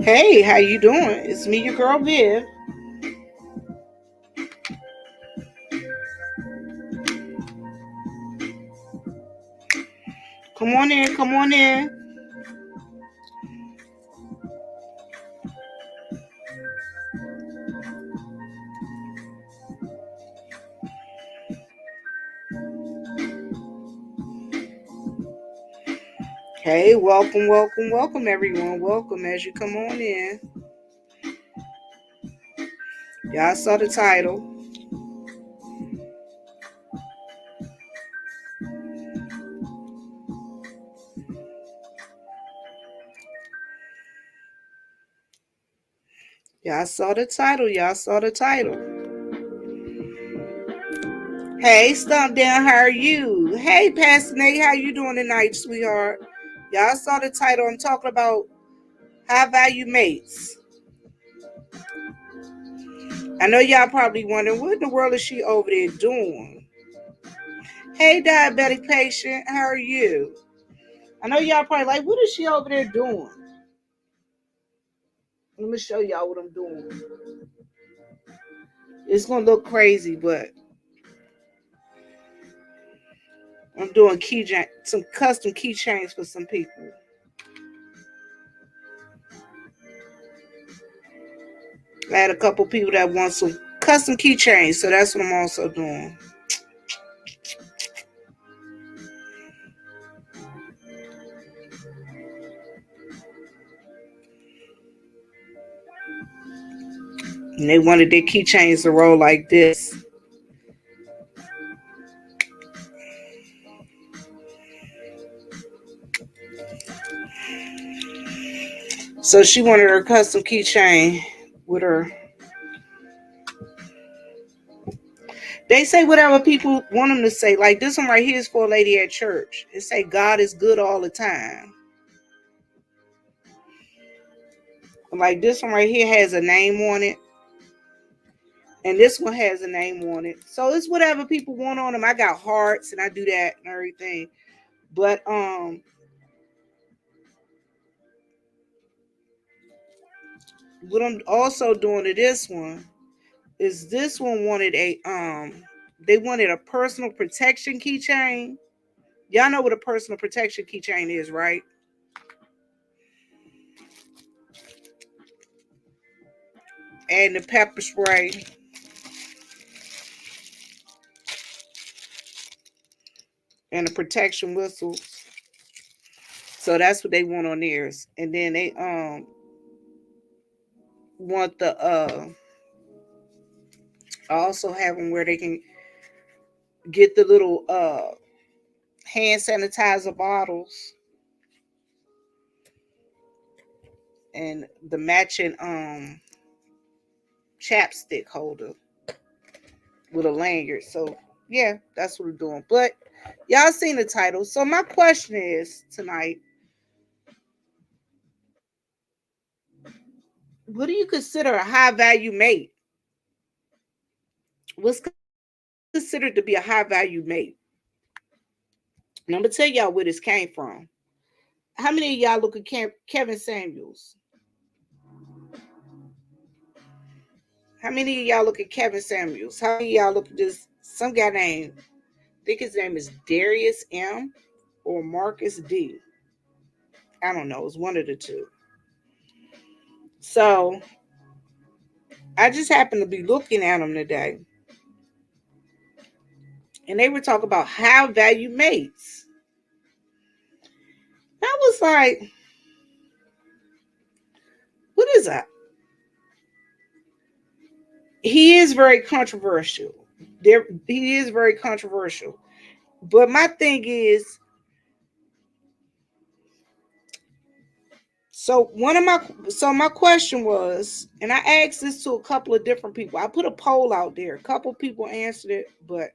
Hey, how you doing? It's me, your girl Viv. Come on in, come on in. Hey, welcome, welcome, welcome, everyone. Welcome as you come on in. Y'all saw the title. Y'all saw the title. Y'all saw the title. Hey, Stump Down, how are you? Hey, Pastor Nate, how you doing tonight, sweetheart? Y'all saw the title. I'm talking about high value mates. I know y'all probably wondering, what in the world is she over there doing? Hey, diabetic patient, how are you? I know y'all probably like, what is she over there doing? Let me show y'all what I'm doing. It's gonna look crazy, but I'm doing some custom keychains for some people. I had a couple people that want some custom keychains, so that's what I'm also doing. And they wanted their keychains to roll like this. So she wanted her custom keychain with her. They say whatever people want them to say. Like this one right here is for a lady at church. It say God is good all the time. Like this one right here has a name on it. And this one has a name on it. So it's whatever people want on them. I got hearts and I do that and everything. But what I'm also doing to this one is this one wanted they wanted a personal protection keychain. Y'all know what a personal protection keychain is, right? And the pepper spray and the protection whistles. So that's what they want on theirs. And then they want the I also have them where they can get the little hand sanitizer bottles and the matching chapstick holder with a lanyard. So yeah, that's what we're doing. But y'all seen the title. So my question is tonight, what do you consider a high value mate? What's considered to be a high value mate? And I'm gonna tell y'all where this came from. How many of y'all look at Kevin Samuels? How many of y'all look at Kevin Samuels? How many of y'all look at this? Some guy named, I think his name is Darius M. or Marcus D. I don't know. It's one of the two. So I just happened to be looking at them today, and they were talking about high value mates. I was like, what is that? He is very controversial. He is very controversial. But my thing is, so my question was, and I asked this to a couple of different people. I put a poll out there. A couple of people answered it, but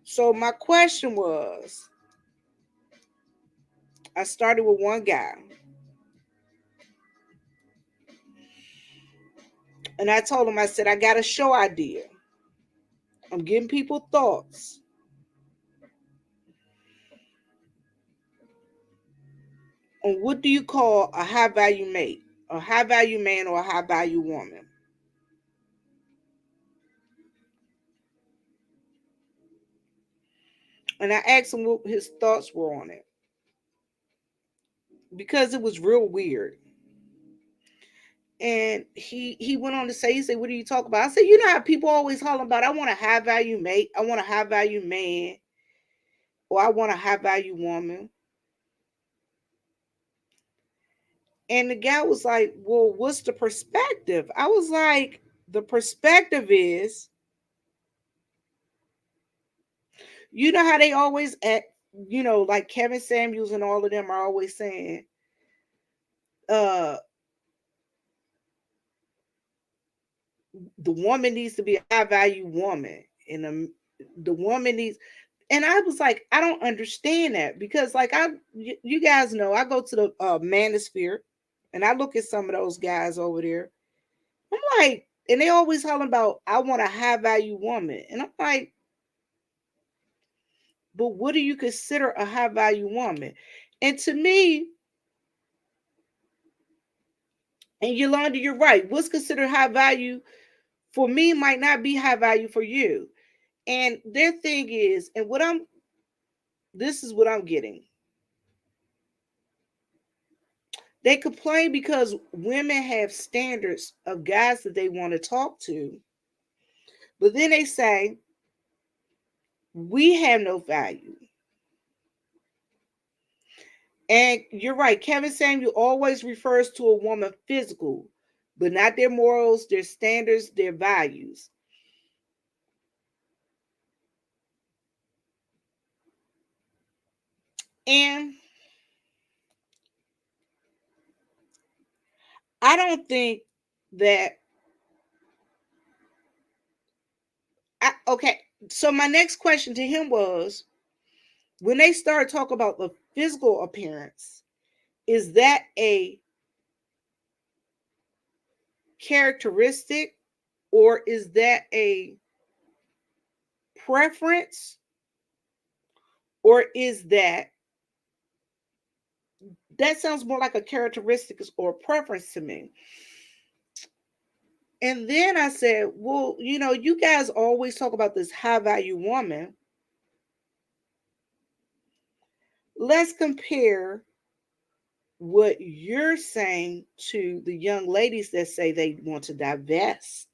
so my question was, I started with one guy, and I told him, I said, I got a show idea. I'm giving people thoughts. on what do you call a high value mate, a high value man, or a high value woman. And I asked him what his thoughts were on it because it was real weird. And he went on to say, he said, "What do you talk about?" I said, "You know how people always holler about, I want a high value mate, I want a high value man, or I want a high value woman." And the guy was like, "Well, what's the perspective?" I was like, "The perspective is, you know how they always act, like Kevin Samuels and all of them are always saying, uh, the woman needs to be a high value woman, and the woman needs." And I was like, I don't understand that, because like you guys know, I go to the manosphere and I look at some of those guys over there. I'm like, and they always talking about, I want a high value woman, and I'm like, but what do you consider a high value woman? And to me, and Yolanda, you're right. What's considered high value for me might not be high value for you. And their thing is, and this is what I'm getting. They complain because women have standards of guys that they want to talk to. But then they say, we have no value. And you're right. Kevin Samuel always refers to a woman physical, but not their morals, their standards, their values. And I don't think that, okay. So my next question to him was, when they started talking about the physical appearance, is that a characteristic, or is that a preference, or is that sounds more like a characteristic or preference to me. And then I said, well, you guys always talk about this high value woman. Let's compare what you're saying to the young ladies that say they want to divest.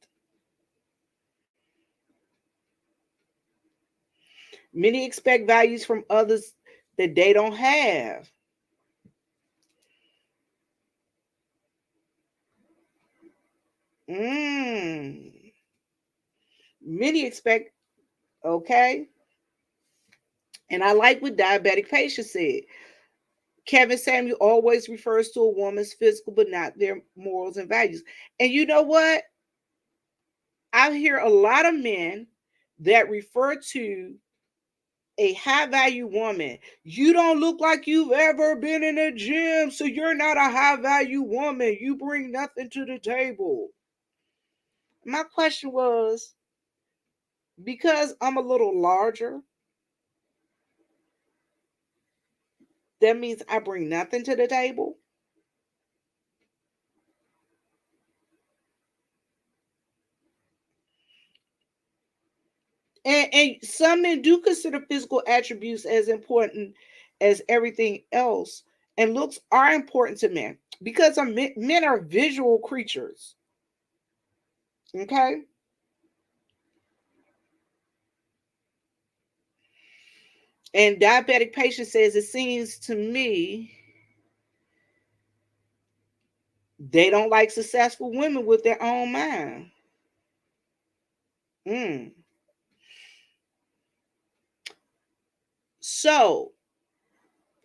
Many expect values from others that they don't have. Mm. Many expect, okay. And I like what diabetic patient said. Kevin Samuel always refers to a woman's physical, but not their morals and values. And you know what? I hear a lot of men that refer to a high value woman. You don't look like you've ever been in a gym, so you're not a high value woman. You bring nothing to the table. My question was, because I'm a little larger, that means I bring nothing to the table. And some men do consider physical attributes as important as everything else, and looks are important to men because men are visual creatures. Okay. And diabetic patient says, it seems to me they don't like successful women with their own mind. Mm. So,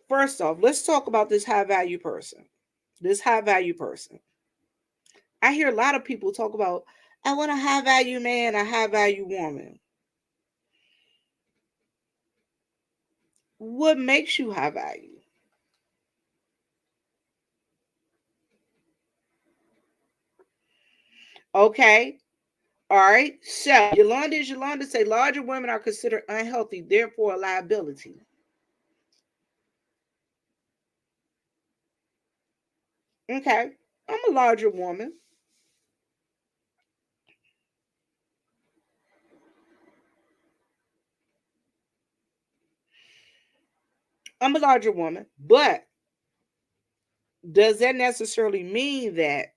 first off, let's talk about this high value person. This high value person. I hear a lot of people talk about, I want a high value man, a high value woman. What makes you high value? Okay. All right. So Yolanda say larger women are considered unhealthy, therefore a liability. Okay. I'm a larger woman. I'm a larger woman. But does that necessarily mean that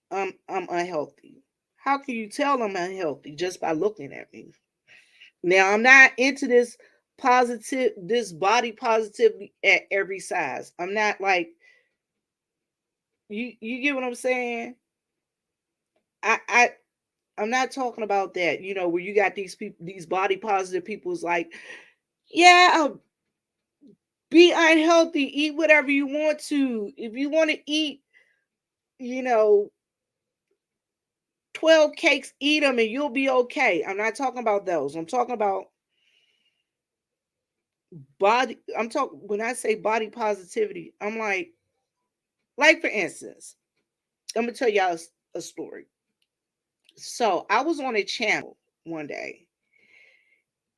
I'm unhealthy? How can you tell I'm unhealthy just by looking at me? Now I'm not into this body positivity at every size. I'm not like you get what I'm saying? I I'm not talking about that, where you got these people, these body positive people's like, yeah, be unhealthy, eat whatever you want to. If you want to eat, you know, 12 cakes, eat them and you'll be okay. I'm not talking about those. I'm talking about I'm talking when I say body positivity, I'm like for instance, I'm gonna tell y'all a story. So I was on a channel one day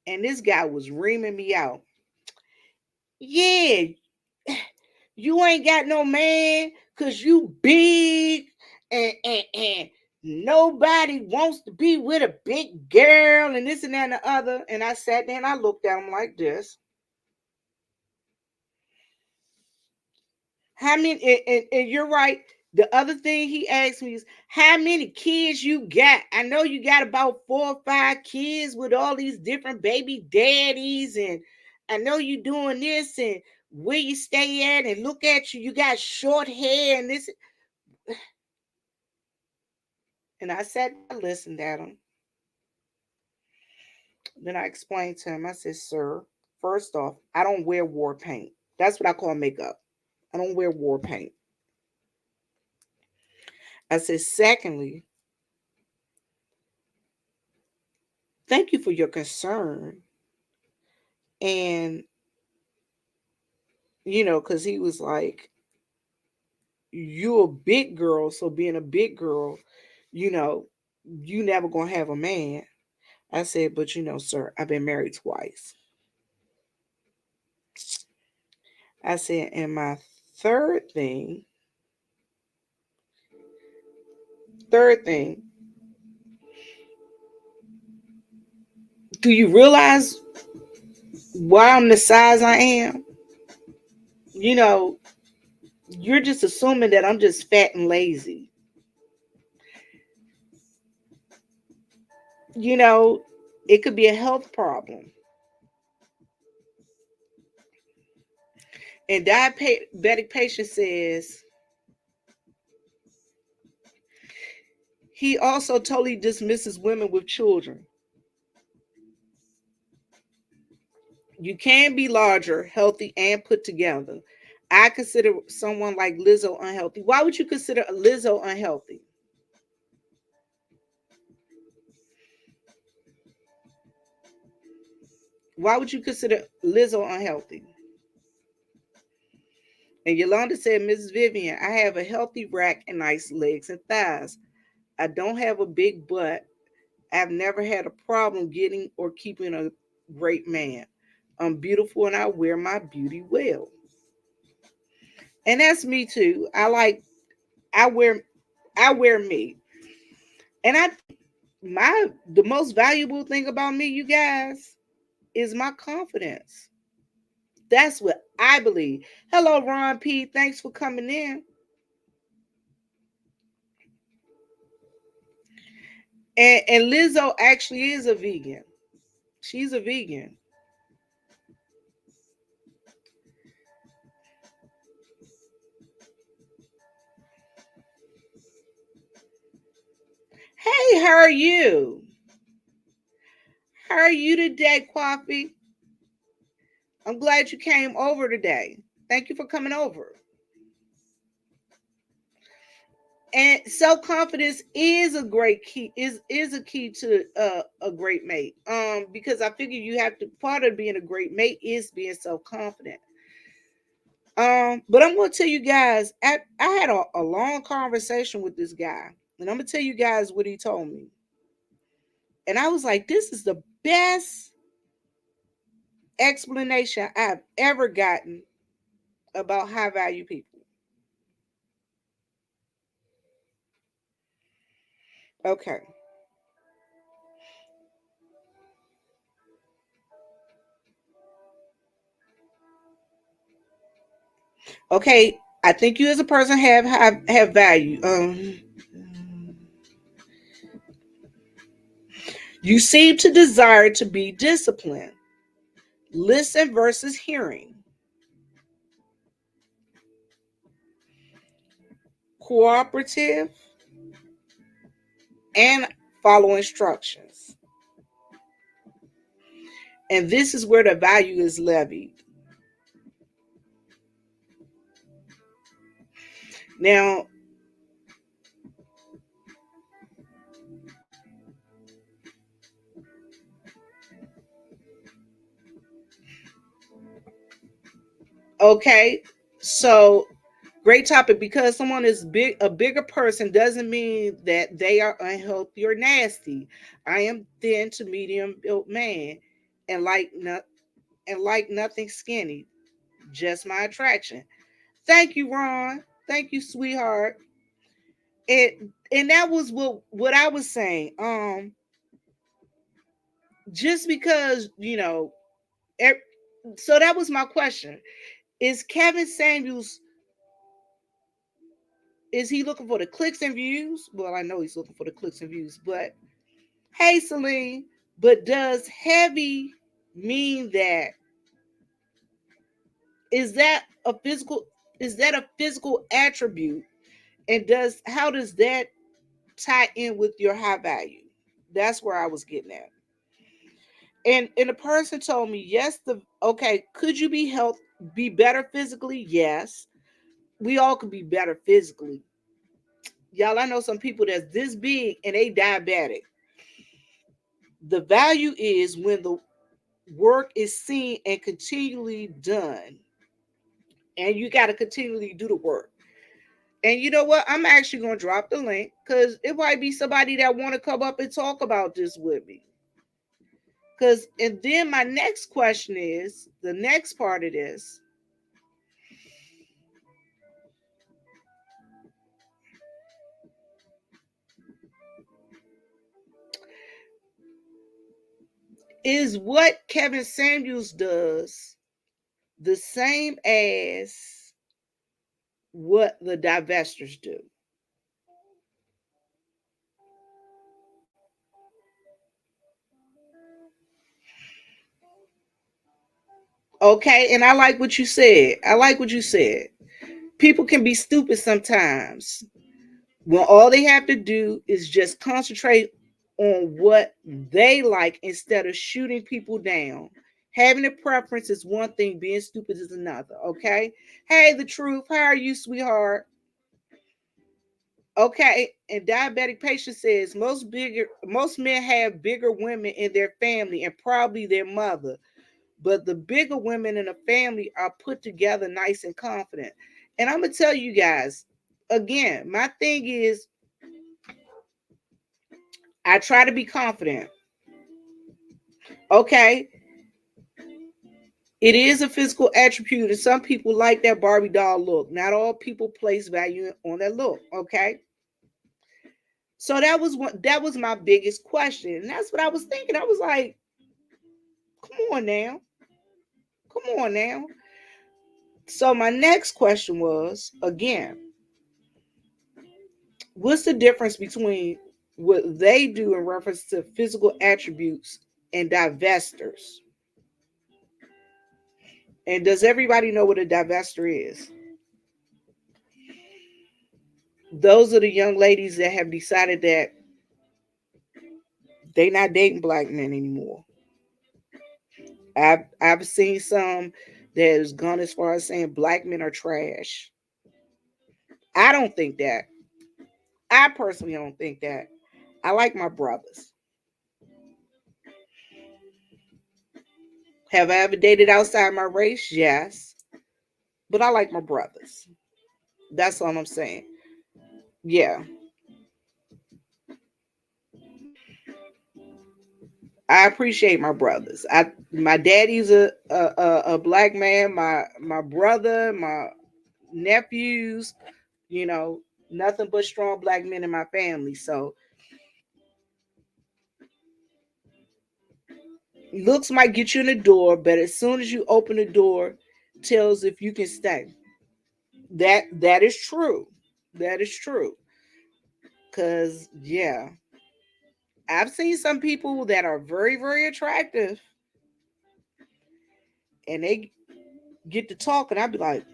and this guy was reaming me out. Yeah, you ain't got no man because you big and nobody wants to be with a big girl and this and that and the other. And I sat there and I looked at him like this. How many and you're right. The other thing he asked me is how many kids you got? I know you got about 4 or 5 kids with all these different baby daddies, and I know you doing this and where you stay at, and look at you, you got short hair and this. And I sat and listened at him. Then I explained to him, I said, sir, first off, I don't wear war paint. That's what I call makeup. I don't wear war paint. I said, secondly, thank you for your concern. And, because he was like, you a big girl. So being a big girl, you know, you never gonna have a man. I said, but sir, I've been married twice. I said, and my third thing, third thing, do you realize why I'm the size I am? You know, you're just assuming that I'm just fat and lazy. You know, it could be a health problem. And diabetic patient says he also totally dismisses women with children. You can be larger, healthy, and put together. I consider someone like Lizzo unhealthy. Why would you consider Lizzo unhealthy? Why would you consider Lizzo unhealthy? And Yolanda said, Mrs. Vivian, I have a healthy rack and nice legs and thighs. I don't have a big butt. I've never had a problem getting or keeping a great man. I'm beautiful and I wear my beauty well. And that's me too. I wear I wear me. And I the most valuable thing about me, you guys, is my confidence. That's what I believe. Hello, Ron P. Thanks for coming in. And Lizzo actually is a vegan. She's a vegan. Hey, how are you? How are you today, Coffee? I'm glad you came over today. Thank you for coming over. And self confidence is a great key is a key to a great mate. Because I figure you have to part of being a great mate is being self confident. But I'm gonna tell you guys, I had a long conversation with this guy, and I'm gonna tell you guys what he told me. And I was like, this is the best explanation I've ever gotten about high value people. Okay. Okay. I think you as a person have value. You seem to desire to be disciplined. Listen versus hearing. Cooperative and follow instructions. And this is where the value is levied. Now, okay, so great topic, because someone is a bigger person doesn't mean that they are unhealthy or nasty. I am thin to medium built man, and like nothing skinny, just my attraction. Thank you, Ron. Thank you, sweetheart. And that was what I was saying. Just because so that was my question. Is Kevin Samuels, is he looking for the clicks and views? Well, I know he's looking for the clicks and views, but hey, Celine, but does heavy mean that, is that a physical, is that a physical attribute? And how does that tie in with your high value? That's where I was getting at. And the person told me, yes, could you be better physically? Yes. We all could be better physically. Y'all, I know some people that's this big and they diabetic. The value is when the work is seen and continually done. And you got to continually do the work. And you know what? I'm actually going to drop the link because it might be somebody that want to come up and talk about this with me. Because, and then my next question is, the next part of this is, what Kevin Samuels does the same as what the divestors do? Okay, and I like what you said. I like what you said. People can be stupid sometimes when all they have to do is just concentrate on what they like instead of shooting people down. Having a preference is one thing, being stupid is another. Okay. Hey, the truth. How are you, sweetheart? Okay. And diabetic patient says most men have bigger women in their family and probably their mother, but the bigger women in the family are put together nice and confident. And I'm gonna tell you guys again, my thing is I try to be confident. Okay, it is a physical attribute, and some people like that Barbie doll look. Not all people place value on that look. Okay, so that was my biggest question, and that's what I was thinking. I was like, come on now, come on now. So my next question was again, what's the difference between what they do in reference to physical attributes and divestors? And does everybody know what a divester is? Those are the young ladies that have decided that they not dating black men anymore. I've seen some that has gone as far as saying black men are trash. I don't think that. I personally don't think that. I like my brothers. Have I ever dated outside my race? Yes. But I like my brothers. That's all I'm saying. Yeah. I appreciate my brothers. My daddy's a black man. My brother, my nephews, you know, nothing but strong black men in my family. So looks might get you in the door, but as soon as you open the door, tells if you can stay. That is true. That is true. Cause yeah, I've seen some people that are very, very attractive and they get to talk and I'd be like,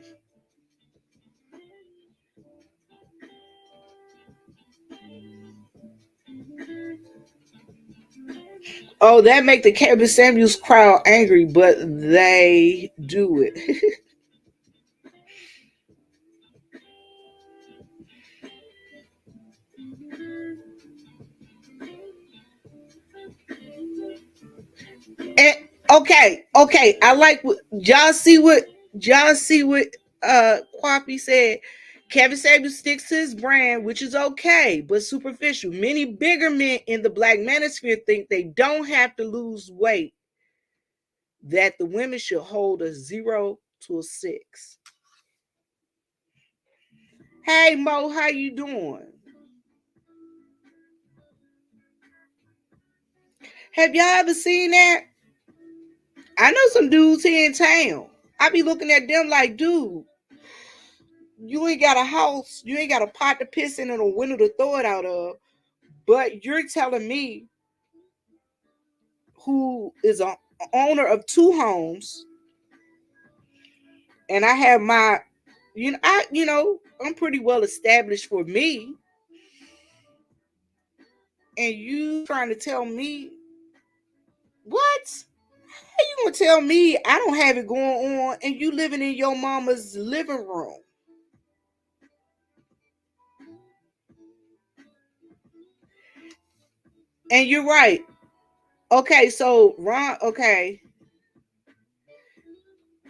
oh, that make the Kevin Samuels crowd angry, but they do it. And okay, I like what y'all see what Kwapi said. Kevin Samuels sticks to his brand, which is okay, but superficial. Many bigger men in the black manosphere think they don't have to lose weight, that the women should hold a 0 to a 6. Hey Mo, how you doing? Have y'all ever seen that? I know some dudes here in town. I be looking at them like, dude, you ain't got a house, you ain't got a pot to piss in and a window to throw it out of, but you're telling me who is a owner of 2 homes, and I have my, I'm pretty well established for me, and you trying to tell me what? How you gonna tell me I don't have it going on, and you living in your mama's living room? And you're right. Okay, so Ron, okay,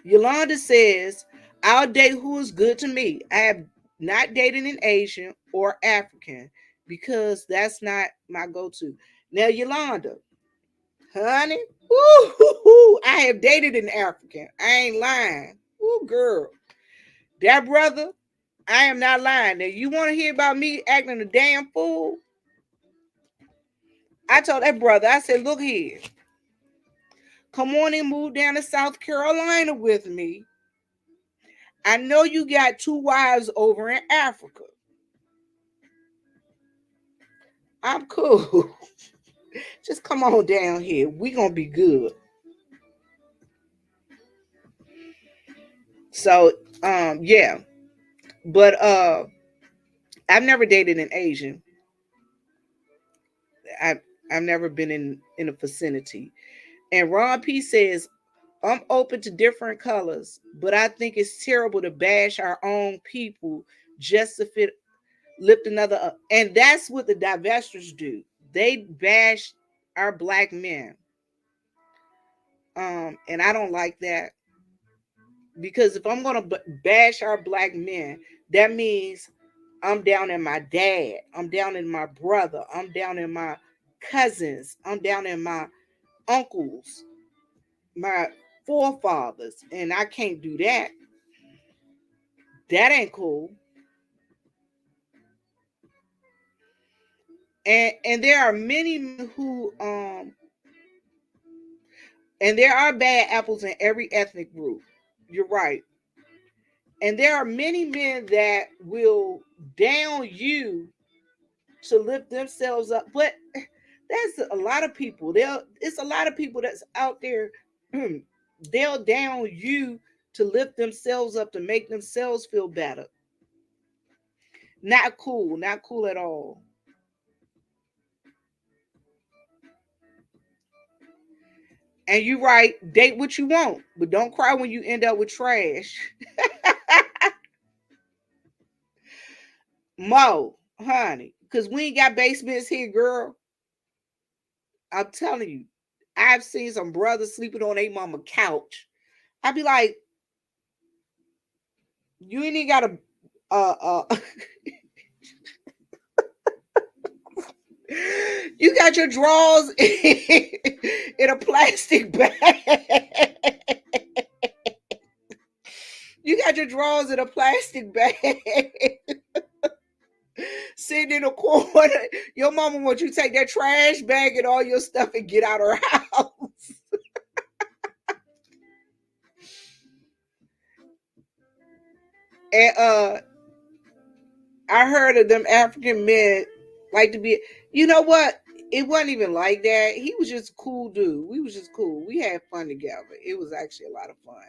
Yolanda says, I'll date who is good to me. I have not dated an Asian or African because that's not my go to. Now, Yolanda, honey, woo, I have dated an African. I ain't lying. Woo, girl. That brother, I am not lying. Now, you want to hear about me acting a damn fool? I told that brother, I said, look here, come on and move down to South Carolina with me. I know you got 2 wives over in Africa. I'm cool. Just come on down here. We gonna be good. So, yeah. But I've never dated an Asian. I I've never been in a vicinity. And Ron P says, I'm open to different colors, but I think it's terrible to bash our own people just to fit lift another up. And that's what the divestors do. They bash our black men. And I don't like that because if I'm gonna bash our black men, that means I'm down in my dad, I'm down in my brother, I'm down in my cousins, I'm down in my uncles, my forefathers, and I can't do that. That ain't cool. And there are many men who and there are bad apples in every ethnic group. You're right. And there are many men that will down you to lift themselves up. But that's a lot of people. It's a lot of people that's out there. They'll down you to lift themselves up to make themselves feel better. Not cool. Not cool at all. And you right, date what you want, but don't cry when you end up with trash. Mo, honey, because we ain't got basements here, girl. I'm telling you, I've seen some brothers sleeping on a mama couch. I'd be like, you ain't even got a You got your drawers in a plastic bag. You got your drawers in a plastic bag. Sitting in a corner. Your mama wants you to take that trash bag and all your stuff and get out of her house. And I heard of them African men like to be, you know what? It wasn't even like that. He was just a cool dude. We was just cool. We had fun together. It was actually a lot of fun.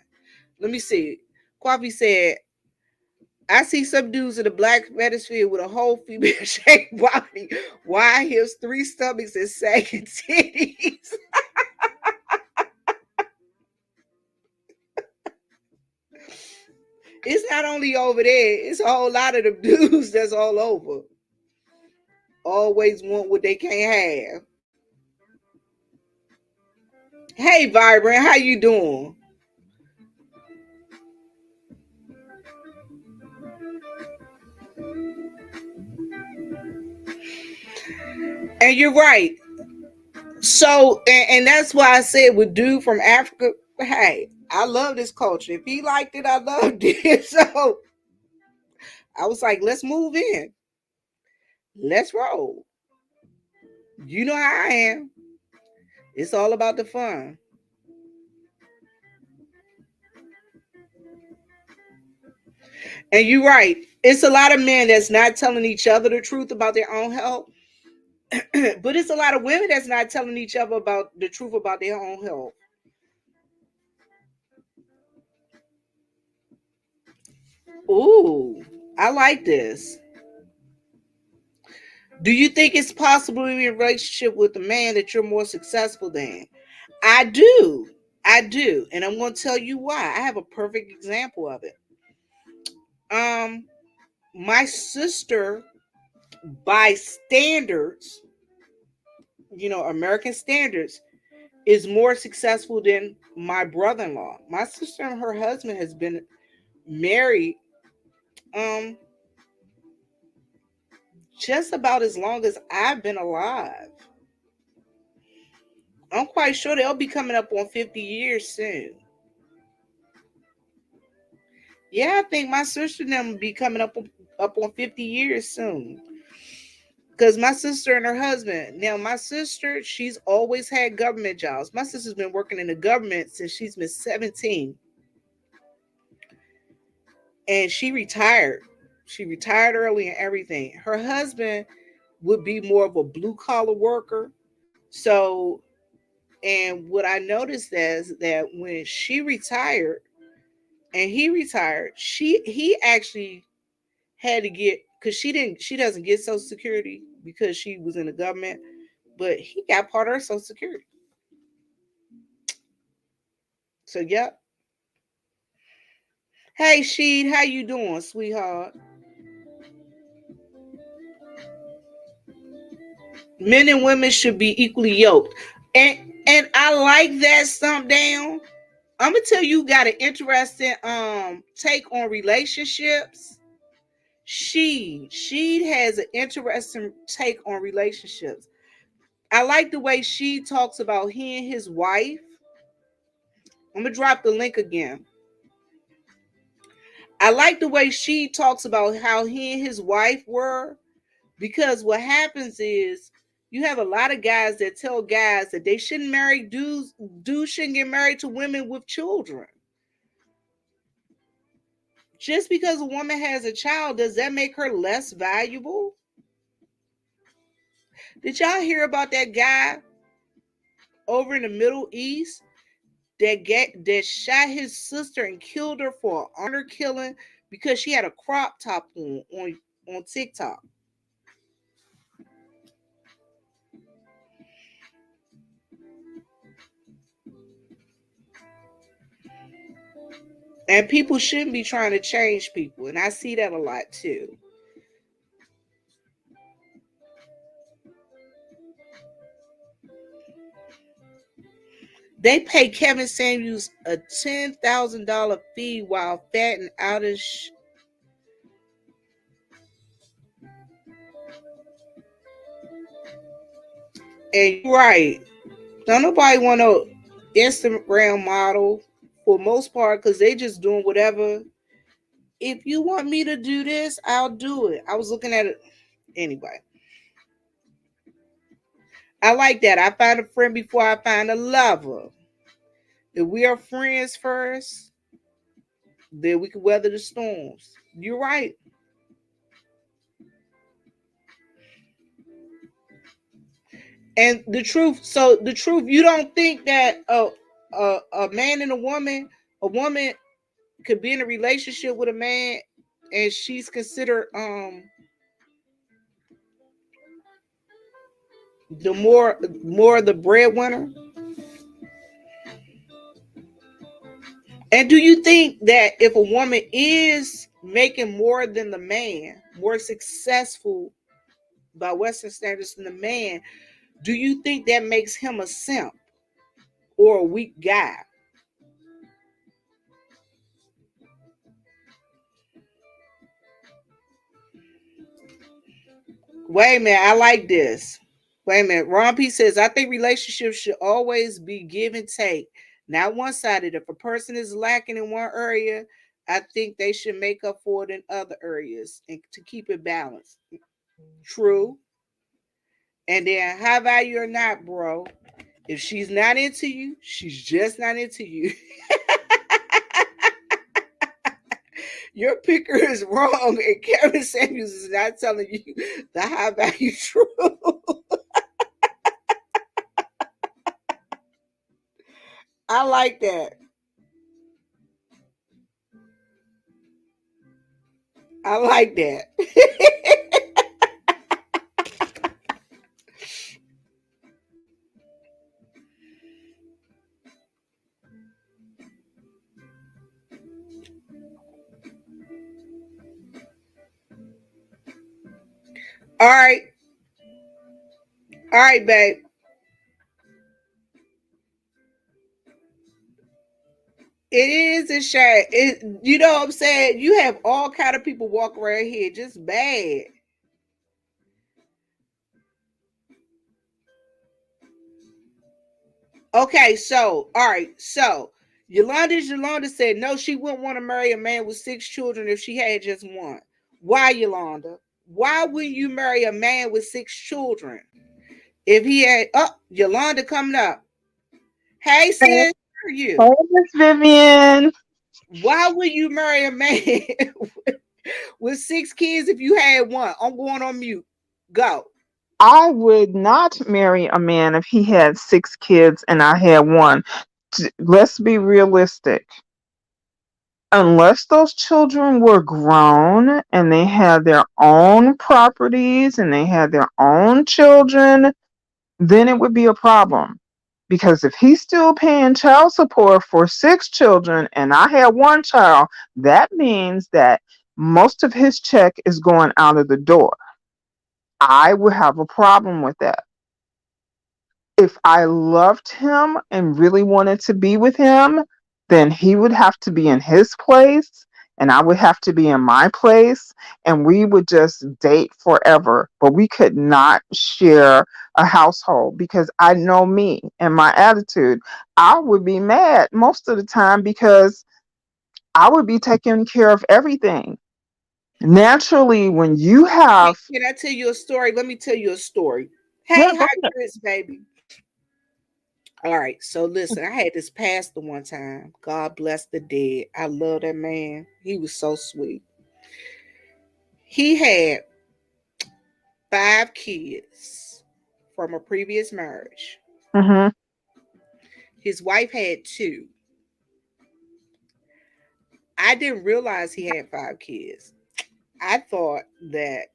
Let me see. Kwabi said, I see some dudes in the black manosphere with a whole female shaped body, wide hips, three stomachs, and sagging titties. It's not only over there, it's a whole lot of them dudes that's all over. Always want what they can't have. Hey, Vibrant, how you doing? And you're right. So, and that's why I said with dude from Africa, hey, I love this culture. If he liked it, I loved it. So I was like, let's move in. Let's roll. You know how I am. It's all about the fun. And you're right. It's a lot of men that's not telling each other the truth about their own health, but it's a lot of women that's not telling each other about the truth about their own health. Ooh, I like this. Do you think it's possible to be in a relationship with a man that you're more successful than? I do. I do. And I'm going to tell you why. I have a perfect example of it. Um, my sister, by standards, American standards, is more successful than my brother-in-law. My sister and her husband has been married um just about as long as I've been alive. I'm quite sure they'll be coming up on 50 years soon. Yeah, I think my sister and them will be coming up on 50 years soon. Because my sister and her husband, now my sister, she's always had government jobs. My sister's been working in the government since she's been 17. And she retired. She retired early and everything. Her husband would be more of a blue collar worker. So, and what I noticed is that when she retired and he retired, he actually had to get, because she doesn't get Social Security because she was in the government, but he got part of her Social Security. So yep. Hey Sheed, how you doing, sweetheart? Men and women should be equally yoked. And I like that stump down. I'm gonna tell you, got an interesting take on relationships. She has an interesting take on relationships. I like the way she talks about he and his wife. I'm gonna drop the link again. I like the way she talks about how he and his wife were, because what happens is you have a lot of guys that tell guys that they shouldn't marry dudes. Dudes shouldn't get married to women with children. Just because a woman has a child, does that make her less valuable? Did y'all hear about that guy over in the Middle East that shot his sister and killed her for an honor killing because she had a crop top on TikTok? And people shouldn't be trying to change people, and I see that a lot too. They pay Kevin Samuels a $10,000 fee while fat and out of And you're right. Don't nobody want to Instagram model for most part because they just doing whatever. If you want me to do this, I'll do it. I was looking at it anyway. I like that. I find a friend before I find a lover. If we are friends first, then we can weather the storms. You're right. And the truth, so the truth, you don't think that a man and a woman could be in a relationship with a man and she's considered the more the breadwinner? And do you think that if a woman is making more than the man, more successful by Western standards than the man, do you think that makes him a simp or a weak guy? Wait a minute, I like this. Wait a minute. Ron P says, I think relationships should always be give and take, not one sided. If a person is lacking in one area, I think they should make up for it in other areas and to keep it balanced. True. And then high value or not, bro. If she's not into you, she's just not into you. Your picker is wrong, and Kevin Samuels is not telling you the high value truth. I like that. I like that. All right. All right, babe. It is a shame. You know what I'm saying? You have all kind of people walk around here just bad. Okay, so all right, so Yolanda said no, she wouldn't want to marry a man with 6 children if she had just one. Why, Yolanda? Why would you marry a man with 6 children if he had? Oh, Yolanda coming up. Hey, Hey, sis, how are you? hey, Miss Vivian. Why would you marry a man with 6 kids if you had one? I'm going on mute. Go. I would not marry a man if he had 6 kids and I had one. Let's be realistic. Unless those children were grown and they had their own properties and they had their own children, then it would be a problem. Because if he's still paying child support for 6 children and I have one child, that means that most of his check is going out of the door. I would have a problem with that. If I loved him and really wanted to be with him, then he would have to be in his place and I would have to be in my place and we would just date forever. But we could not share a household because I know me and my attitude. I would be mad most of the time because I would be taking care of everything. Naturally, when you have, Can I tell you a story? Let me tell you a story. yeah, Hey, go hi, ahead. Chris, baby. All right, so listen, I had this pastor one time. God bless the dead. I love that man. He was so sweet. He had 5 kids from a previous marriage. Hmm. His wife had two. I didn't realize he had 5 kids. I thought that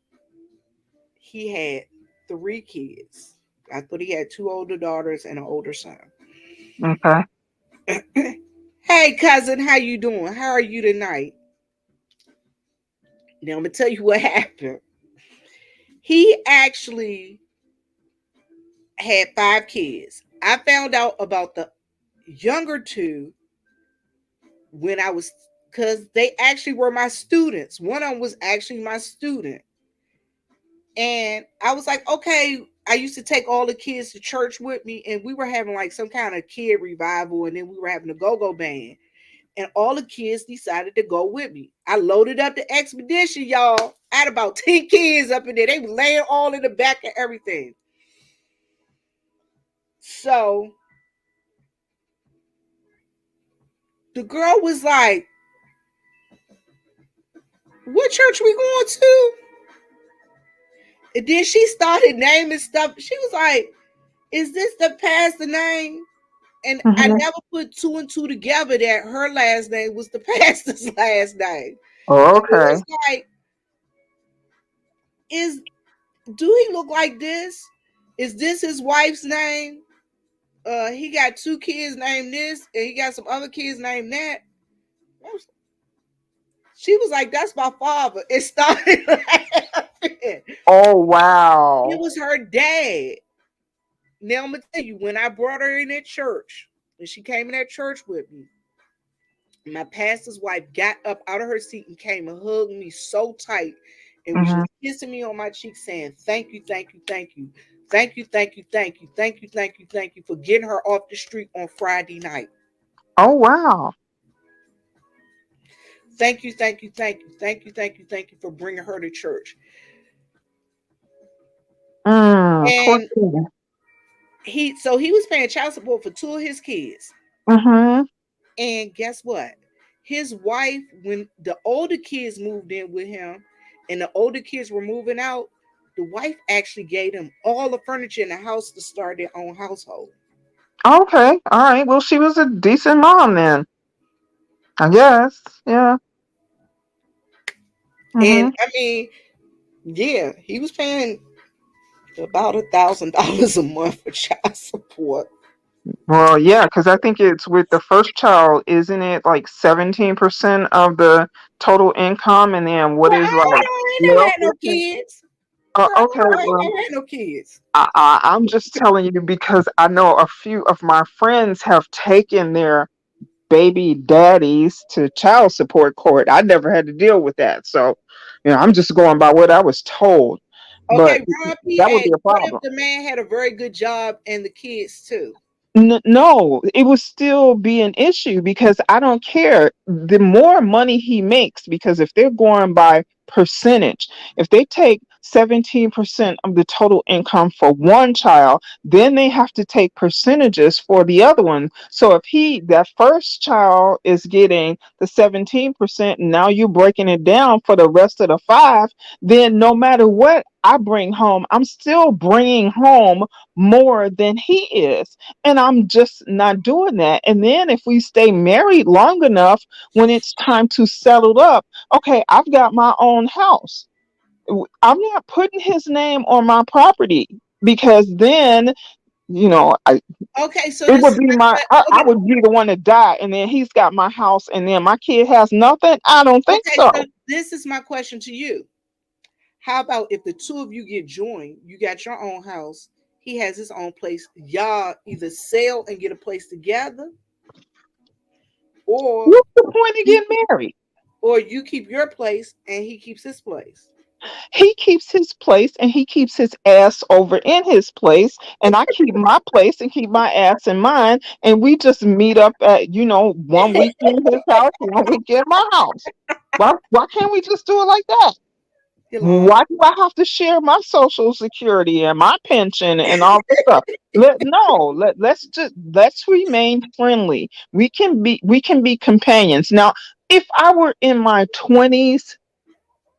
he had 3 kids. I thought he had 2 older daughters and an older son. Okay. Hey, cousin, how you doing? How are you tonight? Now I'm gonna tell you what happened. He actually had 5 kids. I found out about the younger two when I was, because they actually were my students. One of them was actually my student. And I was like, okay. I used to take all the kids to church with me, and we were having like some kind of kid revival, and then we were having a go-go band, and all the kids decided to go with me. I loaded up the expedition, y'all. I had about 10 kids up in there. They were laying all in the back and everything. So the girl was like, "What church we going to?" And then she started naming stuff. She was like, "Is this the pastor name?" And I Hmm. never put two and two together that her last name was the pastor's last name. Oh, And it okay. was like, is do he look like this? Is this his wife's name? He got two kids named this, and he got some other kids named that. She was like, "That's my father." It started laughing. Oh, It wow. was her dad. Now I'm gonna tell you, when I brought her in at church, and she came in at church with me, my pastor's wife got up out of her seat and came and hugged me so tight and was Hmm. just kissing me on my cheek, saying, "Thank you, thank you, thank you. Thank you, thank you, thank you, thank you, thank you, thank you for getting her off the street on Friday night. Oh, wow. Thank you, thank you, thank you, thank you, thank you, thank you for bringing her to church." Poor And kid. he was paying child support for two of his kids. Hmm. And guess what? His wife, when the older kids moved in with him and the older kids were moving out, the wife actually gave them all the furniture in the house to start their own household. Okay. All right. Well, she was a decent mom then, I guess. Yeah. And Hmm. I mean, yeah, he was paying about $1,000 a month for child support. Well, yeah, because I think it's with the first child, isn't it like 17% of the total income, and then what Well, is like I ain't never had no 12%? kids. Okay, I ain't well, never had no kids. I'm just telling you because I know a few of my friends have taken their baby daddies to child support court. I never had to deal with that. So, I'm just going by what I was told. But Okay, Ron that would PA, be a what if problem. the man had a very good job and the kids too? No, it would still be an issue because I don't care. The more money he makes, because if they're going by percentage, if they take 17% of the total income for one child, then they have to take percentages for the other one. So if that first child is getting the 17%, and now you're breaking it down for the rest of the five, then no matter what I bring home, I'm still bringing home more than he is, and I'm just not doing that. And then if we stay married long enough, when it's time to settle up, okay, I've got my own house. I'm not putting his name on my property because then, Okay, so it this would is be my I would be the one to die, and then he's got my house, and then my kid has nothing. I don't think okay, so so. this is my question to you. How about if the two of you get joined, you got your own house, he has his own place, y'all either sell and get a place together, or What's the point of you getting married? or you keep your place and he keeps his place. He keeps his place and he keeps his ass over in his place, and I keep my place and keep my ass in mine, and we just meet up at, 1 week in his house, 1 week in my house. Why can't we just do it like that? Yolanda. Why do I have to share my social security and my pension and all this stuff? Let's remain friendly. We can be companions. Now, if I were in my 20s,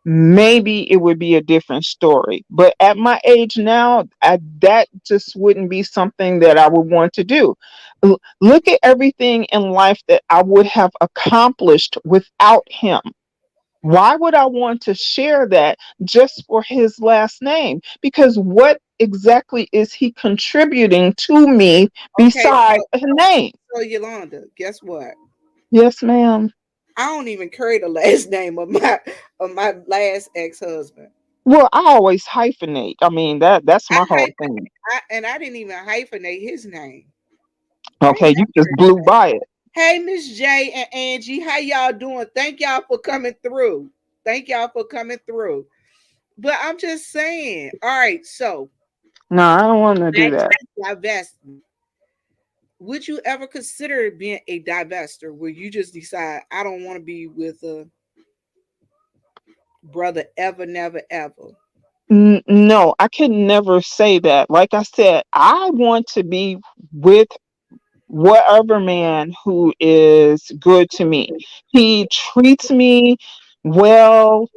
maybe it would be a different story. But at my age now, that just wouldn't be something that I would want to do. Look at everything in life that I would have accomplished without him. Why would I want to share that just for his last name? Because what exactly is he contributing to me Okay, besides a name? so Yolanda, guess what? Yes, ma'am. I don't even carry the last name of my last ex-husband. Well, I always hyphenate. I mean, that's I, my whole hy- thing. and I didn't even hyphenate his name. I ain't Okay, you never just carried his blew name. by it. Hey, Miss J and Angie, how y'all doing? Thank y'all for coming through. Thank y'all for coming through. But I'm just saying. All right, so No, I don't want to do that. That's divestment. Would you ever consider being a divester where you just decide I don't want to be with a brother ever, never, ever? No, I could never say that. Like I said, I want to be with whatever man who is good to me. He treats me well.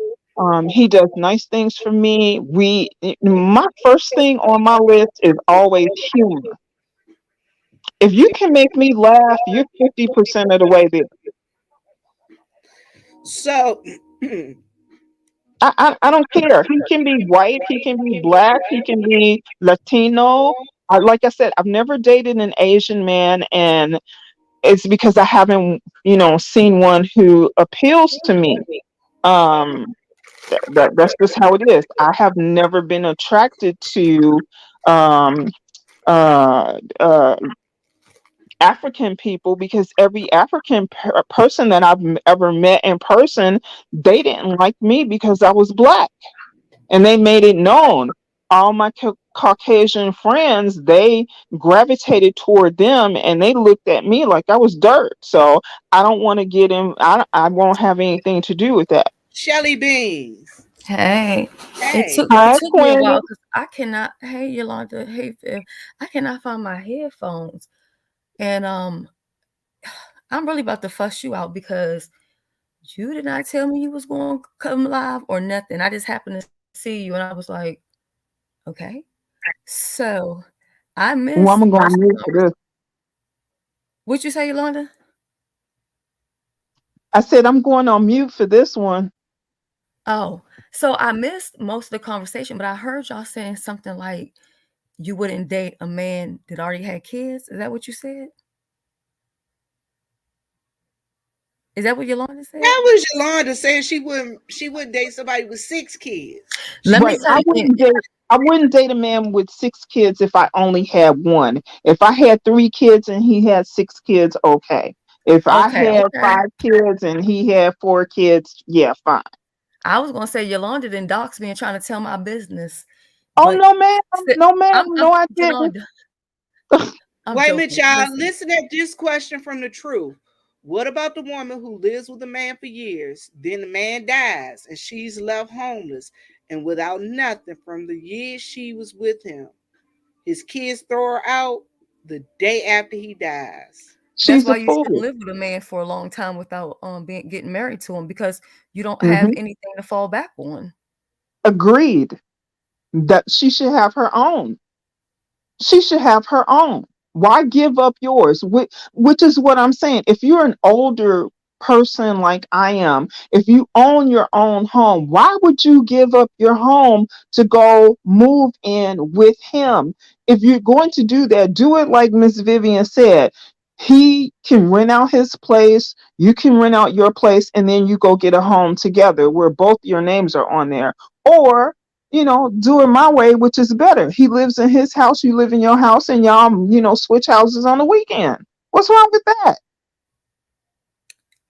He does nice things for me. My first thing on my list is always humor. If you can make me laugh, you're 50% of the way there. So, I don't care. He can be white, he can be black, he can be Latino. Like I said, I've never dated an Asian man, and it's because I haven't, seen one who appeals to me. Um, that's just how it is. I have never been attracted to um, uh, African people because every African person that ever met in person, they didn't like me because I was black, and they made it known. All my Caucasian friends, they gravitated toward them, and they looked at me like I was dirt. So I don't want to get in. I won't have anything to do with that. Shelly Beans. Hey, it Hey. took it Hi, took me a Quinn. while because I cannot. Hey, Yolanda. Hey, Phil. I cannot find my headphones, and I'm really about to fuss you out because you did not tell me you was going to come live or nothing. I just happened to see you, and I was like, okay. So I Well, missed I'm going most to of the mute for conversation. this. What'd you say, Yolanda? I said I'm going on mute for this one. Oh, so I missed most of the conversation, but I heard y'all saying something like you wouldn't date a man that already had kids. Is that what you said? Is that what Yolanda said? That was Yolanda saying she wouldn't date somebody with 6 kids. She Let me Right. wouldn't. tell you. I wouldn't date a man with 6 kids if I only had one. If I had 3 kids and he had 6 kids, okay. If I Okay, had okay. 5 kids and he had 4 kids, yeah, fine. I was gonna say Yolanda didn't dox me and trying to tell my business, Oh but no, ma'am. si- No, ma'am. I'm No, I didn't. Yolanda. I'm Wait a minute, joking. y'all. Listen, Listen at this question from the truth. What about the woman who lives with a man for years, then the man dies, and she's left homeless and without nothing from the years she was with him? His kids throw her out the day after he dies. that's She's why a you shouldn't fool. live with a man for a long time without being getting married to him because you don't have Hmm. anything to fall back on. Agreed that she should have her own. She should have her own. Why give up yours? Which is what I'm saying. If you're an older person like I am, if you own your own home, why would you give up your home to go move in with him? If you're going to do that, do it like Miss Vivian said. He can rent out his place, you can rent out your place, and then you go get a home together where both your names are on there. Or do it my way, which is better. He lives in his house, you live in your house, and y'all, switch houses on the weekend. What's wrong with that?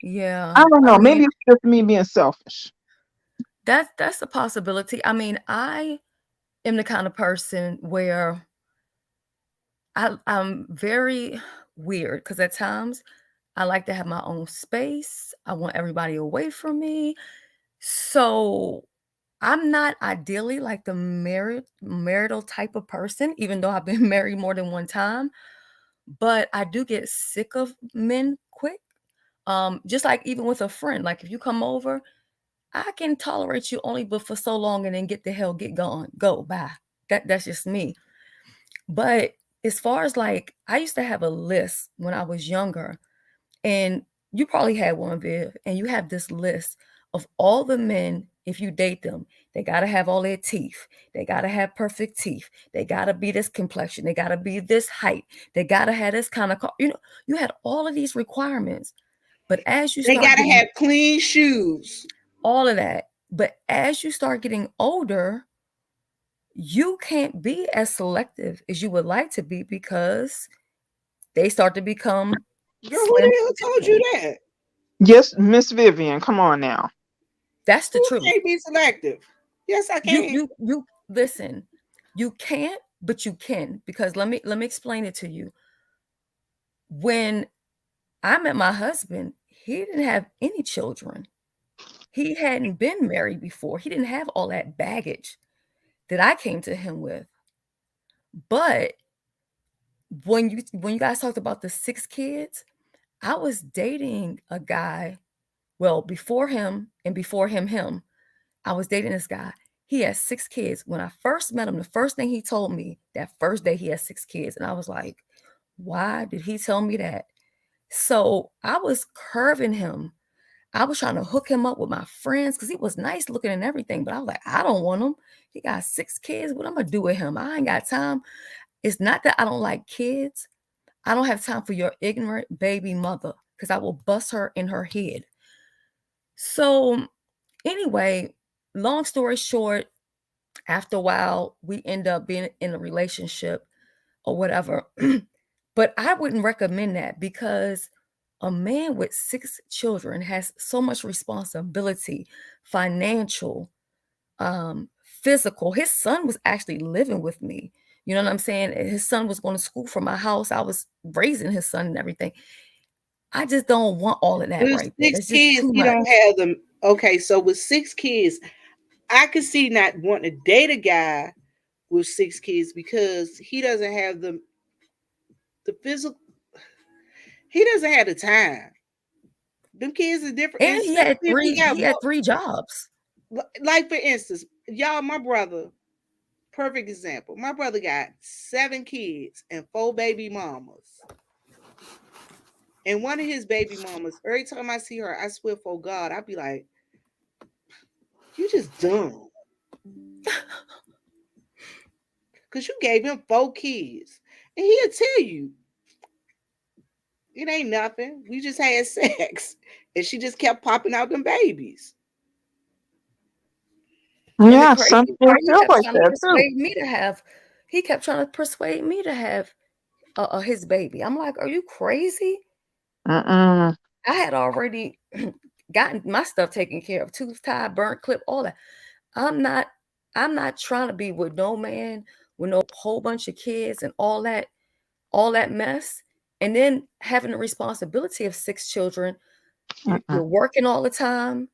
Yeah, I don't I know. mean Maybe it's just me being selfish. that's a possibility. I mean, I am the kind of person where I'm very weird because at times I like to have my own space. I want everybody away from me. So I'm not ideally like the marital type of person, even though I've been married more than one time. But I do get sick of men quick. Just like even with a friend, like if you come over, I can tolerate you only but for so long and then get the hell, get gone, go, bye. That's just me. But as far as like, I used to have a list when I was younger, and you probably had one, Viv, and you have this list of all the men, if you date them, they got to have all their teeth. They got to have perfect teeth. They got to be this complexion. They got to be this height. They got to have this kind of car. You had all of these requirements. But as you They start gotta getting have clean shoes. all of that, but as you start getting older, you can't be as selective as you would like to be because they start to become Girl, who slim the to hell told you thin. that? Yes, Miss Vivian, come on now. That's the Who truth. can't be selective? Yes, I You can. you you listen. You can't but you can, because let me explain it to you. When I met my husband, he didn't have any children. He hadn't been married before. He didn't have all that baggage that I came to him with. But when you guys talked about the 6 kids, I was dating a guy. Well, before him and before him, I was dating this guy. He has 6 kids. When I first met him, the first thing he told me that first day he has 6 kids, and I was like, why did he tell me that? So I was curving him. I was trying to hook him up with my friends because he was nice looking and everything. But I was like, I don't want him. He got 6 kids. What I'm gonna do with him? I ain't got time. It's not that I don't like kids. I don't have time for your ignorant baby mother because I will bust her in her head. So anyway, long story short, after a while, we end up being in a relationship or whatever. But I wouldn't recommend that because a man with 6 children has so much responsibility, financial, um, physical. His son was actually living with me. You know what I'm saying? His son was going to school from my house. I was raising his son and everything. I just don't want all of that With right there. six It's just kids, too you much. don't have them. Okay, so with 6 kids, I could see not wanting to date a guy with 6 kids because he doesn't have the physical. He doesn't have the time. Them kids are different. And It's 6 kids. We got he had 3 jobs. like for instance, y'all, my brother. Perfect example. My brother got 7 kids and 4 baby mamas. And one of his baby mamas, every time I see her, I swear for God, I'd be like, you just dumb. Because you gave him 4 kids. And he'll tell you, it ain't nothing. We just had sex. And she just kept popping out them babies. And the Yeah, some crazy people part, feel like that too. he kept trying to persuade me to have his baby. I'm like, are you crazy? Mm-mm. I had already gotten my stuff taken care of, tooth tied, burnt clip, all that. I'm not I'm not trying to be with no man with no whole bunch of kids and all that mess. And then having the responsibility of 6 children, Mm-mm. you're working all the time.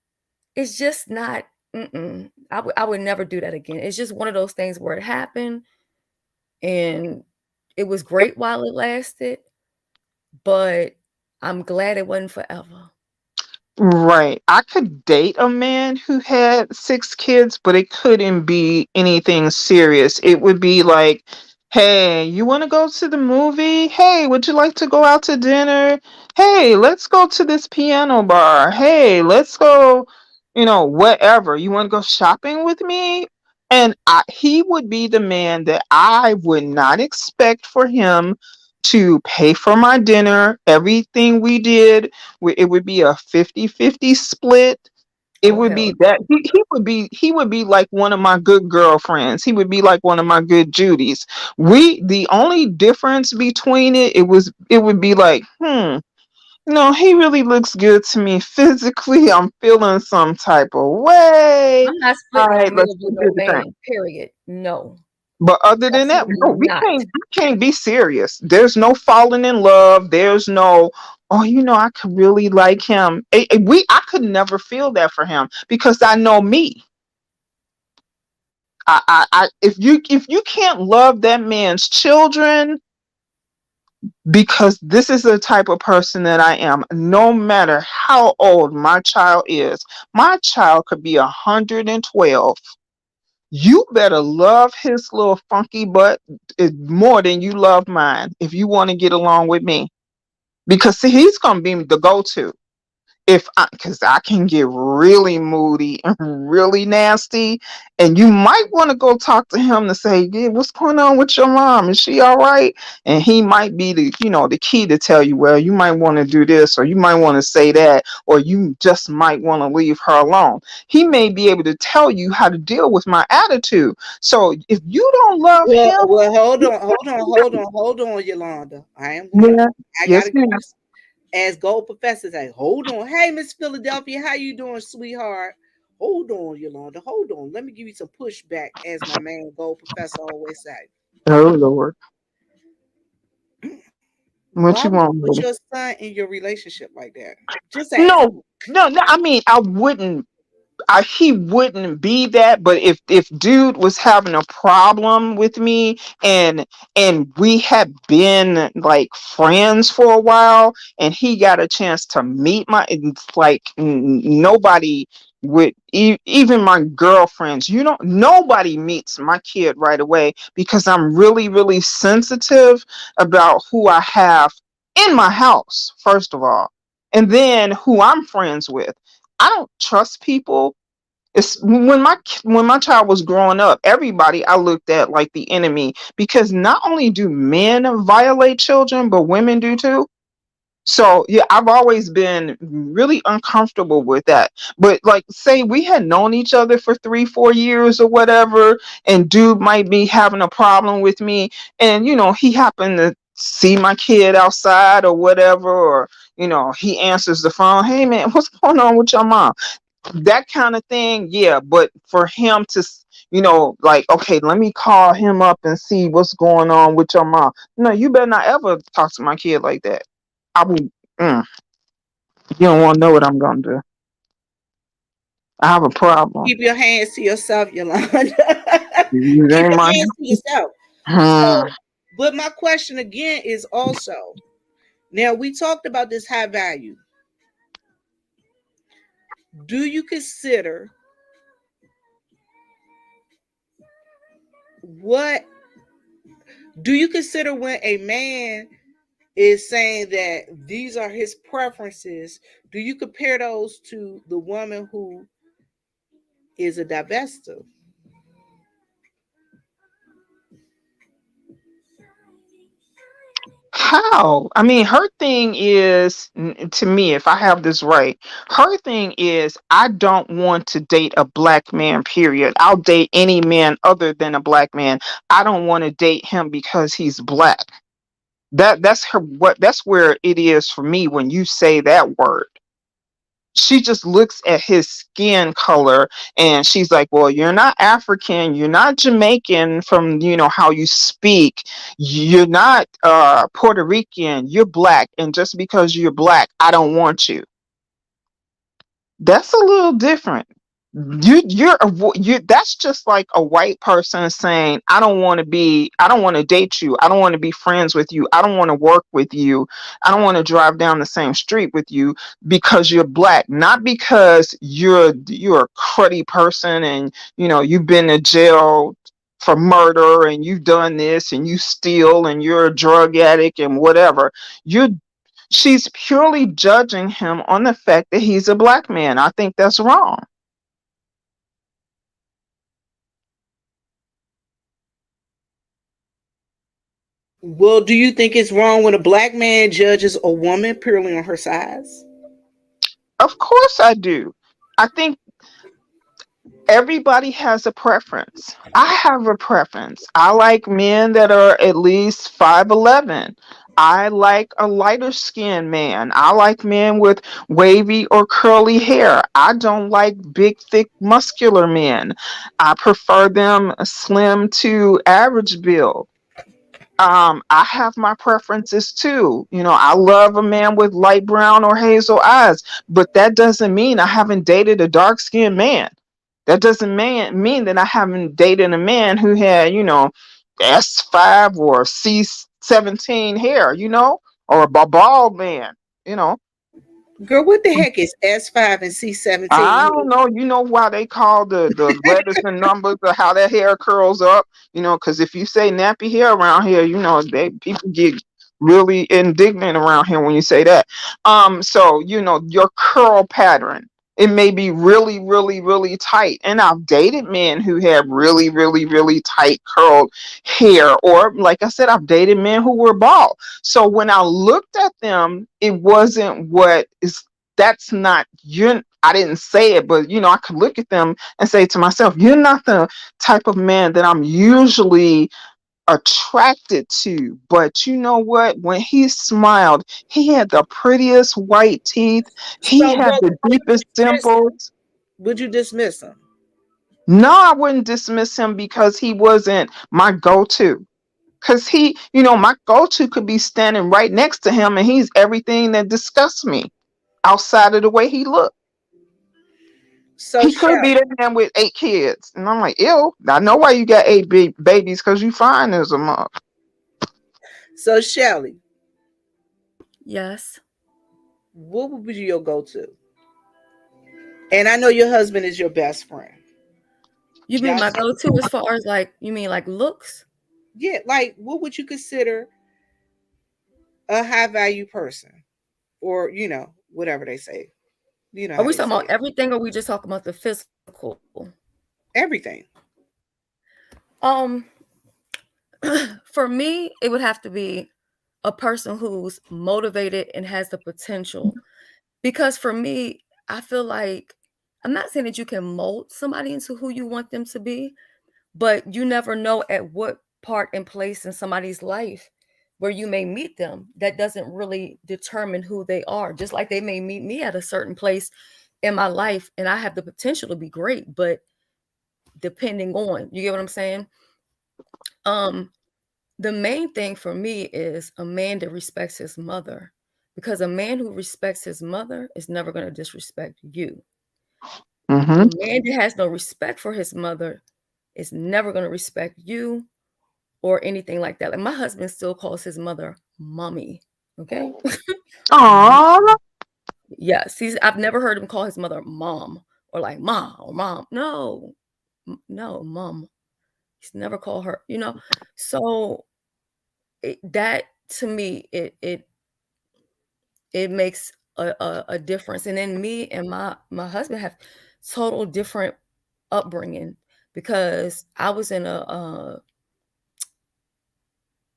It's just not. Mm-mm. I would never do that again. It's just one of those things where it happened, and it was great while it lasted, but I'm glad it wasn't forever. Right. I could date a man who had 6 kids, but it couldn't be anything serious. It would be like, hey, you want to go to the movie? Hey, would you like to go out to dinner? Hey, let's go to this piano bar. Hey, let's go, whatever. You want to go shopping with me? And he would be the man that I would not expect for him to pay for my dinner, everything we did it would be a 50-50 split. It Oh would hell be that he would be like one of my good girlfriends. He would be like one of my good Judys. The only difference between it would be like, no, he really looks good to me physically. I'm feeling some type of way. I'm not All splitting no right, meal let's with no do the thing. man. Period. But No, other than that, absolutely no, we not. can't be serious. There's no falling in love. There's no, oh, I could really like him. I could never feel that for him because I know me. If you can't love that man's children, because this is the type of person that I am. No matter how old my child is, my child could be 112. You better love his little funky butt more than you love mine if you want to get along with me. Because see, he's gonna be the go-to if because I can get really moody and really nasty, and you might want to go talk to him to say, yeah, what's going on with your mom? Is she all right? And he might be the key to tell you, well, you might want to do this, or you might want to say that, or you just might want to leave her alone. He may be able to tell you how to deal with my attitude. So if you don't love Well, him, well, hold on, Yolanda. I am gonna. yeah, I yes, gotta give ma'am. you, as Gold Professor say, hold on. Hey, Miss Philadelphia, how you doing, sweetheart? Hold on, Yolanda. Hold on. Let me give you some pushback, as my man Gold Professor always say. Oh Lord. What Why you would you want, put lady? your son in your relationship like that? Just ask. No, no. I mean, I wouldn't. He wouldn't be that, but if dude was having a problem with me, and we had been like friends for a while, and he got a chance to meet it's like nobody would, even my girlfriends, nobody meets my kid right away, because I'm really really sensitive about who I have in my house, first of all, and then who I'm friends with. I don't trust people. It's when my child was growing up, everybody I looked at like the enemy, because not only do men violate children, but women do too. So yeah, I've always been really uncomfortable with that. But like, say we had known each other for 3, 4 years or whatever, and dude might be having a problem with me, and he happened to see my kid outside or whatever, or he answers the phone, hey man, what's going on with your mom? That kind of thing, yeah. But for him to like, okay, let me call him up and see what's going on with your mom. No, you better not ever talk to my kid like that. I will. mm, you don't want to know what I'm gonna do. I have a problem. Keep your hands to yourself, Yolanda. It Keep ain't my. your hands to yourself. Hmm. So, but my question again is also, now we talked about this high value. Do you consider what do you consider when a man is saying that these are his preferences? Do you compare those to the woman who is a divester? How? I mean, her thing is, to me, if I have this right, her thing is, I don't want to date a black man, period. I'll date any man other than a black man. I don't want to date him because he's black. That's her, that's where it is for me when you say that word. She just looks at his skin color, and she's like, well, you're not African, you're not Jamaican from how you speak, you're not Puerto Rican, you're black, and just because you're black, I don't want you. That's a little different. You that's just like a white person saying, I don't want to date you, I don't want to be friends with you, I don't want to work with you, I don't want to drive down the same street with you, because you're black, not because you're a cruddy person, and you've been to jail for murder, and you've done this, and you steal, and you're a drug addict and whatever. You're She's purely judging him on the fact that he's a black man. I think that's wrong. Well, do you think it's wrong when a black man judges a woman purely on her size? Of course I do. I think everybody has a preference. I have a preference. I like men that are at least 5'11". I like a lighter skinned man. I like men with wavy or curly hair. I don't like big, thick, muscular men. I prefer them slim to average build. I have my preferences too. I love a man with light brown or hazel eyes, but that doesn't mean I haven't dated a dark skinned man. That doesn't mean that I haven't dated a man who had, S5 or C17 hair, or a bald man, you know. Girl, what the heck is S5 and I C17? don't know. You know why they call the letters and numbers or how that hair curls up? Because if you say nappy hair around here, people get really indignant around here when you say that. So your curl pattern. It may be really, really, really tight. And I've dated men who have really, really, really tight curled hair. Or like I said, I've dated men who were bald. So when I looked at them, it wasn't what is that's not you. I didn't say it, but I could look at them and say to myself, you're not the type of man that I'm usually attracted to. But you know what? When he smiled, he had the prettiest white teeth, he So, had but the deepest dimples. would you dismiss him? No, I wouldn't dismiss him because he wasn't my go-to. Cause he, my go-to could be standing right next to him and he's everything that disgusts me outside of the way he looked. So He could be Shelley, that man with 8 kids. And I'm like, ew, I know why you got eight babies, because you fine as a mug. so Shelley, Yes. what would be your go-to? And I know your husband is your best friend. You mean Y'all, my go-to as far as like, you mean like looks? yeah, like what would you consider a high value person, or whatever they say. You know Are how we they talking say about it. everything or we just talking about the physical? Everything. Um, for me, it would have to be a person who's motivated and has the potential. Because for me, I feel like I'm not saying that you can mold somebody into who you want them to be, but you never know at what part and place in somebody's life where you may meet them that doesn't really determine who they are. Just like they may meet me at a certain place in my life and I have the potential to be great, but depending on, you get what I'm saying? Um, the main thing for me is a man that respects his mother, because a man who respects his mother is never going to disrespect you. A Mm-hmm. man that has no respect for his mother is never going to respect you or anything like that. Like my husband still calls his mother mommy. Okay. Aww. Yes. I've never heard him call his mother mom or like mom or mom. No, no, mom. He's never called her, So that to me, it makes a difference. And then me and my husband have total different upbringing because I was in a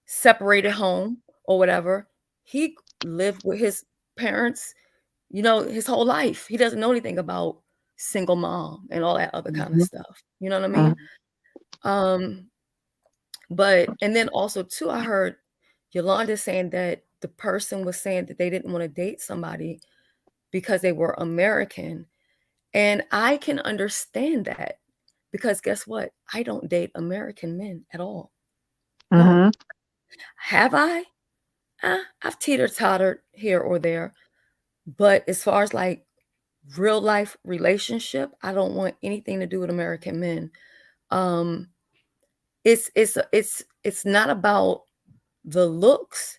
separated home or whatever. He lived with his parents, his whole life. He doesn't know anything about single mom and all that other kind of Mm-hmm. stuff. You know what I mean? Um, but and then also too, I heard Yolanda saying that the person was saying that they didn't want to date somebody because they were American. And I can understand that because guess what? I don't date American men at all. No. Mm-hmm. Have I? I've teeter-tottered here or there. But as far as like real life relationship, I don't want anything to do with American men. Um, it's not about the looks.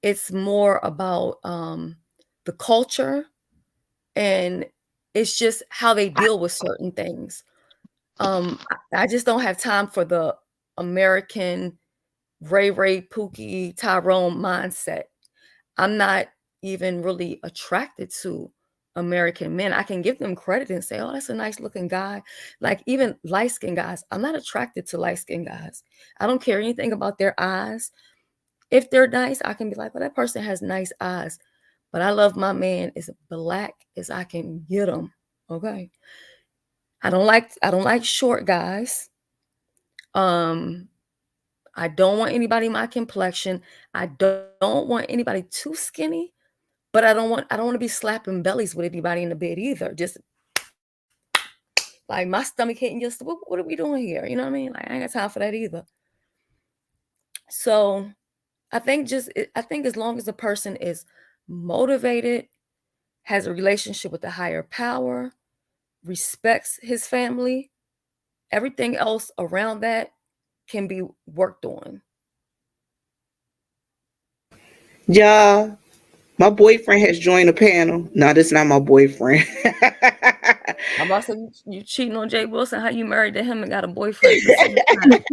It's more about the culture, and it's just how they deal with certain things. I just don't have time for the American Ray, Pookie, Tyrone mindset. I'm not even really attracted to American men. I can give them credit and say, oh, that's a nice looking guy. Like even light skinned guys, I'm not attracted to light skinned guys. I don't care anything about their eyes. If they're nice, I can be like, well, that person has nice eyes. But I love my man as black as I can get him. Okay. I don't like short guys. Um, I don't want anybody my complexion. I don't want anybody too skinny, but I don't want to be slapping bellies with anybody in the bed either. Just like my stomach hitting your what are we doing here? You know what I mean? Like I ain't got time for that either. So I think as long as the person is motivated, has a relationship with a higher power, respects his family, everything else around that can be worked on. Y'all, my boyfriend has joined the panel. No, this is not my boyfriend. I'm also you cheating on Jay Wilson. How you married to him and got a boyfriend at the same time?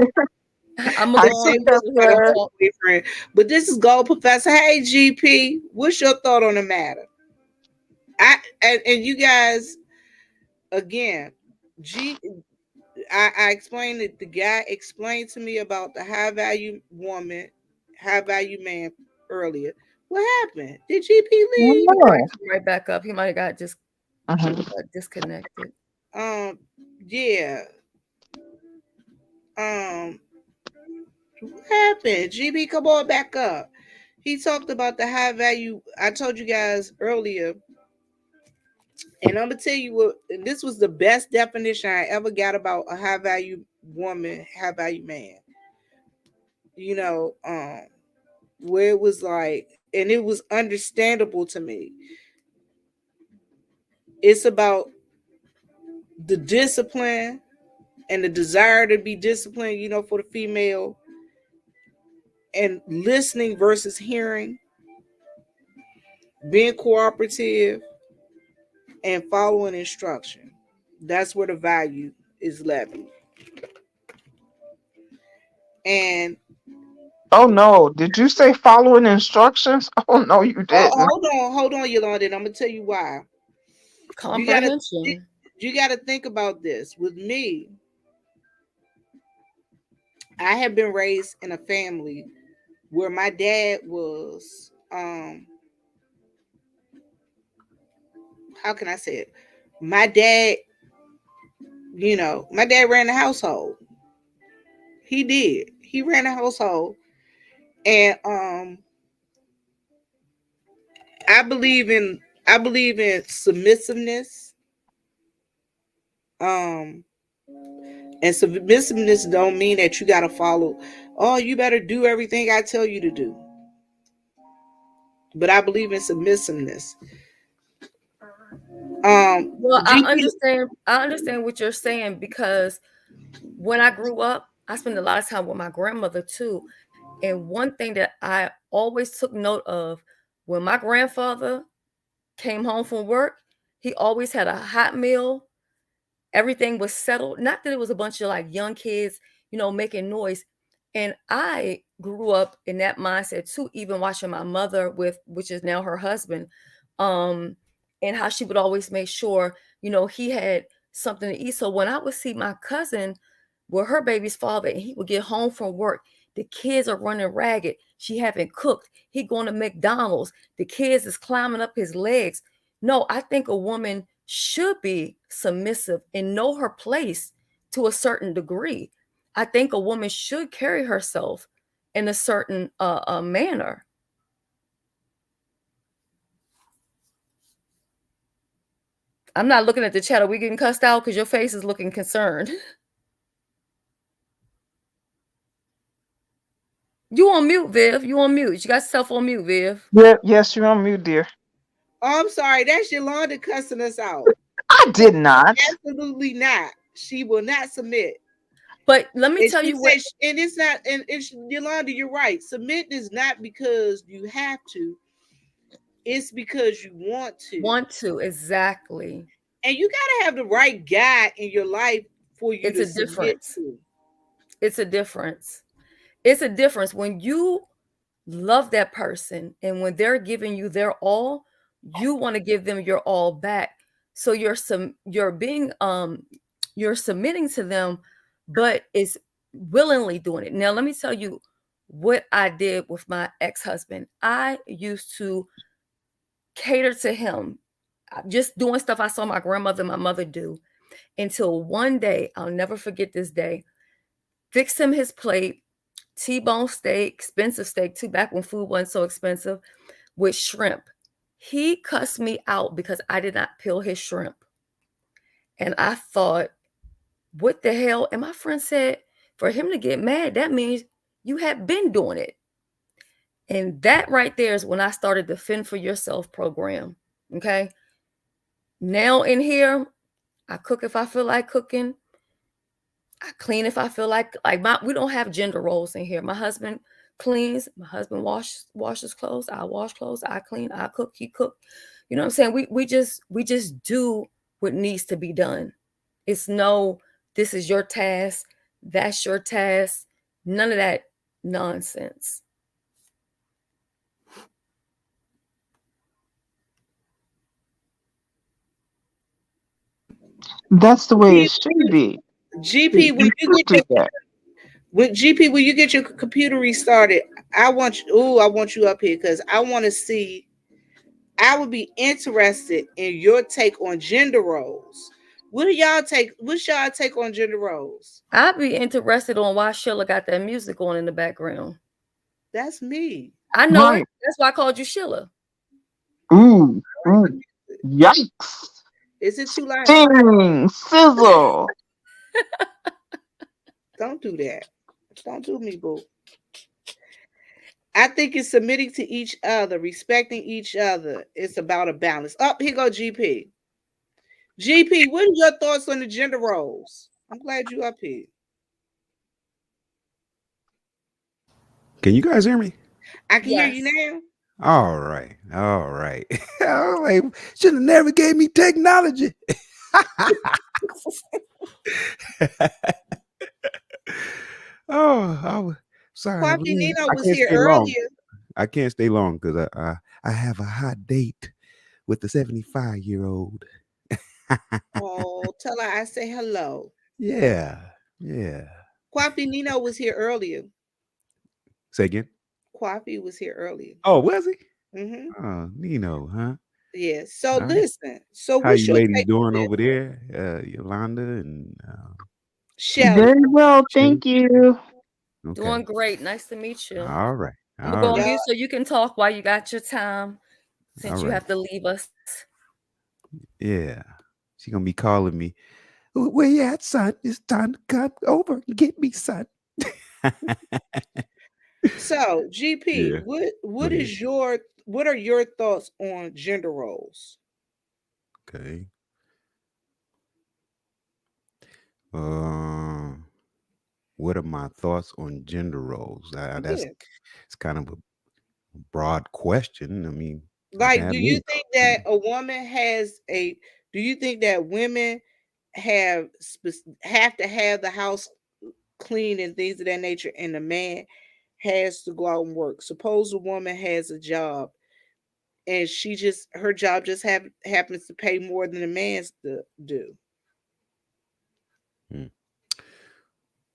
I'm gonna Hi, go But on Jay mute Wilson so he got a can talk. boyfriend. But this is Gold Professor. Hey, GP, what's your thought on the matter? And you guys again, G. I explained that the guy explained to me about the high value woman, high value man earlier. What happened? Did GP leave? He probably no. come right back up. He might have got just Uh-huh. disconnected. Um, yeah. Um, what happened? GB, come on back up. He talked about the high value. I told you guys earlier, and I'm gonna tell you what. This was the best definition I ever got about a high value woman, high value man. you know, where it was like, and it was understandable to me. It's about the discipline and the desire to be disciplined, for the female, and listening versus hearing, being cooperative, and following instruction. That's where the value is levied. And Oh no, did you say following instructions? Oh no, you didn't. hold on, Yolanda. And I'm gonna tell you why. You gotta you, Comprehension. you gotta think about this. With me, I have been raised in a family where my dad was how can I say it? My dad, my dad ran the household. He did. He ran the household. And I believe in submissiveness. Um and submissiveness don't mean that you gotta follow, oh, you better do everything I tell you to do. But I believe in submissiveness. Well, GP. I understand what you're saying because when I grew up, I spent a lot of time with my grandmother too. And one thing that I always took note of when my grandfather came home from work, he always had a hot meal. Everything was settled. Not that it was a bunch of like young kids, making noise. And I grew up in that mindset too, even watching my mother with, which is now her husband, um, and how she would always make sure, he had something to eat. So when I would see my cousin with her baby's father and he would get home from work, the kids are running ragged. She haven't cooked. He going to McDonald's. The kids is climbing up his legs. No, I think a woman should be submissive and know her place to a certain degree. I think a woman should carry herself in a certain manner. I'm not looking at the chat. Are we getting cussed out? Because your face is looking concerned. You on mute, Viv. You on mute. You got yourself on mute, Viv. Yeah, yes, you're on mute, dear. Oh, I'm sorry. That's Yolanda cussing us out. I did not. Absolutely not. She will not submit. But let me And tell she you what. said, and it's not, and it's Yolanda, you're right. Submit is not because you have to, it's because you want to. Want to, exactly. And you got to have the right guy in your life for you It's to a submit difference. to. It's a difference. It's a difference when you love that person and when they're giving you their all, you want to give them your all back. So you're being you're submitting to them, but it's willingly doing it. Now let me tell you what I did with my ex-husband. I used to cater to him, just doing stuff I saw my grandmother and my mother do, until one day, I'll never forget this day, fixed him his plate, T-bone steak, expensive steak too, back when food wasn't so expensive, with shrimp. He cussed me out because I did not peel his shrimp. And I thought, what the hell? And my friend said, for him to get mad, that means you have been doing it. And that right there is when I started the Fend for Yourself program. Okay. Now in here, I cook if I feel like cooking. I clean if I feel like we don't have gender roles in here. My husband cleans, my husband washes clothes, I wash clothes, I clean, I cook, he cook. You know what I'm saying? We just do what needs to be done. It's no, this is your task, that's your task. None of that nonsense. That's the way it GP, should be. GP, when You you should get do that. when you get your computer restarted, I want you up here because I want to see. I would be interested in your take on gender roles. What's y'all take on gender roles? I'd be interested on why Sheila got that music on in the background. That's me. I know it. Right. That's why I called you Sheila. Ooh, ooh. Yikes. Is it too loud? Sting, sizzle. Don't do that. Don't do me, boo. I think it's submitting to each other, respecting each other. It's about a balance. Up here go GP. GP, what are your thoughts on the gender roles? I'm glad you up here. Can you guys hear me? I can hear you Yes. now. All right. All right. I was like, should have never gave me technology. Oh, sorry. Coffee Nino I was can't here stay long. earlier. I can't stay long because I have a hot date with the 75-year-old. Oh, tell her I say hello. Yeah. Yeah. Coffee Nino was here earlier. Say again. Coffee was here earlier. Oh, was he? Mm-hmm. Oh, Nino, huh? Yeah. So All right. listen. So How what's you your ladies take on doing this, over there? Yolanda and Shelly? Very well, Shelly? thank you. Okay. Doing great. Nice to meet you. All right. I'm gonna All go on right. Y'all, mute so you can talk while you got your time, All since you right. have to leave us. Yeah. She gonna be calling me. Where you at, son? It's time to come over and get me, son. so GP, Yeah. Go what ahead. is your what are your thoughts on gender roles? Okay. Uh, what are my thoughts on gender roles? That's Yeah. it's kind of a broad question. I mean, I can Like, have many thoughts. do you think that women have to have the house clean and things of that nature, and the man has to go out and work? Suppose a woman has a job and her job just happens to pay more than a man's do. Hmm.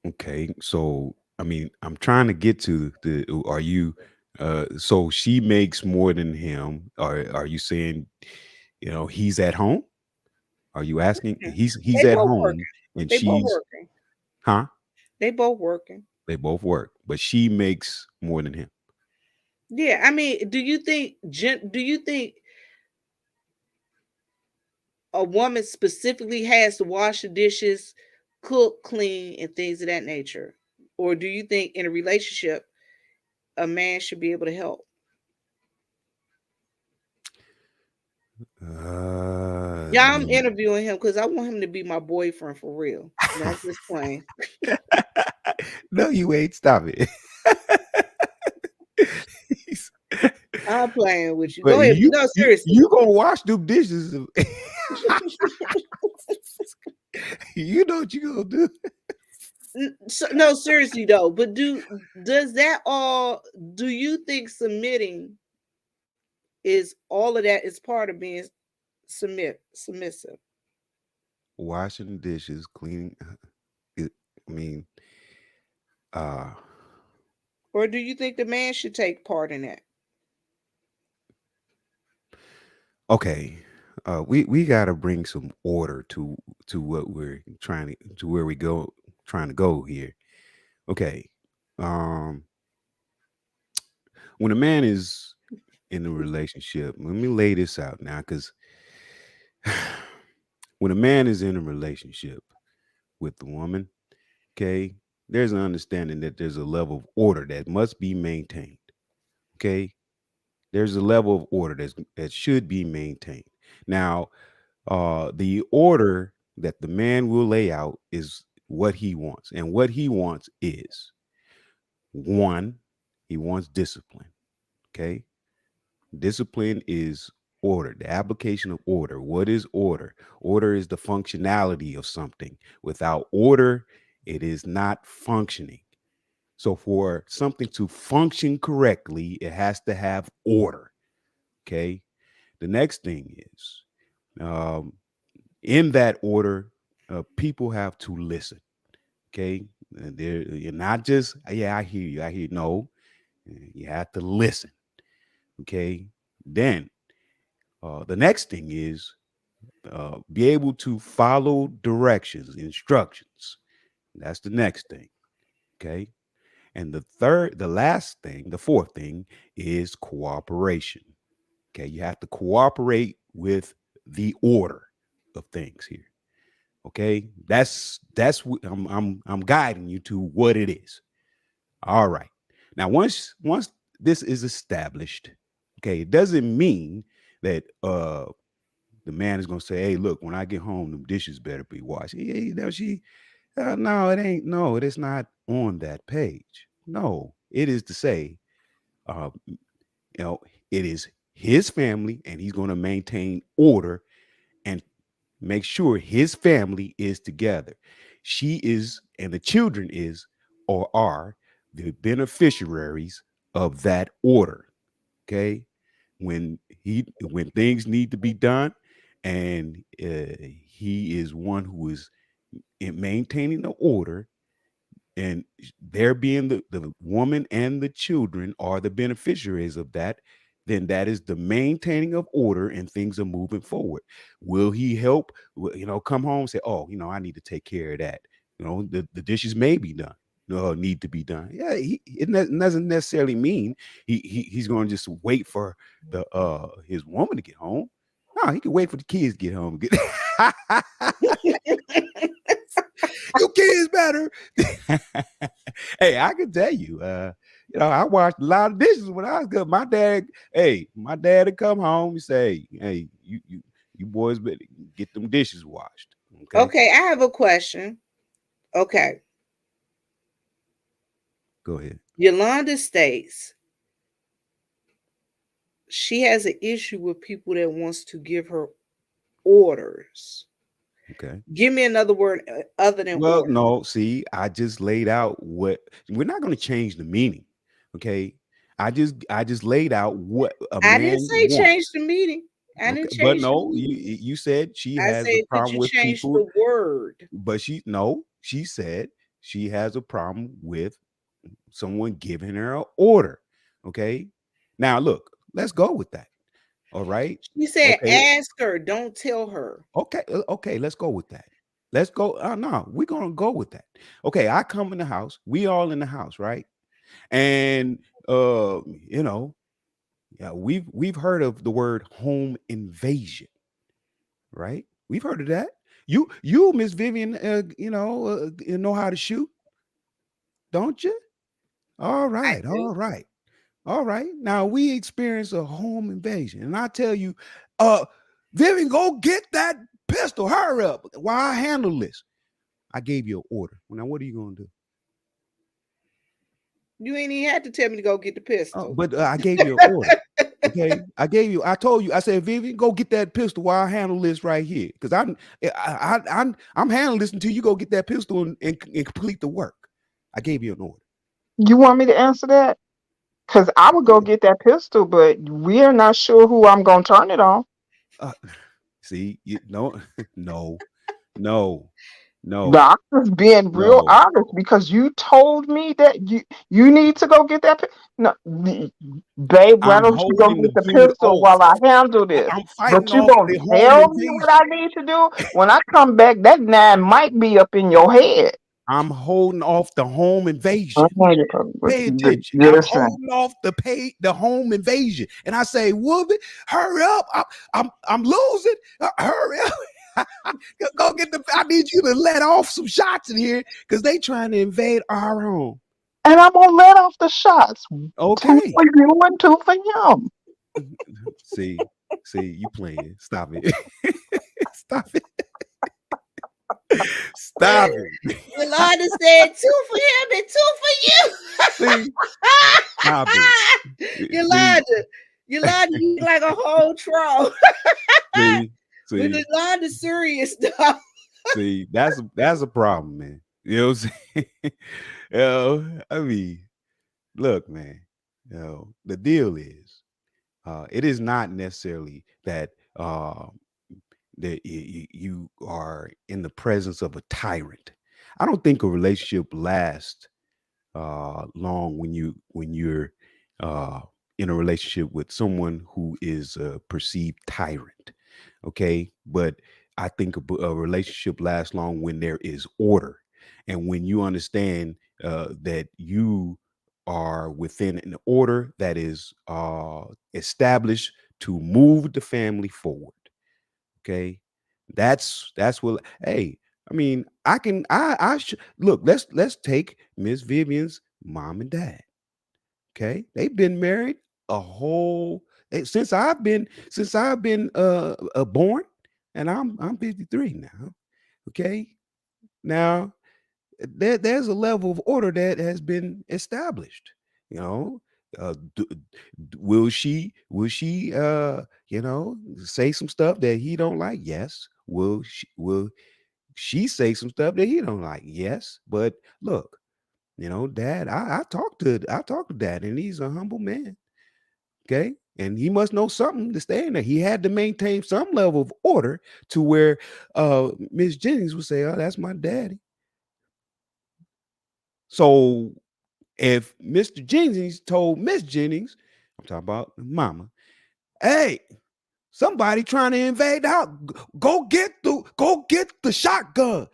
Okay, so I mean, I'm trying to get to the. Are you? So she makes more than him. Are you saying, he's at home? Are you asking? Mhm. He's They at both home working. and They both she's, working. huh? They both working. They both work, but she makes more than him. Yeah, I mean, do you think a woman specifically has to wash the dishes, cook, clean, and things of that nature? Or do you think in a relationship a man should be able to help? I Yeah, I'm mean, interviewing him because I want him to be my boyfriend for real. Not just playing. no, you ain't. Stop it. I'm playing with you. But Go ahead. But no, you seriously. gonna wash them dishes? You know what you gonna do? No, seriously though. But does that all? Do you think submitting is all of that is part of being submissive, Washing dishes, cleaning. It, I mean, uh, or do you think the man should take part in that? okay. We gotta bring some order to what we're trying to where we go trying to go here. Okay. Um, when a man is in a relationship, let me lay this out now, because when a man is in a relationship with the woman, okay, there's an understanding that there's a level of order that must be maintained. Okay, there's a level of order that should be maintained. Now, the order that the man will lay out is what he wants, and what he wants is one, he wants discipline. Okay, discipline is order, the application of order. What is order? Order is the functionality of something. Without order, it is not functioning. So, for something to function correctly, it has to have order. Okay. The next thing is, um, in that order, people have to listen. Okay. You're not just, yeah, I hear you. I hear you. No, you have to listen. Okay. Then the next thing is be able to follow directions, instructions. That's the next thing. Okay. And the last thing, the fourth thing is cooperation. Okay. You have to cooperate with the order of things here. Okay. That's what I'm guiding you to what it is. All right. Now, once this is established. Okay, it doesn't mean that the man is gonna say, "Hey, look, when I get home, the dishes better be washed." No, it ain't. No, it is not on that page. No, it is to say, uh, you know, it is his family, and he's going to maintain order and make sure his family is together. She is, and the children is or are the beneficiaries of that order. Okay, when things need to be done, and he is one who is in maintaining the order, and there being the woman and the children are the beneficiaries of that, then that is the maintaining of order and things are moving forward. Will he help? Come home and say, oh, I need to take care of that. The dishes may be done, need to be done. Yeah, doesn't necessarily mean he's going to just wait for the his woman to get home. No, he can wait for the kids to get home. Your kids better. Hey, I can tell you, I washed a lot of dishes when I was good. My dad would come home and say, "Hey, you boys better get them dishes washed." Okay, Okay, I have a question. Okay. go ahead. Yolanda states she has an issue with people that wants to give her orders. Okay. Give me another word other than Well, order. no, see, I just laid out what we're not going to change the meaning. Okay, I just laid out what a I didn't man say change wants. the meaning. I Okay, didn't but change the no, meaning. you said she I has a said, could problem you with change people. the word? But she said she has a problem with someone giving her an order. Okay. Now look, let's go with that. All right. She said, Okay. ask her, don't tell her. Okay, let's go with that. Let's go. No, we're gonna go with that. Okay, I come in the house, we all in the house, right? And uh, you know, yeah, we've heard of the word home invasion, right? We've heard of that. You Miss Vivian, you know how to shoot, don't you? All I right, do. all right, all right. Now we experience a home invasion, and I tell you, uh, Vivian, go get that pistol. Hurry up while I handle this. I gave you an order. Now what are you gonna do? You ain't even had to tell me to go get the pistol. But I gave you an order. Okay, I told you. I said, Vivian, go get that pistol while I handle this right here, because I'm handling this until you go get that pistol and complete the work. I gave you an order. You want me to answer that? Because I would go Yeah. get that pistol, but we're not sure who I'm going to turn it on. Uh, see, no, no, no, no, The just being real no. honest because you told me that you need to go get that. No, babe, why I'm don't you go holding the get the dude pistol off. while I handle this? I'm But fighting you off gonna the home tell me what invasion. I need to do when I come back? That nine might be up in your head. I'm holding off the home Oh, invasion. but Pay attention. I'm listen, holding off the home invasion, and I say, "Woman, hurry up! I'm losing. Hurry up! Go get the. I need you to let off some shots in here because they trying to invade our home." and I'm gonna let off the shots. Two Okay. for you and two for him. See, you playing. Stop it. Stop it. Stop it. Yolanda said two for him and two for See, stop you. it. See, Yolanda, you like a whole troll. see, But see. Yolanda's serious though. See, that's a problem, man. You know what I'm saying? I mean, look, man. The deal is, it is not necessarily that you are in the presence of a tyrant. I don't think a relationship lasts long when you're uh, in a relationship with someone who is a perceived tyrant. Okay, but I think a relationship lasts long when there is order, and when you understand that you are within an order that is established to move the family forward. Okay, that's what. Hey, I mean, I should look. Let's take Miss Vivian's mom and dad. Okay, they've been married a whole since I've been born, and I'm 53 now. Okay, now there's a level of order that has been established. You know, will she say some stuff that he don't like? Yes. Will she say some stuff that he don't like? Yes. But look, Dad, I talked to Dad, and he's a humble man. Okay. And he must know something to stay in there. He had to maintain some level of order to where Miss Jennings would say, "Oh, that's my daddy." So if Mr. Jennings told Miss Jennings, I'm talking about Mama, "Hey, somebody trying to invade the house. Go get the shotgun."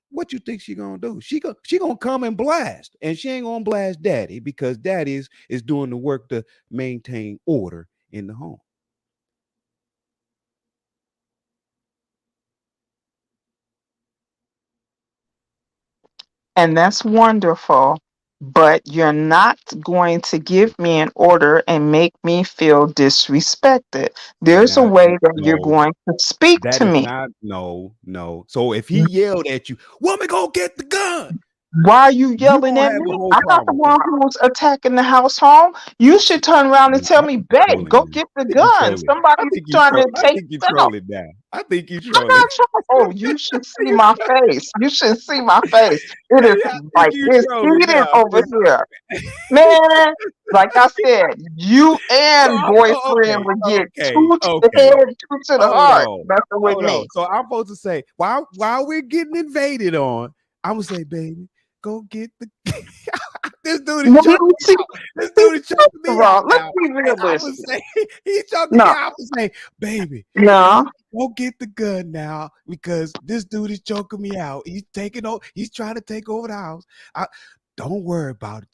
What you think she gonna do? She gonna come and blast, and she ain't gonna blast Daddy because Daddy is doing the work to maintain order in the home. And that's wonderful. But you're not going to give me an order and make me feel disrespected. There's a Not way that you're no. going to speak That to is me. not no. So if he yelled at you, "Woman, go get the gun," Why are you you yelling gonna at have me? a whole I'm not the problem with one that. who was attacking the house home. You should turn around and tell I me, think you're babe, trolling go now. get the I think you're gun. trolling. I Somebody's think you trying troll. to I take think you're us out. trolling now. I think you're I'm trolling. not sure. Oh, you should see my face. You should see my face. It is I think like you're it's trolling heated now. over here. Man, like I said, you So and boyfriend okay, would get okay, two to the okay. head, two to the Hold heart on, messing with hold on. me. So I'm supposed to say while we're getting invaded on, I'm gonna say, "Baby, go get the." This dude is Well, choking me see, out. This dude is choking first of me out all, let's now, be and I'm gonna realistic. say he's choking me No, out. I'm gonna say, "Baby, no. go get the gun now because this dude is choking me out. He's taking over. He's trying to take over the house. I, don't worry about it.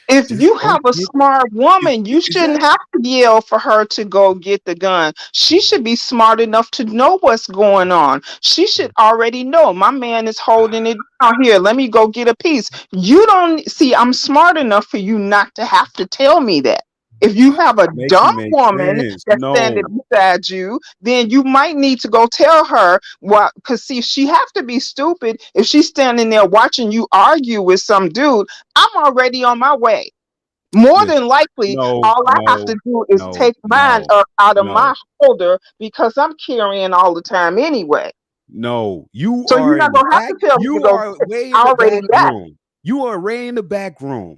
If Just you go have a get smart woman, you shouldn't have exactly." to yell for her to go get the gun. She should be smart enough to know what's going on. She should already know my man is holding it down here. Let me go get a piece. You don't see, I'm smart enough for you not to have to tell me that. If you have a Make dumb it make woman sense. that's standing No, beside you, then you might need to go tell her what. Because see, she have to be stupid if she's standing there watching you argue with some dude. I'm already on my way. More listen. than likely, No, all I have to no, do is no, take mine no, up out of no. my holder because I'm carrying all the time anyway. No, you So you're are in not the gonna have back. to tell me to You go are get it. way in I the already back got it. room. You are way in the back room.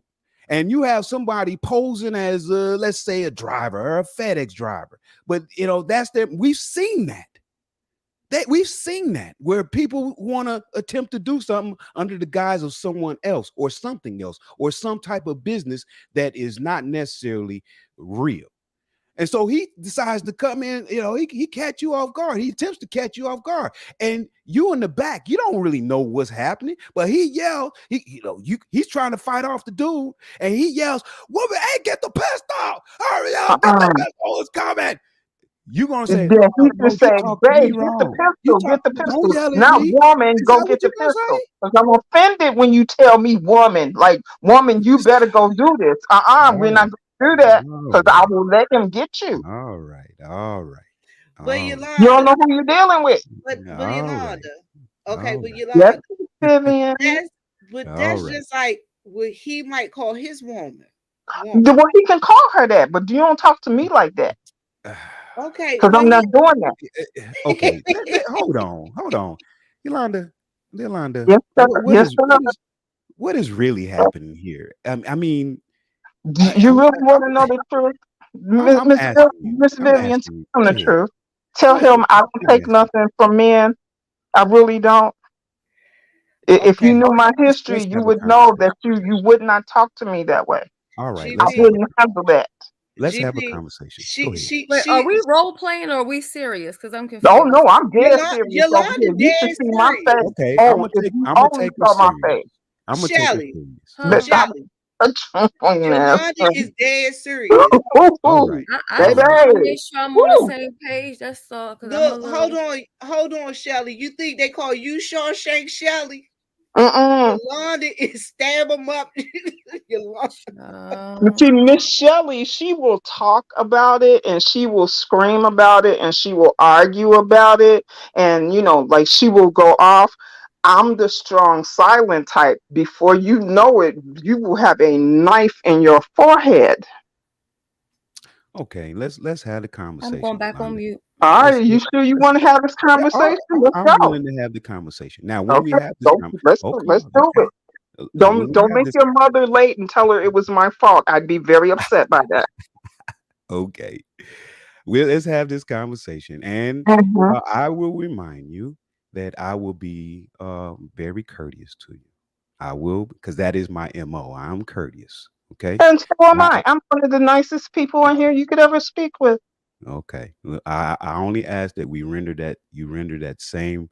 And you have somebody posing as, let's say, a driver or a FedEx driver. But, that's their, we've seen that. We've seen that where people want to attempt to do something under the guise of someone else or something else or some type of business that is not necessarily real. And so he decides to come in, he catch you off guard. He attempts to catch you off guard. And you in the back, you don't really know what's happening, but he yelled, he's trying to fight off the dude, and he yells, "Woman, hey, get the pistol! Hurry up, get the Uh-uh. pistol, it's coming." You gonna say, Then he "No, just you say, talk to me babe, get the wrong. pistol, get the Don't pistol. yell at Not me." woman, Is go that get what the you gonna pistol. say? Because I'm offended when you tell me woman, like, woman, you better go do this. We're All not right, gonna do that all because I right, will let him get you. all right, all right, But all right, You don't Yolanda, know who you're dealing with. but all right, Yolanda, okay, all but right, Yes, Yolanda, Vivian. that's but all that's right. just like what he might call his woman. Well, he can call her that, but you don't talk to me like that Okay, because but I'm not he doing that. Okay, hold on, Yolanda, Yolanda, Yes, sir. what Yes, is sir. what is really happening here? I mean, You really want to I'm know the truth? I'm asking you. Miss I'm Vivian, asking you. tell him Go the ahead. truth. Tell Go ahead. him I don't I'm take asking. nothing from men. I really don't. If okay, you knew my history, Let's you have a would know conversation. that you would not talk to me that way. All right, I let's have GP, wouldn't handle that. a GP, conversation. Go she ahead. she Wait, are she we role playing or are we serious? Because I'm Oh no, confused. I'm dead serious over Yolanda here. You should dead see my serious. face. Okay, Oh, if you I'm gonna only take her saw my serious. face. I'm gonna take her Shelly, serious. Go But ahead. I, Shelly, yes. Yolanda is dead serious. All right. I All just right. want to Baby. make sure I'm on the Woo. same page. That's all. Because I'm a Look, little. hold on, Shelly. You think they call you Shawshank Shelly? Mm-mm. Yolanda is stab him up. Yolanda. But see, Miss Shelley, she will talk about it and she will scream about it and she will argue about it. And, like she will go off. I'm the strong, silent type. Before you know it, you will have a knife in your forehead. Okay, let's have the I'm going conversation, back on Yolanda. mute. All right. You Let's sure you want to have this yeah, all conversation? right, Let's I'm go. willing to have the conversation. Now, when we Okay. have this okay, Let's do okay. it. When we Don't have make this your mother late and tell her it was my fault. I'd be very upset by that. okay. Let's have this conversation. And Mhm. I will remind you that I will be very courteous to you. I will, because that is my MO. I'm courteous. Okay. And so am Not I. I'm one of the nicest people in here you could ever speak with. okay. Well, I only ask that you render that same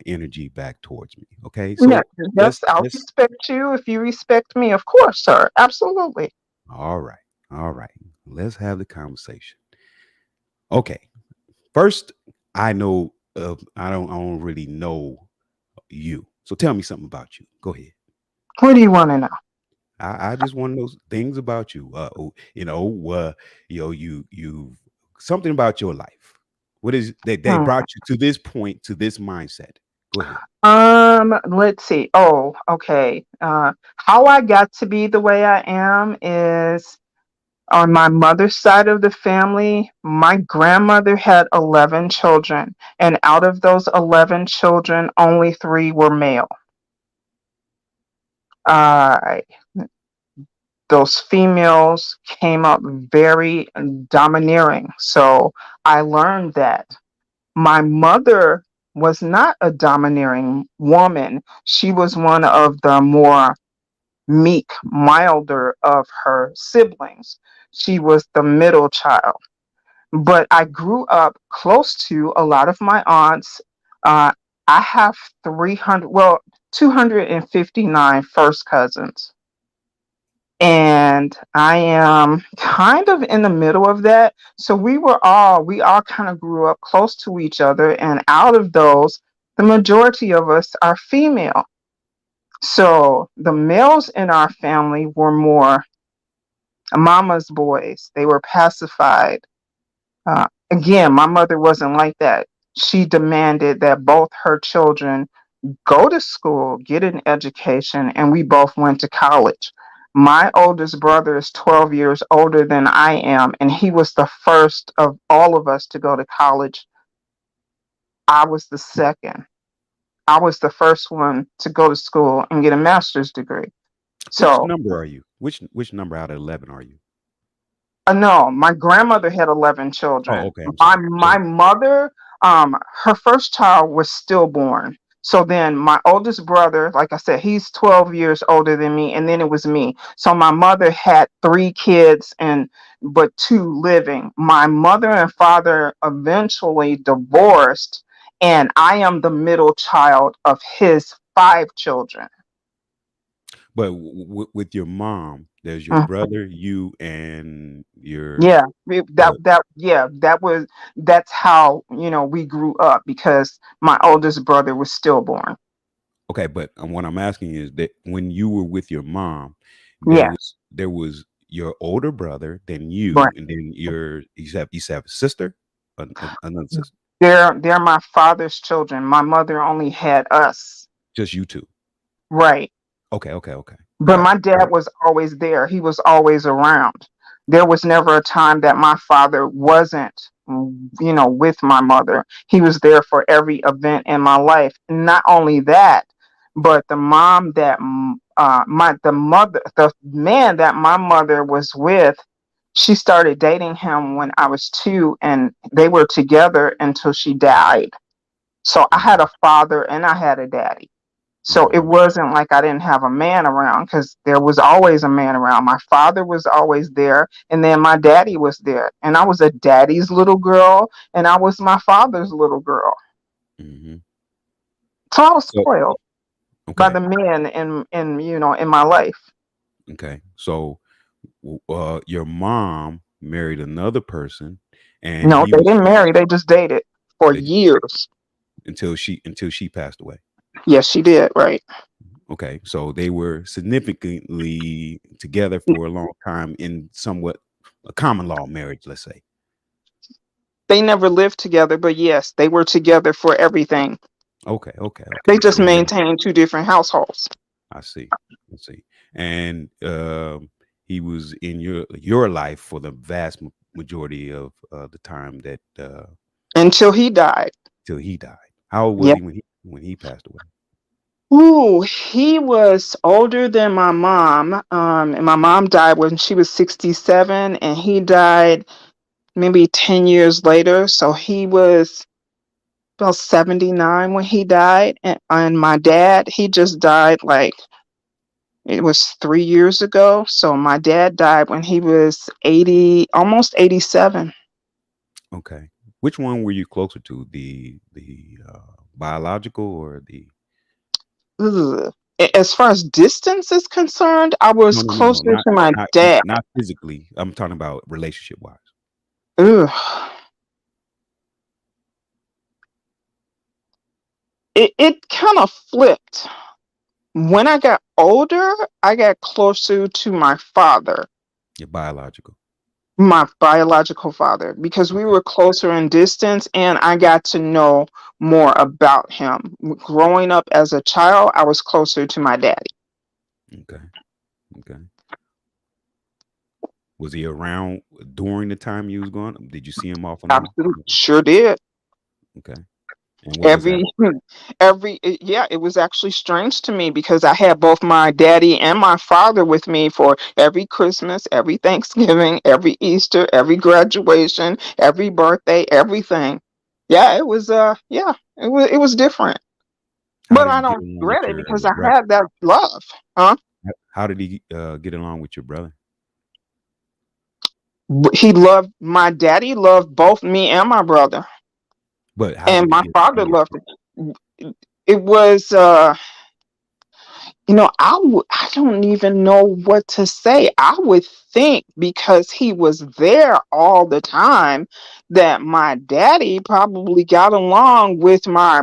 energy back towards me. Okay. Yes, So yes, I'll let's respect you if you respect me, of course, sir. Absolutely. all right. All right. Let's have the conversation. Okay. First, I don't really know you. So tell me something about you. Go ahead. What do you want to know? I just want to know things about you. You something about your life. What is they Hmm. brought you to this point, to this mindset? Go ahead. Let's see. Oh, okay. How I got to be the way I am is on my mother's side of the family, my grandmother had 11 children, and out of those 11 children, only three were male. Uh, those females came up very domineering. So I learned that my mother was not a domineering woman. She was one of the more meek, milder of her siblings. She was the middle child. But I grew up close to a lot of my aunts. Uh, I have 300, well, 259 first cousins. And I am kind of in the middle of that. So we all kind of grew up close to each other. And out of those, the majority of us are female. So the males in our family were more mama's boys. They were pacified. Again, my mother wasn't like that. She demanded that both her children go to school, get an education, and we both went to college. My oldest brother is 12 years older than I am, and he was the first of all of us to go to college. I was the second. I was the first one to go to school and get a master's degree. Which So number are you? Which number out of 11 are you? No, my grandmother had 11 Oh, children. okay. I'm My sorry. Go my ahead. mother, her first child was stillborn. So then my oldest brother, like I said, he's 12 years older than me, and then it was me. So my mother had three kids and but two living. My mother and father eventually divorced, and I am the middle child of his five children. But with your mom, there's your brother, you, and your Yeah, uh, that's how, we grew up because my oldest brother was stillborn. okay. But what I'm asking is that when you were with your mom, Yeah, there was your older brother, then you, right. and then you have a sister, another sister, They're my father's children. My mother only had us. just you two. Right. Okay, okay, okay. But Got my it. All dad right. was always there. He was always around. There was never a time that my father wasn't, with my mother. He was there for every event in my life. Not only that, but the mom that the man that my mother was with, she started dating him when I was 2, and they were together until she died. So I had Mm-hmm, a father and I had a daddy. So it mm-hmm, wasn't like I didn't have a man around because there was always a man around. My father was always there, and then my daddy was there. And I was a daddy's little girl, and I was my father's little girl. mm-hmm. So I was So spoiled by okay, the men in my life. okay. So your mom married another person, and No, he they was didn't marry. They just dated for they, years. until she passed away. Yes, she did. Right. Okay, so they were significantly together for a long time in somewhat a common law marriage, let's say. They never lived together, but yes, they were together for everything. Okay, okay, They okay. just And maintained two different households I see, I see. And he was in your life for the vast majority of the time that until he died. till he died. How old was Yeah. he when he passed away? Ooh, he was older than my mom. And my mom died when she was 67, and he died maybe 10 years later. So he was about 79 when he died. And my dad, he just died like it was 3 years ago. So my dad died when he was 80, almost 87. Okay. Which one were you closer to, the biological or the? Ugh. As far as distance is concerned, I was No, no, no, no, closer not to my not not dad. not physically. I'm talking about relationship wise. Ugh. It kind of flipped. When I got older, I got closer to my father, Your biological. my biological father, because we Okay. were closer in distance and I got to know more about him. Growing up as a child, I was closer to my daddy. Okay. Okay. Was he around during the time you was going? Did you see him off and on? Absolutely. Sure did. Okay. And what was that? Every yeah, it was actually strange to me because I had both my daddy and my father with me for every Christmas, every Thanksgiving, every Easter, every graduation, every birthday, everything. Yeah, it was yeah, it was different. How But did I he get don't along with regret it your because I brother? had that love. Huh? How did he get along with your brother? He loved my daddy loved both me and my brother. But how And did he my get father along with loved you? it. It was I don't even know what to say. I would think because he was there all the time that my daddy probably got along with my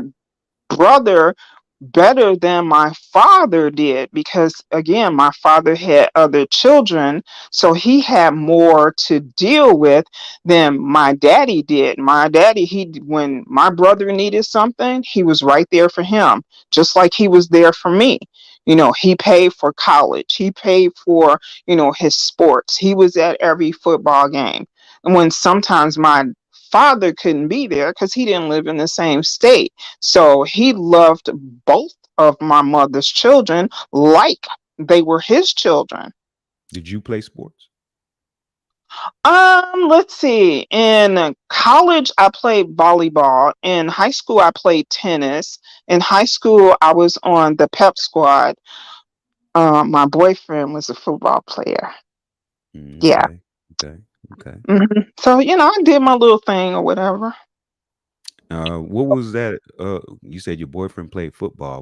brother better than my father did because again my father had other children, so he had more to deal with than my daddy did. My daddy, he when my brother needed something, he was right there for him, just like he was there for me. He paid for college, he paid for his sports, he was at every football game. And when sometimes my father couldn't be there because he didn't live in the same state, so he loved both of my mother's children like they were his children. Did you play sports? Let's see. In college, I played volleyball. In high school, I played tennis. In high school, I was on the pep squad. My boyfriend was a football player. Yeah. Okay. Okay. Okay. So, I did my little thing or whatever. What was that? You said your boyfriend played football.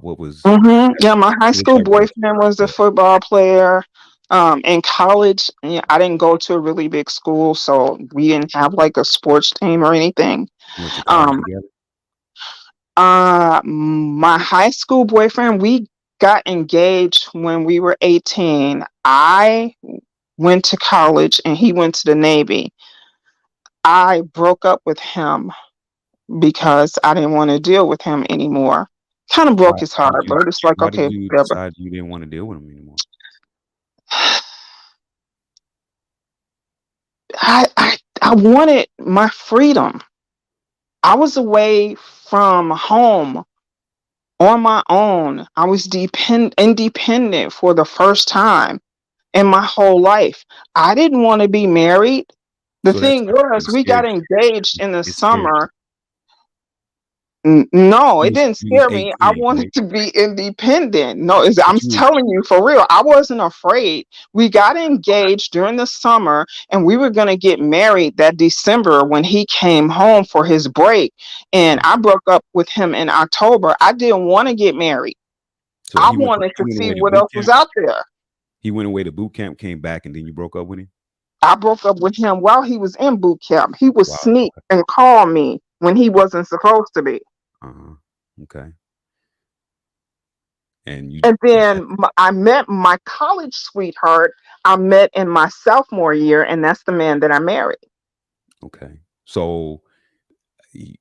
Yeah, my high What was school that relationship boyfriend was a like? football player. In college, yeah, I didn't go to a really big school, so we didn't have like a sports team or anything. You went to college Um, together? my high school boyfriend, we got engaged when we were 18. I went to college and he went to the Navy. I broke up with him because I didn't want to deal with him anymore. Kind of Why broke his why did heart, you but it's like, why did okay, you whatever. decide you didn't want to deal with him anymore? I wanted my freedom. I was away from home on my own. I was independent for the first time in my whole life. I didn't want to be married. The So that's thing why was, it we got scared engaged in the it scared you. summer. No, it didn't You was scare me. I 18, wanted right? to be independent. No, I'm But you was telling you for real. I wasn't afraid. We got engaged during the summer and we were going to get married that December when he came home for his break. And mm. I broke up with him in October. I didn't want to get married. So I wanted he to went see away to what boot else was camp. out there. He went away to boot camp, came back, and then you broke up with him? I broke up with him while he was in boot camp. He would Wow. sneak and call me when he wasn't supposed to be. Uh-huh. Okay. And And then I met my college sweetheart. I met in my sophomore year, and that's the man that I married. okay. So y-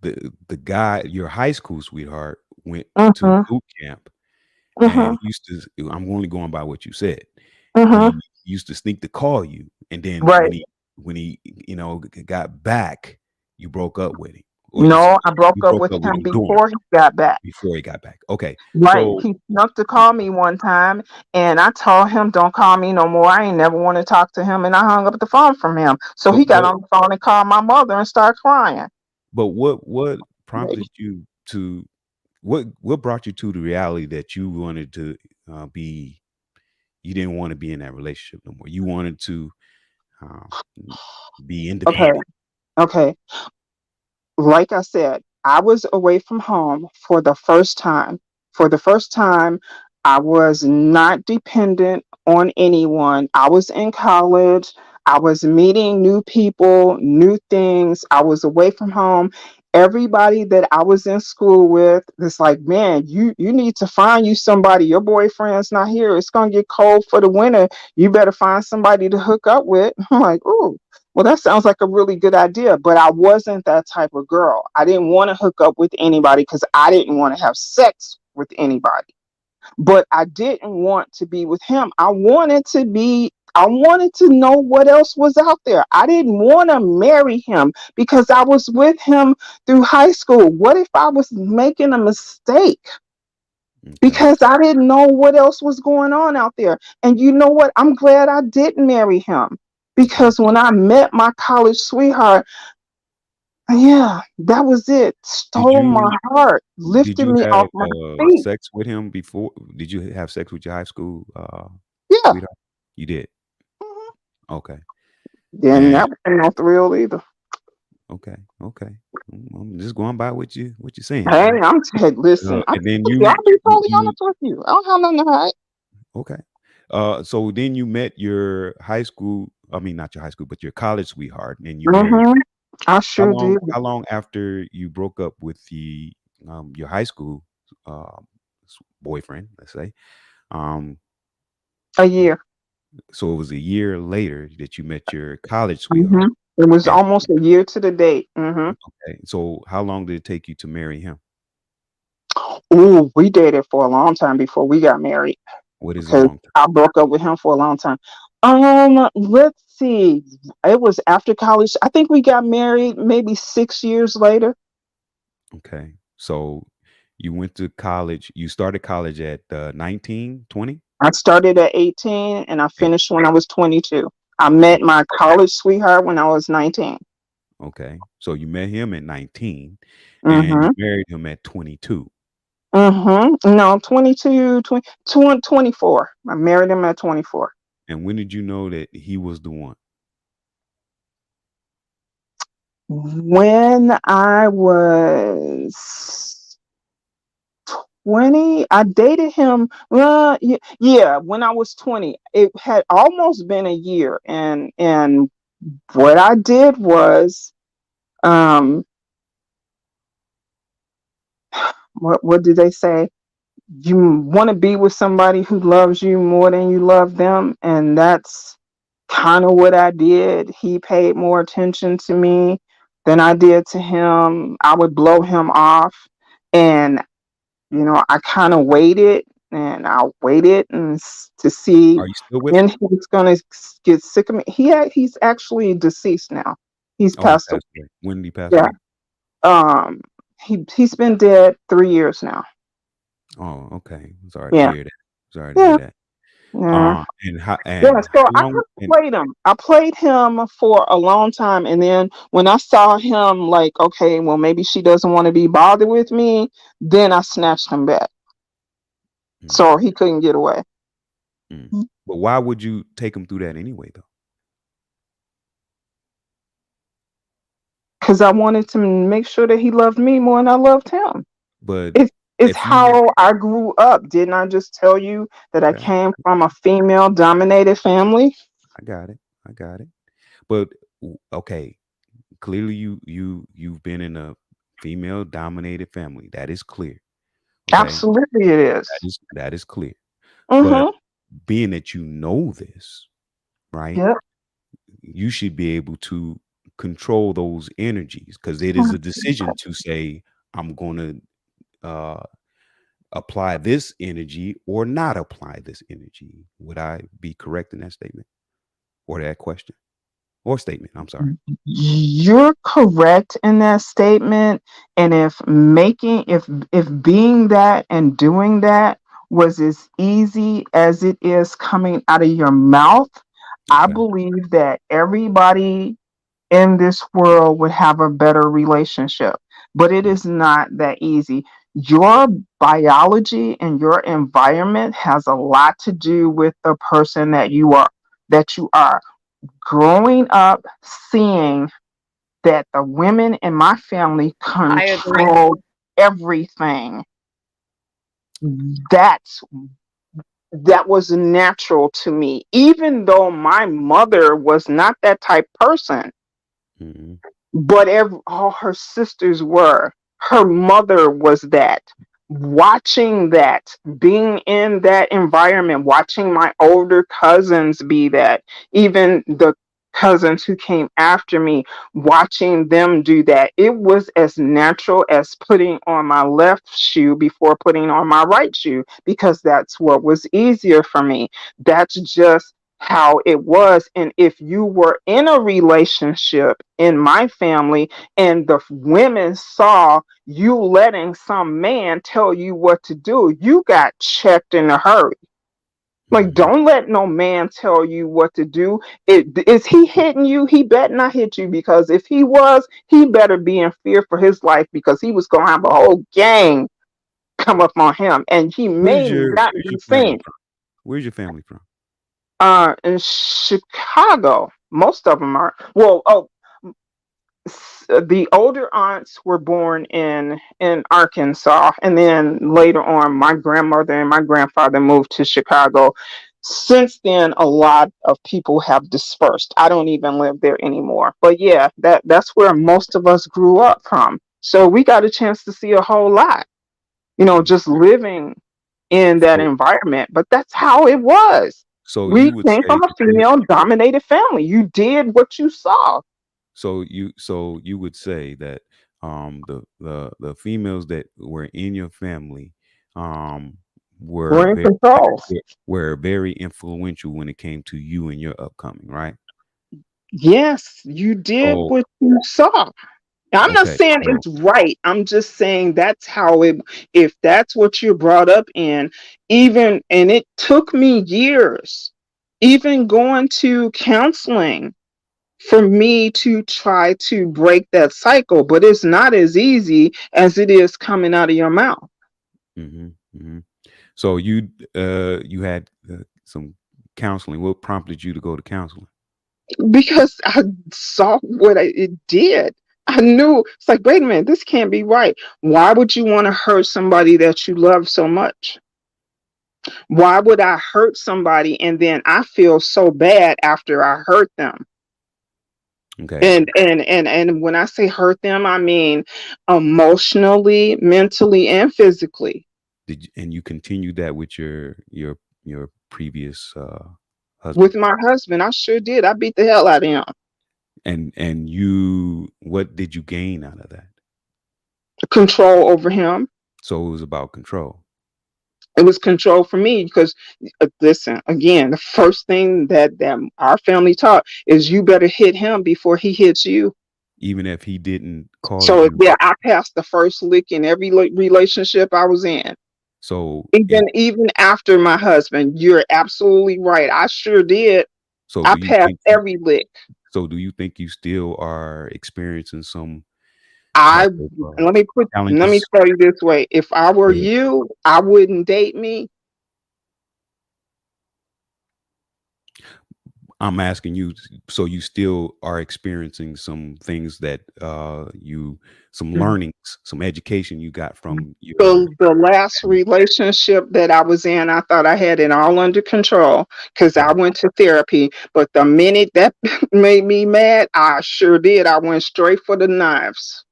the guy, your high school sweetheart, went to Mhm. boot camp, and Mhm. he used to. I'm only going by what you said. Mhm. He used to sneak to call you, and then Right. when he got back, you broke up with him, or No, I you broke up broke with up with him him doing before he got back. before he got back. Okay, Right. so He snuck to call me one time, and I told him, "Don't call me no more. I ain't never want to talk to him." And I hung up the phone from him. So he but got on the phone and called my mother and started crying. what Baby. prompted you to what brought you to the reality that you wanted to be you didn't want to be in that relationship no more. You wanted to um, be Okay. independent. Okay. Like I said, I was away from home for the first time. For the first time, I was not dependent on anyone. I was in college. I was meeting new people, new things. I was away from home. Everybody that I was in school with, it's like, man, you need to find you somebody. Your boyfriend's not here. It's gonna get cold for the winter. You better find somebody to hook up with. I'm like, ooh, well, that sounds like a really good idea, but I wasn't that type of girl. I didn't want to hook up with anybody because I didn't want to have sex with anybody. But I didn't want to be with him. I wanted to know what else was out there. I didn't want to marry him because I was with him through high school. What if I was making a mistake? Okay. Because I didn't know what else was going on out there. And you know what? I'm glad I didn't marry him Okay. because when I met my college sweetheart, yeah, that was it. Did Stole my you heart, did lifted you me have off my feet. sex with him before? Did you have sex with your high school Yeah. sweetheart? You did. Mhm. Okay. Then And that was no thrill either. okay. Okay. I'm just going by what you're saying, Hey, man. listen, And then I'll be totally you honest with you. I don't have nothing to hide. okay. So then you met your high school. I mean, not your high school, but your college sweetheart, and you married. Hmm. I sure did. How long after you broke up with the your high school boyfriend, let's say? Um, A year. so it was a year later that you met your college Hmm. sweetheart. It was And almost a year to the date. Hmm. okay, so how long did it take you to marry him? Oh, we dated for a long time before we got married What is a because long time? I broke up with him for a long time. Let's see. It was after college. I think we got married maybe 6 years later. Okay, so you went to college. You started college at 19, 20? I started at 18 and I Eight. finished when I was 22. I met my college sweetheart when I was 19. Okay, so you met him at 19, and you Mm-hmm. married him at 22. Mm-hmm. No, 22, 24. I married him at 24. And when did you know that he was the one? When I was 20, I dated him. Well, yeah, when I was 20, it had almost been a year. And what I did was, um, what did they say? You want to be with somebody who loves you more than you love them, and that's kind of what I did. He paid more attention to me than I did to him. I would blow him off, and I kind of waited, and I waited to see Are you still with when him? he was gonna get sick of me. He's actually deceased now. He's Oh, he passed away. passed away. When did he pass Yeah. away? He's been dead 3 years now. Oh, okay. Sorry to Yeah. hear that. Sorry to hear Yeah. that. Yeah. Yeah, And so how I long? And played him. I played him for a long time, and then when I saw him, like, okay, well, maybe she doesn't want to be bothered with me, then I snatched him back, mm, so he couldn't get away. mm. But why would you take him through that anyway, though? Because I wanted to make sure that he loved me more than I loved him. But It's if you how I grew up. Didn't I just tell you that I okay, came from a female dominated family? I got it. I got it. But okay, clearly you've been in a female dominated family. That is clear. Okay, Absolutely, it is. that is clear. But Mm-hmm. being that you know this, right? Yep. You should be able to control those energies because it is a decision to say, I'm going to apply this energy or not apply this energy. Would I be correct in that statement or that question or statement? I'm sorry. You're correct in that statement. And if being that and doing that was as easy as it is coming out of your mouth, I Okay. believe that everybody in this world would have a better relationship. But it Mm, is not that easy. Your biology and your environment has a lot to do with the person that you are growing up seeing that the women in my family I agree. controlled everything. That's that was natural to me, even though my mother was not that type person. mhm, But all her sisters were. Her mother was that. Watching that, being in that environment, watching my older cousins be that, even the cousins who came after me, watching them do that, it was as natural as putting on my left shoe before putting on my right shoe because that's what was easier for me. That's just how it was. And if you were in a relationship in my family and the women saw you letting some man tell you what to do, you got checked in a hurry. Like, mhm. don't let no man tell you what to do. Is he hitting you? He better not hit you, because if he was, he better be in fear for his life, because he was going to have a whole gang come up on him and he may not Where's be your family seen. from? Where's your family from? In Chicago, most of them are. Well, the older aunts were born in Arkansas, and then later on, my grandmother and my grandfather moved to Chicago. Since then, a lot of people have dispersed. I don't even live there anymore. But yeah, that's where most of us grew up from. So we got a chance to see a whole lot, Mm. just living in that So environment. But that's how it was. so We you would came say from a that female dominated family. You did what you saw. so you would say that the females that were in your family um were We're in very control. were very influential when it came to you and your upcoming, right? Yes, you did So what you saw. Now, I'm not okay, saying so it's right. I'm just saying that's how it, if that's what you're brought up in, even, and it took me years, even going to counseling for me to try to break that cycle. But it's not as easy as it is coming out of your mouth. hmm hmm so you had some counseling. What prompted you to go to counseling? Because I saw what it did. I knew it's like, wait a minute, this can't be right. Why would you want to hurt somebody that you love so much? Why would I hurt somebody and then I feel so bad after I hurt them? Okay. And when I say hurt them, I mean emotionally, mentally, and physically. And you continued that with your previous husband? With my husband, I sure did. I beat the hell out of him. And you, what did you gain out of that? Control over him. So it was about control. It was control for me because, listen, again, the first thing that our family taught is you better hit him before he hits you. Even if he didn't cause So you. yeah, I passed the first lick in every relationship I was in. So Even it even after my husband, you're absolutely right. I sure did. so I do you passed think you every lick. so do you think you still are experiencing some I type of let me challenges? tell you this way. If I were Yeah. you, I wouldn't date me. I'm asking you, so you still are experiencing some things that some learnings, some education you got from your The last family. relationship that I was in, I thought I had it all under control because I Mhm. went to therapy. But the minute that made me mad, I sure did. I went straight for the knives.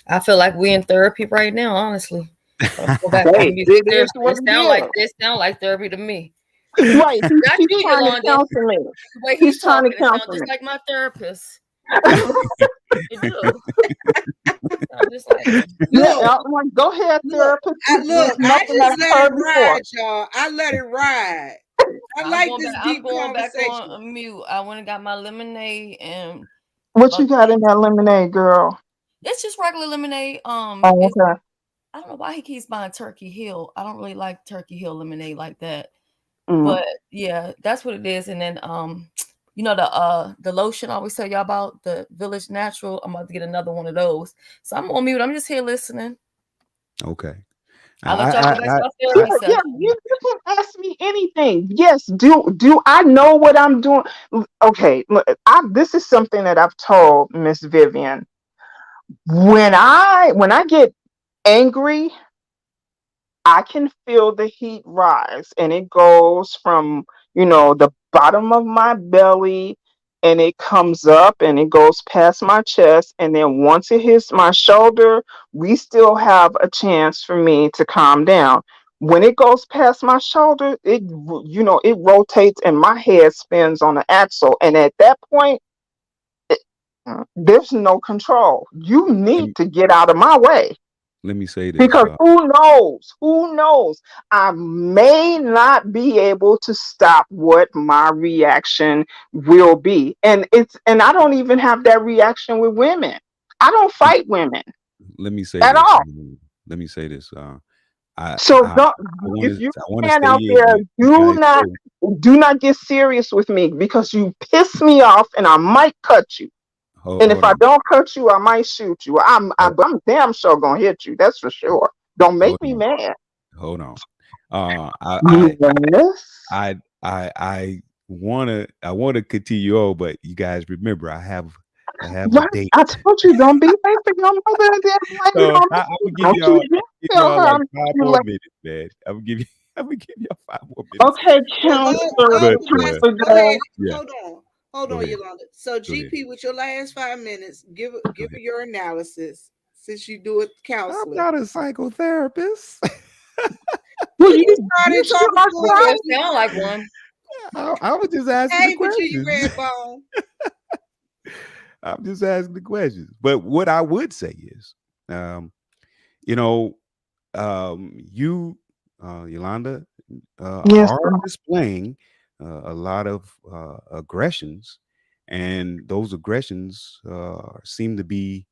I feel like we in therapy right now, honestly. Let's go back Hey, on mute. it is Seriously, what it is. it sound like therapy to me. Right. Not He's you, trying to Yolanda. counsel me. The way he's He's trying to talking, it sounds counsel just me. like my therapist. It do. Sound just like him. Yeah, Look, I'm like, go ahead, look, therapist. There's I nothing just I've let it heard before. ride, y'all. I let it ride. I I'm like going back. this I'm deep going back conversation. on mute. I went and got my lemonade and What you about got in that lemonade, girl? it's just regular lemonade. Oh, It's okay. I don't know why he keeps buying Turkey Hill. I don't really like Turkey Hill lemonade like that. Mm. But yeah, that's what it is. And then the lotion I always tell y'all about, the Village Natural. I'm about to get another one of those. So I'm on mute. I'm just here listening. Okay. I'll let y'all go back to I my Yeah, therapy yeah, session. you can ask me anything. Yes, do I know what I'm doing? Okay, look, this is something that I've told Miss Vivian. When I get angry, I can feel the heat rise, and it goes from, the bottom of my belly, and it comes up and it goes past my chest. And then once it hits my shoulder, we still have a chance for me to calm down. When it goes past my shoulder, it rotates and my head spins on the axle. And at that point, it, there's no control. You let need me to get out of my way. let me say this. Because who knows? Who knows? I may not be able to stop what my reaction will be. And I don't even have that reaction with women. I don't fight women Let me say at this. all. Let me say this. I So I don't, I want if to you're I want to a man stay out in. there, You guys know. do not get serious with me, because you piss me off and I might cut you. And if Hold I on. don't cut you, I might shoot you. Hold, I'm damn sure gonna hit you. That's for sure. Don't hold make me on. mad. Hold on. Yes. I wanna continue on, but you guys remember I have a Right. date. I told you, don't be late for your mother and then blame it So on I'm me. gonna give Don't you y'all dare give tell y'all her like I'm five too more late. minutes, man. I'm gonna give you I'm gonna give y'all 5 more minutes. Okay, Well, counselor, But Vanessa, counselor go ahead. girl. yeah, Hold on. Hold go on, ahead. Yolanda. So Go ahead. GP, with your last 5 minutes, Go give ahead. your analysis since you do it I'm counseling. not a psychotherapist. Well, You just you started sure talking are to You us sure as trying. we sound like were. one. I was just asking the Hey, Virginia questions. Redbone. I'm just asking the questions. But what I would say is, um, you know, you, Yolanda, Yes, are ma'am. displaying a lot of aggressions, and those aggressions seem to be,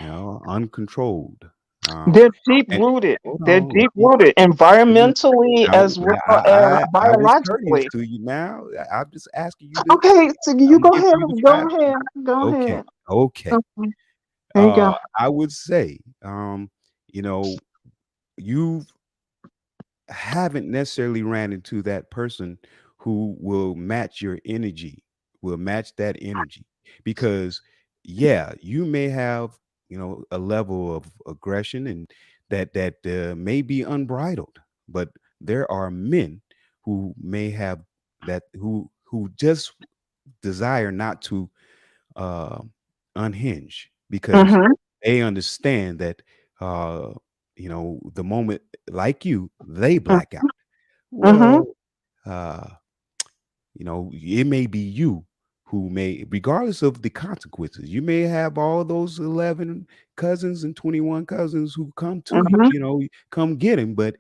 uncontrolled. Um, They're deep and rooted. hold They're on, deep rooted let me. environmentally Now, as well as I was courteous biologically. to you. Now I'm just asking you to. Okay, so you I'm go giving ahead. you the Go five. ahead. Go Okay, ahead. okay. Okay, there you go. I would say, you know, you haven't necessarily ran into that person who will match your energy, will match that energy, because yeah, you may have, a level of aggression and that may be unbridled, but there are men who may have that who just desire not to uh, unhinge because Mm-hmm. they understand that uh, the moment like you they black out. Mm-hmm. Well, uh, it may be you who may, regardless of the consequences, you may have all those 11 cousins and 21 cousins who come to you, Mm-hmm. come get him, but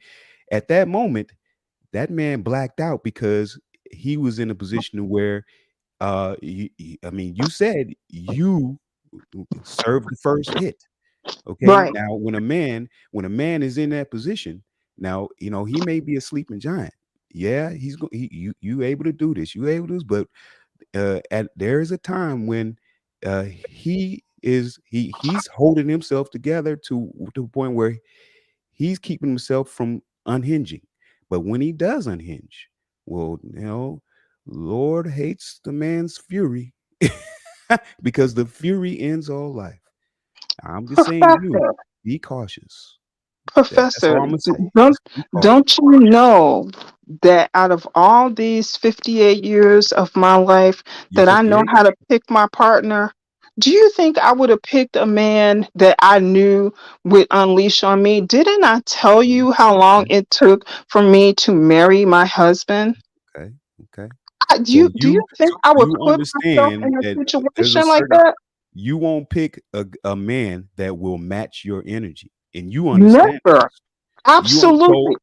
at that moment that man blacked out because he was in a position where I mean, you said you served the first hit. Okay. Right. Now, when a man is in that position, now he may be a sleeping giant. Yeah, he's go. You able to do this? You able to do this? But at there is a time when he's holding himself together to the point where he's keeping himself from unhinging. But when he does unhinge, well, Lord hates the man's fury because the fury ends all life. I'm just saying, you Professor, be cautious. That's Professor, all I'm gonna say. don't Just be cautious. don't you know that out of all these 58 years of my life, You're that I know 58. how to pick my partner? Do you think I would have picked a man that I knew would unleash on me? Didn't I tell Mhm. you how long Okay, it took for me to marry my husband? okay, okay. Do you think I would You put myself understand in a that there's a situation like certain, that? you won't pick a man that will match your energy, and you understand Never. this. Absolutely.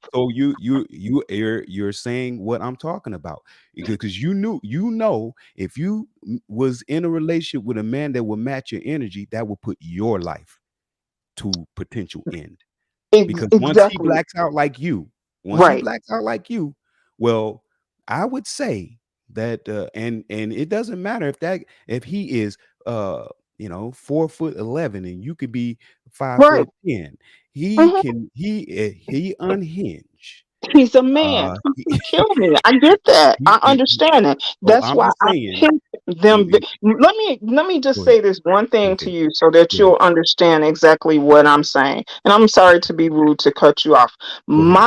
You're saying what I'm talking about, because you know, if you was in a relationship with a man that will match your energy, that will put your life to potential end. Because once he Exactly. blacks out like you, once he Right. blacks out like you, well, I would say that, and it doesn't matter if he is, uh 4'11" and you could be five Right. foot ten. Mhm. He unhinge. He's a man. Uh, He he, can kill me. I get that. I he understand it. so That's I'm why just I saying. picked You, them. you, Let me just go ahead. say this one Go thing to ahead. you so that Go ahead. you'll understand exactly what I'm saying. And I'm sorry to be rude to cut you off. Go ahead.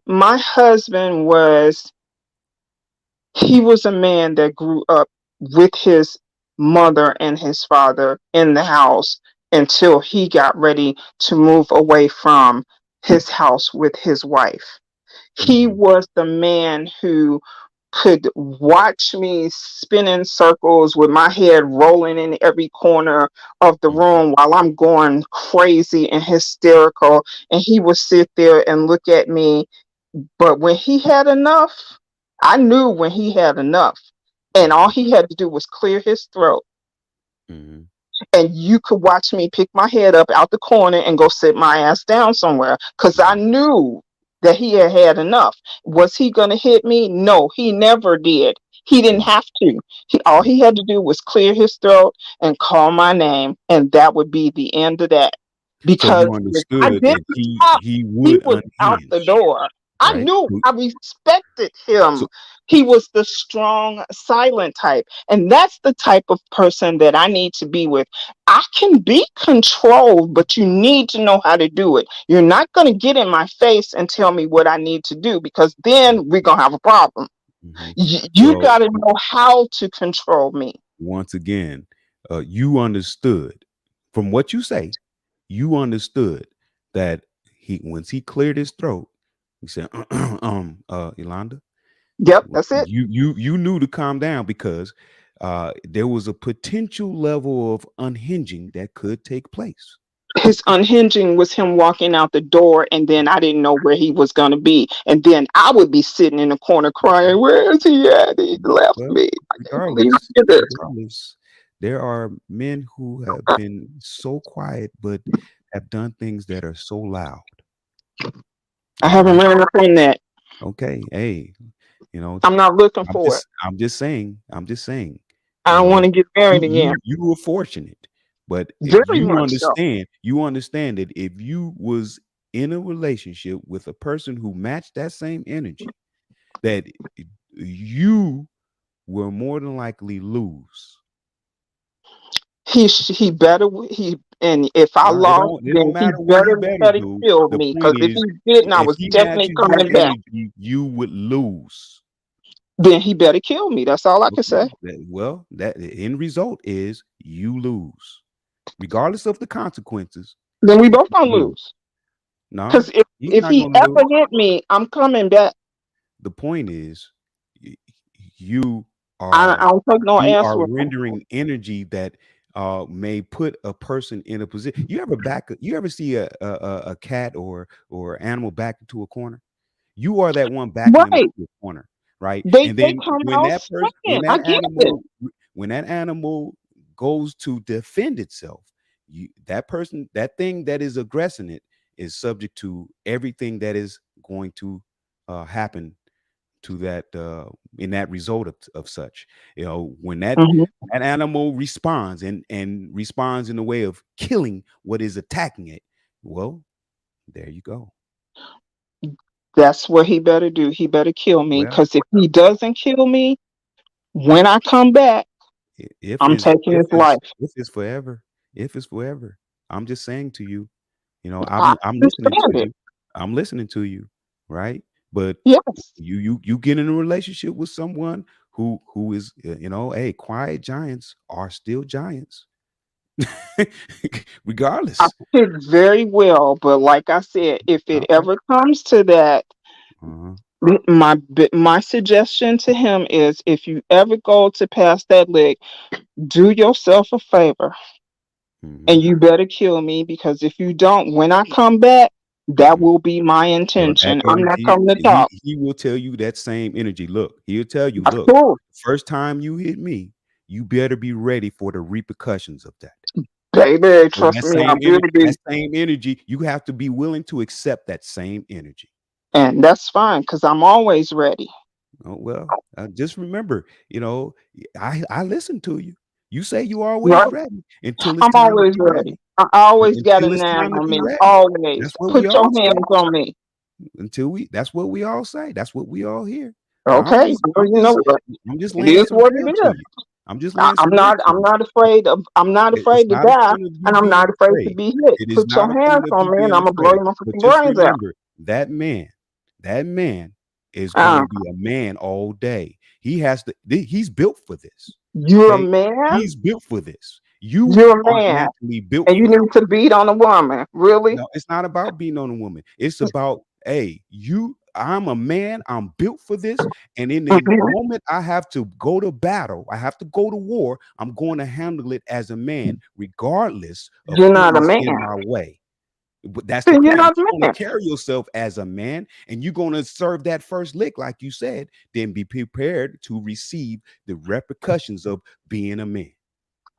My husband was a man that grew up with his mother and his father in the house until he got ready to move away from his house with his wife. He Hmm. was the man who could watch me spin in circles with my head rolling in every corner of the Hmm. room while I'm going crazy and hysterical. And he would sit there and look at me. But when he had enough, I knew when he had enough. And all Hmm. he had to do was clear his throat, Hmm. and you could watch me pick my head up out the corner and go sit my ass down somewhere because I Hmm. knew that he had had enough. Was he going to hit me? No, he never did. He didn't have to. All he had to do was clear his throat and call my name, and that would be the end of that. So you Because if I understood didn't that stop, he he would was out the unhinge, door. I right? knew, I respected him. So He was the strong, silent type. And that's the type of person that I need to be with. I can be controlled, but you need to know how to do it. You're not going to get in my face and tell me what I need to do because then we're going to have a problem. mhm. You Well, got to know how to control me. once again, you understood from what you say. You understood that he once he cleared his throat, he said, Yolanda, Yep, that's it. you knew to calm down because there was a potential level of unhinging that could take place. His unhinging was him walking out the door, and then I didn't know where he was going to be. And then I would be sitting in the corner crying, "Where is he at? He left Well, me. I can't believe regardless, I did this." regardless, there are men who have been so quiet but have done things that are so loud. I All haven't right. ran up on that. Okay. Hey, you know, I'm not looking for it. I'm just saying, I you don't want know, to get married again. you were fortunate, but Very much so. you understand that if you was in a relationship with a person who matched that same energy, that you will more than likely lose. He better he and if I Well, lost, it then don't he matter what he better better better do. kill The me. point Because if is, he didn't, I if was he definitely matches your coming back. energy, you would lose. Then he better kill me. That's all I can Okay. say. Well, that the end result is you lose, regardless of the consequences. Then we You both gonna lose. lose. Because No, he's if not he going to ever lose. hit me, I'm coming back. The point is, y- you I are don't take no answer. rendering energy that may put a person in a position. You ever see a cat or animal back into a corner? You are that one backing them Right. into a corner, right? They And they then come out second. I get it. when that animal goes to defend itself, that thing that is aggressing it is subject to everything that is going to happen to that in that result of such. When Mhm. that animal responds and responds in a way of killing what is attacking it, well, there you go. That's what he better do. He better kill me. Well, Because if he doesn't kill me, when I come back, I'm taking his life. if it's forever, if it's forever, I'm just saying to you, I I'm listening to understand it. you. I'm listening to you, right? But Yes. you get in a relationship with someone who is, hey, quiet giants are still giants. I Regardless. pick very well, but like I said, if it Okay. ever comes to that, Uh-huh. my suggestion to him is, if you ever go to pass that lick, do yourself a favor Hmm. and you better kill me, because if you don't, when I come back, that will be my Well, that intention. I'm not energy, coming to talk. he will tell you that same energy. Look, he'll tell you, look, Cool, first time you hit me, you better be ready for the repercussions of that. baby. So Trust that me, I same will energy, be, you have to be willing to accept that same energy. and that's fine because I'm always ready. Oh, well, just remember, I listen to you. You say you always Right? ready until it's I'm time to always be ready. ready. I always got a Until it's nine time to on be me. ready. Always That's what we put your all say. hands on me. That's what we all say. That's what we all hear. But I'm Okay, just well, I'm you know just what? I'm just It laying is some what real it to is. you. I'm just laying I'm some real not. to I'm you. not afraid of. I'm not It's afraid to not a die, point of you and I'm being not afraid to afraid. be hit. It is Put your not a hands point of on you me, and being I'm gonna blow afraid. your But motherfucking just brains out. remember that man is going Uh, to be a man all day. He's built for this. you're a Okay? man. He's built for this. You You're a aren't man, naturally built and you for this. need to beat on a woman. Really? No, it's not about being on a woman. It's about, hey, I'm a man, I'm built for this. And in the Mhm. moment I have to go to battle, I have to go to war, I'm going to handle it as a man, regardless of You're who not a is man. in my way. But that's the Then you're point. not a You're going man. to carry yourself as a man and you're going to serve that first lick, like you said, then be prepared to receive the repercussions of being a man.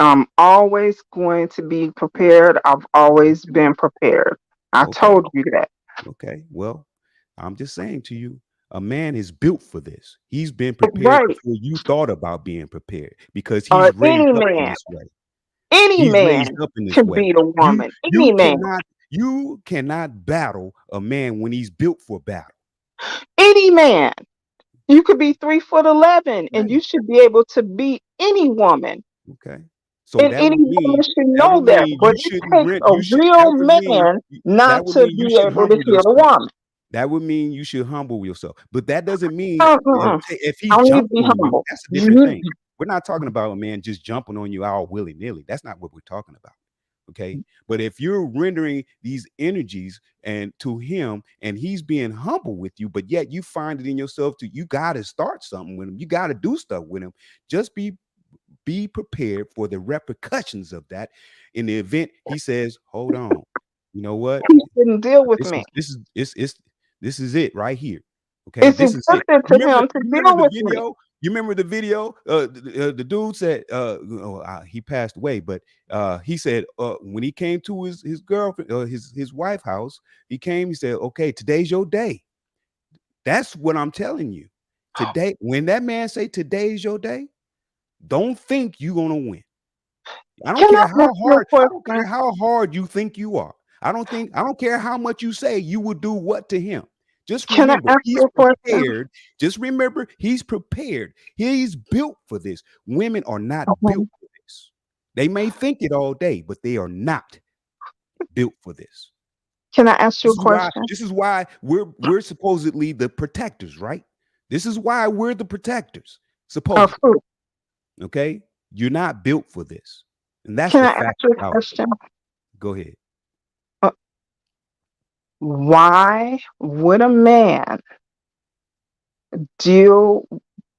I'm always going to be prepared. I've always been prepared. I Okay. told you that. Okay. Well, I'm just saying to you, a man is built for this. He's been prepared Right. before you thought about being prepared because Or he's raised up in this way. any He's raised man up in this can way. beat a You woman. Any you man. cannot you cannot battle a man when he's built for battle. Any man. You could be 3'11", and Okay. you should be able to beat any woman. Okay. So And any woman should that would know that. mean But you it shouldn't takes rent a you should real man that not would to mean you be should able to humble hit a yourself. woman. That would mean you should humble yourself. But that doesn't mean Uh-uh. if I he's don't need to jumping be on you, humble. that's a different You, thing. We're not talking about a man just jumping on you all willy nilly. That's not what we're talking about. Okay. But if you're rendering these energies and to him and he's being humble with you, but yet you find it in yourself you got to start something with him. You got to do stuff with him. Just be prepared for the repercussions of that in the event he says, hold on, you know what? he shouldn't deal with This me. is this is this is it right here. Okay, It's this is it. expected to him to You remember deal the with me. video? You remember the video? The dude said, he passed away, but he said when he came to his girlfriend, his wife house, he came. He said, "Okay, today's your day." That's what I'm telling you. Today, when that man say today's your day, don't think you're gonna win. Can I ask you a I don't care question? how hard you think you are. I don't care how much you say you will do what to him. Just Can I remember, ask you he's a question? prepared. Just remember, he's prepared. He's built for this. Women are not built Mhm. for this. They may think it all day, but they are not built for this. Can I ask you a question? This is why we're supposedly the protectors, right? This is why we're the protectors, Of supposedly. who? Okay? You're not built for this. And that's Can the I ask fact you a about it. question? Go ahead. Uh, why would a man deal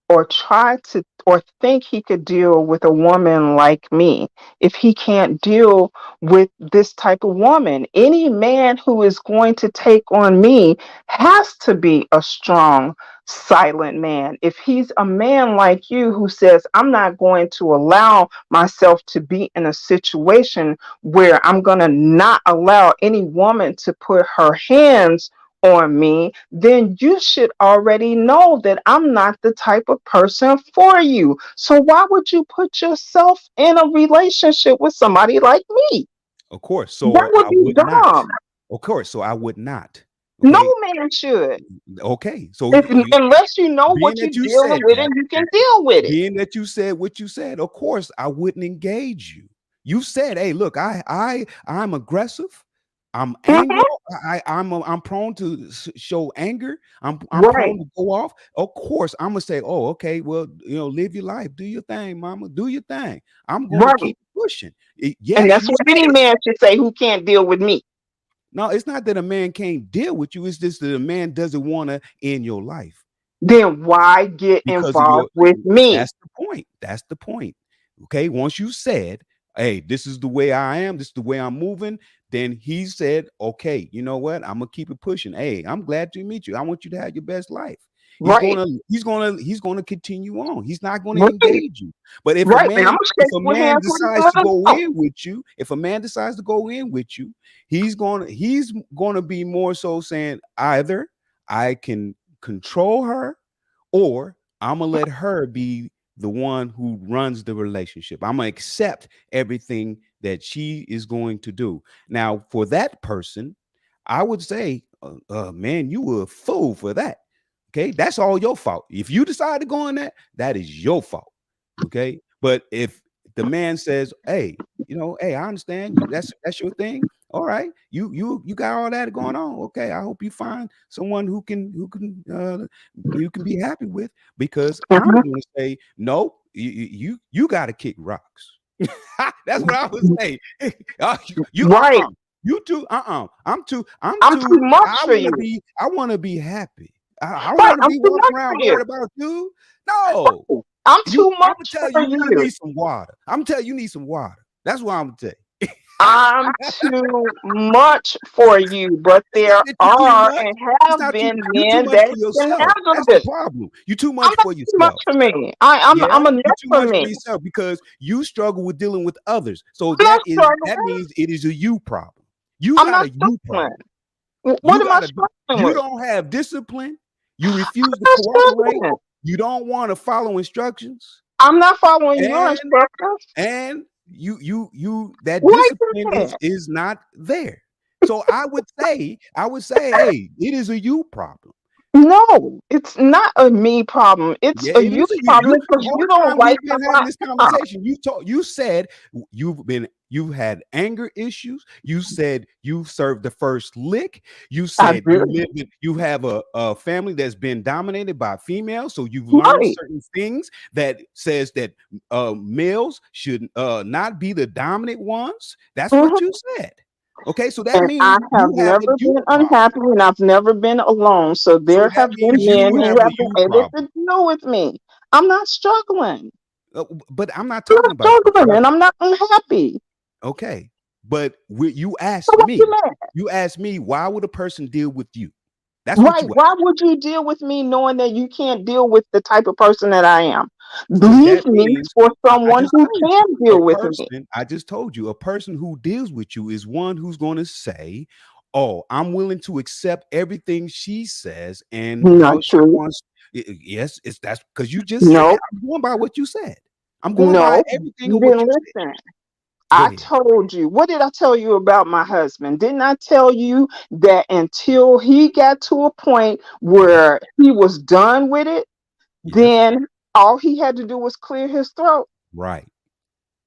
or try to or think he could deal with a woman like me if he can't deal with this type of woman? Any man who is going to take on me has to be a strong, silent man. If he's a man like you who says, I'm not going to allow myself to be in a situation where I'm going to not allow any woman to put her hands on me, then you should already know that I'm not the type of person for you. So why would you put yourself in a relationship with somebody like me? Of course. That So would I be would not. dumb. Of course. So I would not. No Okay. man should. Okay. So If, unless you know being what you're that you dealing said with that, and you can deal with it. being that you said what you said, of course I wouldn't engage you. You said, hey, look, I'm aggressive. I'm Mhm. angry. I'm prone to show anger. I'm Right, prone to go off. Of course, I'm gonna say, "Oh, okay. Well, live your life. Do your thing, mama. Do your thing. I'm gonna right. keep pushing." And Yes, that's you what any said man should say who can't deal with me. no. It's not that a man can't deal with you. It's just that a man doesn't want to end your life Then why get because of involved your. with me? That's the point. That's the point. Okay. Once you said, "Hey, this is the way I am. This is the way I'm moving," then he said, "Okay, you know what? I'm gonna keep it pushing. Hey, I'm glad to meet you. I want you to have your best life." Right, He's gonna continue on. He's not gonna right, engage you. But if a right. And I'm man gonna if shake a your man hands when decides you to let go go. in with you, if a man decides to go in with you, he's gonna be more so saying either I can control her or I'm gonna let her be the one who runs the relationship. I'm gonna accept everything that she is going to do. Now, for that person, I would say, man, you were a fool for that. Okay, that's all your fault. If you decide to go in that, that is your fault. Okay, but if the man says, "Hey, hey, I understand you. That's your thing. All right, you got all that going on. Okay, I hope you find someone who can be happy with because I'm Mhm. going to say no. You got to kick rocks. That's what I would say. You Right. you too I'm I'm too too much for you. I want to be happy. I don't Right. want to I'm be too walking much for around you. worried about you. No. I'm You too I'm gonna much tell for you you. need some water. I'm telling you need some water. That's what I'm gonna tell you. I'm too much for you, but It's not there that you too are much. and It's have not been you too men much that for can yourself. handle That's the this. problem. You too I'm much not for too much yourself. for me. I'm Yeah, I'm enough you're too for much me. for yourself because you struggle with dealing with others. So I'm not that struggling. means it is a you problem. You I'm got not a you struggling. problem. What You am I got to struggling you with? don't have discipline. You refuse I'm to not cooperate. struggling. You don't want to follow instructions. I'm not following your And instructions. and you that Why discipline you that? is not there. So I would say, hey, it is a you problem. No, it's not a me problem. It's Yeah, a it you is a you. problem because All you the don't time like we've been having my this time. conversation, you said you've had anger issues. You said you served the first lick. You I said do. you have a family that's been dominated by females, so you've learned Right. certain things that says that males should not be the dominant ones. That's what Mhm. you said. Okay, so that And I means have you have a never you been problem. unhappy and I've never been alone. So So there that have been means men you who have a have been you able problem. to deal with me. I'm not struggling. But I'm not I'm talking not about you struggling and struggling. I'm not unhappy. Okay. But you So asked what you me, mad? why would a person deal with you? That's what Right. you Why asked. would you deal with me knowing that you can't deal with the type of person that I am? So that Leave me means for I someone just who told can you deal with me. I just told you a person who deals with you is one who's going to say, "Oh, I'm willing to accept everything she says and Not how she true. wants." Yes, it's that's because you just said, No, I'm going by what you said. I'm going by no, everything you of what didn't you said. listen. Go I ahead. told you. What did I tell you about my husband? Didn't I tell you that until he got to a point Yes. where he was done with it, Yes. then all he had to do was clear his throat? Right.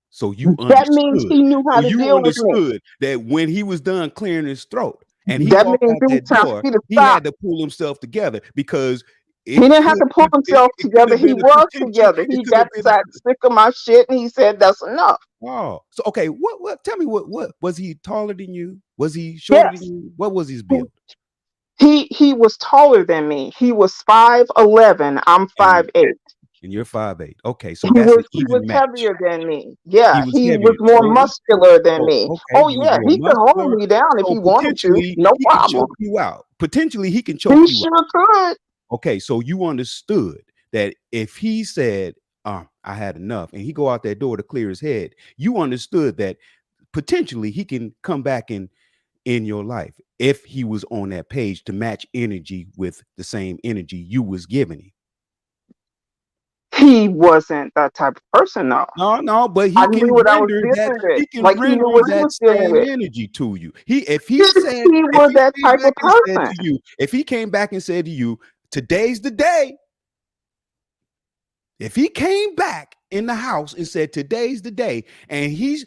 So you That means understood. he knew how So to you deal with me. understood that when he was done clearing his throat and he That walked means out it was that time for door, me to he stop. had to pull himself together because He didn't have to pull himself it could together. have He been a was potential. together. It He could got have been sick of my shit and he said, that's enough. oh. So okay, what tell me what was he taller than you? Was he shorter than Yes. you? What was his build? He was taller than me. He was 5'11". I'm And 5'8". you're 5'8". Okay, so He that's an was he even was match. heavier than me. He Yeah, was he was heavier. more muscular than So me. okay, Oh he was yeah, more he could hold muscular. me down if So he wanted to. potentially No he could problem. choke you out. Potentially he can choke He you out. sure could. Okay, so you understood that if he said, I had enough, and he go out that door to clear his head, you understood that potentially he can come back in your life if he was on that page to match energy with the same energy you was giving him. He wasn't that type of person though. No, but I knew what I was dealing with. he can Like he knew render what he that was dealing same with. energy to you. If he Yes, said, he if was he that came type of back and said person. to you, if he came back and said to you, today's the day, if he came back in the house and said, "Today's the day," and he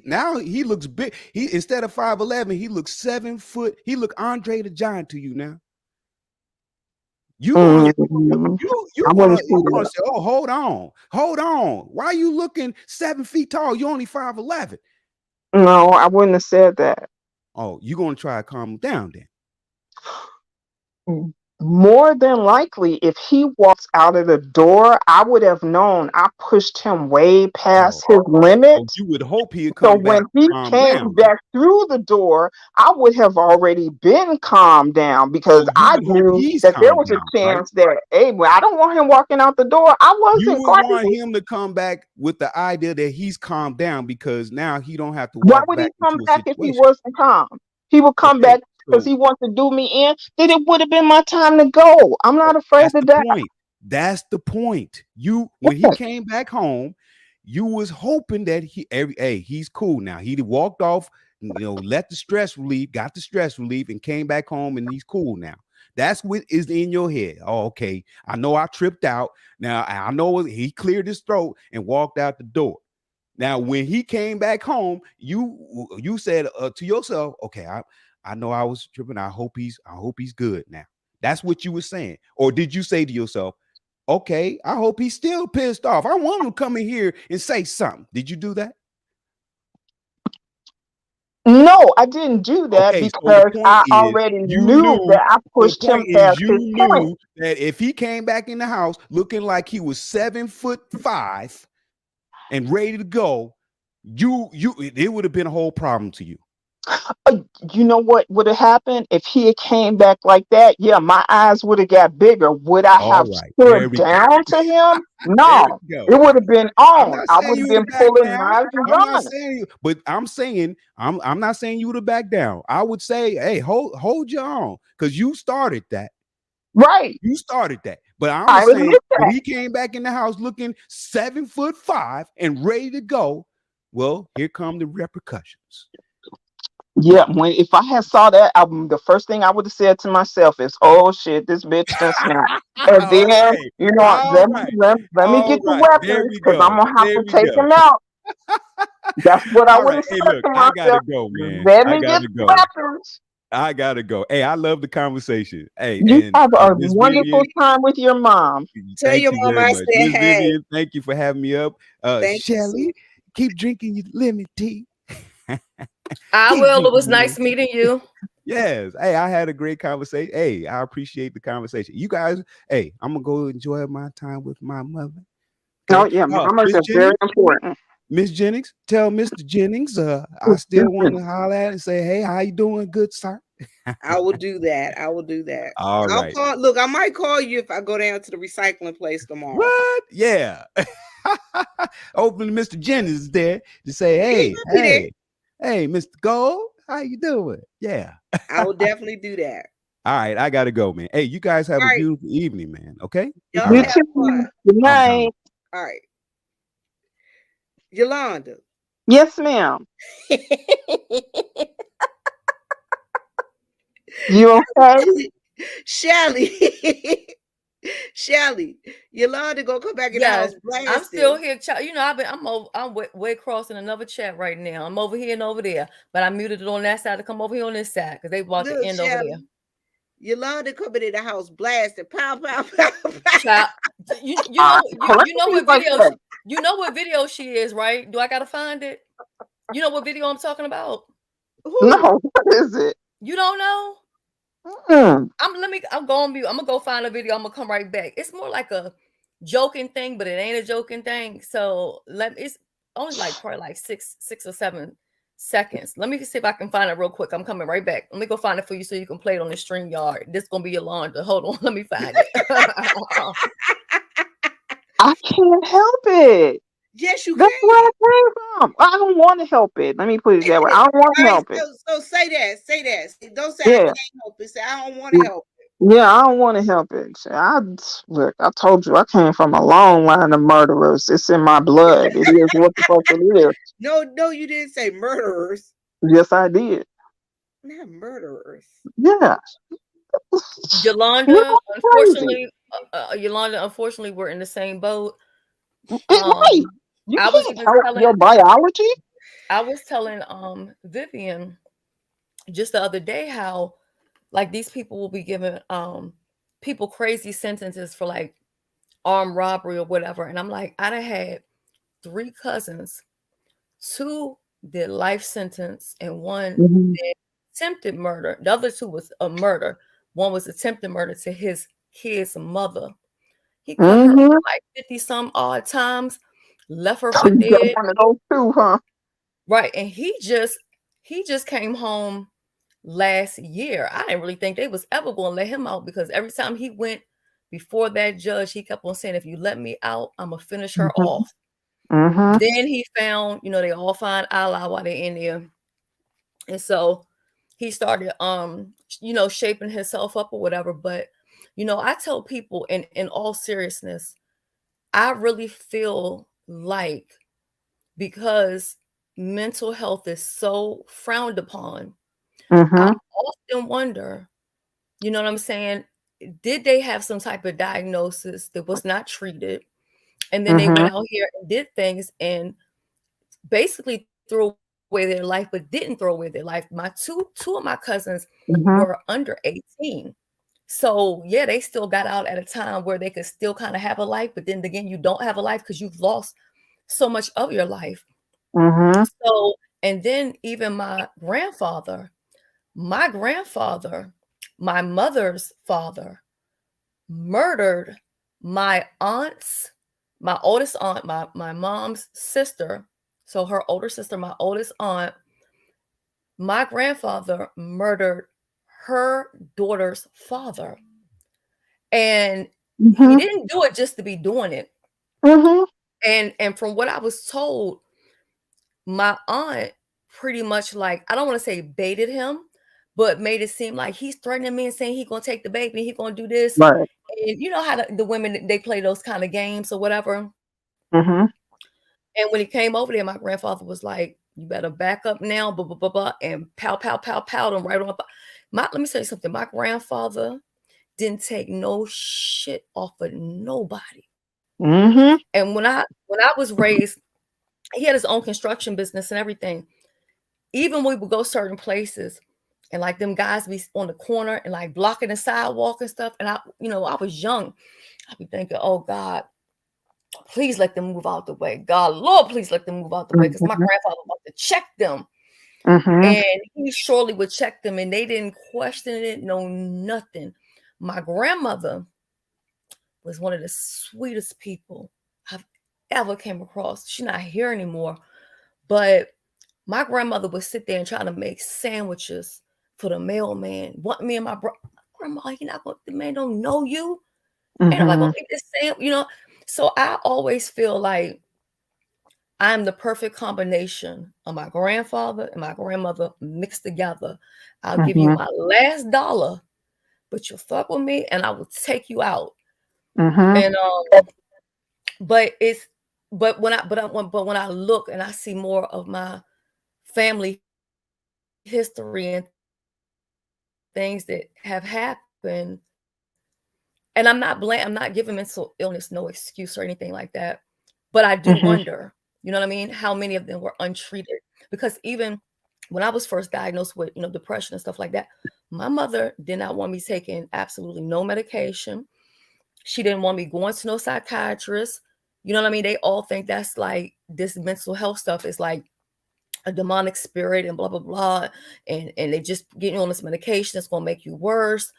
now he looks big. He instead of 5'11", he looks 7 foot. He look Andre the Giant to you now. You gonna Mm, I you wouldn't gonna see you gonna that. say, "Oh, hold on. Why are you looking 7 feet tall? You only 5'11". No, I wouldn't have said that. Oh, you gonna try to calm him down then? More than likely, if he walks out of the door, I would have known I pushed him way Oh, past his oh, limit. you would hope he'd So come back, when he calm came down then. back through the door, I would have already been calmed down because Oh, you I would hope knew he's that there calmed was a down, right? chance that, hey, well, I don't want him walking out the door. I You wasn't would want crazy. him to come back with the idea that he's calmed down because now he don't have to Why walk would he back come into a back if he situation. wasn't calm? He would come Okay, back because so he wants to do me in. Then it would have been my time to go. I'm not afraid that's of the that. point. That's the point. You when he came back home, you was hoping that he's cool now. He walked off, let the stress relief, got the stress relief, and came back home and he's cool now. That's what is in your head. Oh, okay. I know I tripped out. Now I know he cleared his throat and walked out the door. Now, when he came back home, you said to yourself, "Okay, I know I was tripping. I hope he's good now." That's what you were saying, or did you say to yourself, "Okay, I hope he's still pissed off. I want him to come in here and say something." Did you do that? No, I didn't do that Okay, so the because point I is, already you knew knew. that I So the pushed point him is, past you his point. knew that if he came back in the house looking like he was 7'5" and ready to go, it would have been a whole problem to you. Uh, You know what would have happened if he had came back like that? Yeah, my eyes would have got bigger. Would I All have right, there stood we go. down to him? There No, we go. it would have been I'm on. not I saying would you have would been have backed pulling down. knives and I'm not guns. saying you, but I'm not saying you would have backed down. I would say, hey, hold your own, because you started that. Right. You started that. But I'm I saying admit when that. he came back in the house looking 7'5" and ready to go, well, here come the repercussions. Yeah, if I had saw that, the first thing I would have said to myself is, "Oh shit, this bitch done snapped." And All then, right. let All me right. let me All get the right. There weapons we because I'm go. gonna have There to we take go. him out. That's what I All would right. have Hey, said look, to I gotta myself. go, man. Let I me get gotta the go. weapons. I gotta go. Hey, I love the conversation. Hey, You and have a Miss wonderful Vivian, time with your mom. Tell thank your you mama very I much. said Miss hey. Vivian, thank you for having me up. Thank you, Shelly, sweet. keep drinking your lemon tea. I Keep will. It drinking was your nice lemon tea. meeting you. Yes. Hey, I had a great conversation. Hey, I appreciate the conversation. You guys, hey, I'm gonna go enjoy my time with my mother. Oh Okay. yeah, mamas Miss are very Jennings, important. Miss Jennings, tell Mr. Jennings, I still want to holler at and say, hey, how you doing, good sir? I will do that. I will do that. All I'll right. call. Look, I might call you if I go down to the recycling place tomorrow. What? Yeah. Hopefully Mr. Jennings is there to say, Yeah, he hey, will be there. hey, Mr. Gold, how you doing? Yeah. I will definitely do that. All right, I gotta go, man. Hey, you guys have All a right, beautiful evening, man. Okay. y'all All You have right. too. fun. Good I'm gone. night. All right, Yolanda. Yes, ma'am. You okay? Shelly. Shelly. Yolanda gonna come back in the house Yes, I'm still blasting. here. I'm way crossing another chat right now. I'm over here and over there, but I muted it on that side to come over here on this side because they about to Look, end over there. Shelly. Yolanda coming in the house blasting. Pow, pow, pow, pow. Child, you know Crazy what like video that. you know what video she is, right? Do I gotta find it? You know what video I'm talking about? Who? No, what is it? You don't know? Mm. I'm going mute. I'm gonna go find a video. I'm gonna come right back. It's more like a joking thing, but it ain't a joking thing. So it's only like probably like six or 7 seconds. Let me see if I can find it real quick. I'm coming right back. Let me go find it for you so you can play it on the stream yard. This gonna be Yolanda. Hold on, let me find it. I can't help it. Yes, you That's where can. I came from. I don't want to help it. Let me put it that way. I don't want All to right, help it. so say that. Say that. Don't say I Yeah. can't help it. Say I don't want to help. Yeah, I don't want to help it. Look, I told you I came from a long line of murderers. It's in my blood. It is what the fuck it is. No, no, you didn't say murderers. Yes, I did. Not murderers. Yeah. You Yolanda, know, crazy. unfortunately, we're in the same boat. Right. Um, You I was can't even help telling your biology. I was telling Vivian just the other day how like these people will be giving people crazy sentences for like armed robbery or whatever. And I'm like, I done had three cousins, two did life sentence and one Hmm. did attempted murder. The other two was a murder. One was attempted murder to his kid's mother. He cut her Hmm. open like 50 some odd times, left her So for you got dead. one of those too, huh? Right. And he just came home last year. I didn't really think they was ever going to let him out because every time he went before that judge, he kept on saying, if you let me out, I'm gonna finish her Hmm. off. Hmm. Then he found, they all find Allah while they're in there. And so he started shaping himself up or whatever. But I tell people in all seriousness, I really feel like because mental health is so frowned upon, I Hmm. often wonder, you know what I'm saying? Did they have some type of diagnosis that was not treated? And then they went Hmm. out here and did things and basically threw away their life, but didn't throw away their life. My two of my cousins were Hmm. under 18. So yeah, they still got out at a time where they could still kind of have a life, but then again, you don't have a life because you've lost so much of your life. Hmm. So, and then even my grandfather, my mother's father, murdered my aunts, my oldest aunt, my mom's sister. So her older sister, my oldest aunt, my grandfather murdered her daughter's father. And he Hmm. didn't do it just to be doing it. Hmm. And from what I was told, my aunt pretty much like, I don't want to say baited him, but made it seem like he's threatening me and saying he gonna take the baby and he gonna do this. Right. And you know how the women they play those kind of games or whatever. Hmm. And when he came over there, my grandfather was like, "You better back up now," blah blah blah blah, and pow pow pow pow them right on. Let me tell you something. My grandfather didn't take no shit off of nobody. Hmm. And when I was raised, he had his own construction business and everything. Even when we would go certain places, and like them guys be on the corner and like blocking the sidewalk and stuff. And I was young. I'd be thinking, oh God, please let them move out the way. God, Lord, please let them move out the way. Because my Hmm. grandfather about to check them. Hmm. And he surely would check them and they didn't question it, no nothing. My grandmother was one of the sweetest people I've ever came across. She's not here anymore. But my grandmother would sit there and try to make sandwiches for the mailman. Want me and my grandma, you not going, the man don't know you. Ain't nobody gonna Hmm. make this sandwich. So I always feel like I'm the perfect combination of my grandfather and my grandmother mixed together. I'll give you Hmm. my last dollar, but you'll fuck with me and I will take you out. Hmm. And but it's but when I look and I see more of my family history and things that have happened, and I'm not I'm not giving mental illness no excuse or anything like that. But I do wonder, Hmm. you know what I mean? How many of them were untreated? Because even when I was first diagnosed with, depression and stuff like that, my mother did not want me taking absolutely no medication. She didn't want me going to no psychiatrist. You know what I mean? They all think that's like this mental health stuff is like a demonic spirit and blah blah blah. And they just getting on this medication that's gonna make you worse.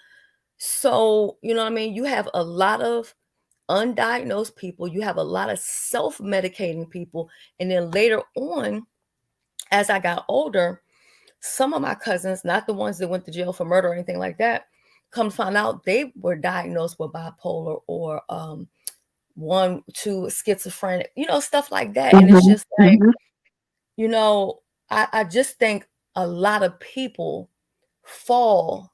So, you know what I mean? You have a lot of undiagnosed people, you have a lot of self-medicating people, and then later on, as I got older, some of my cousins, not the ones that went to jail for murder or anything like that, come to find out they were diagnosed with bipolar or one, two, schizophrenic, stuff like that. And it's Hmm. just like, you know, I just think a lot of people fall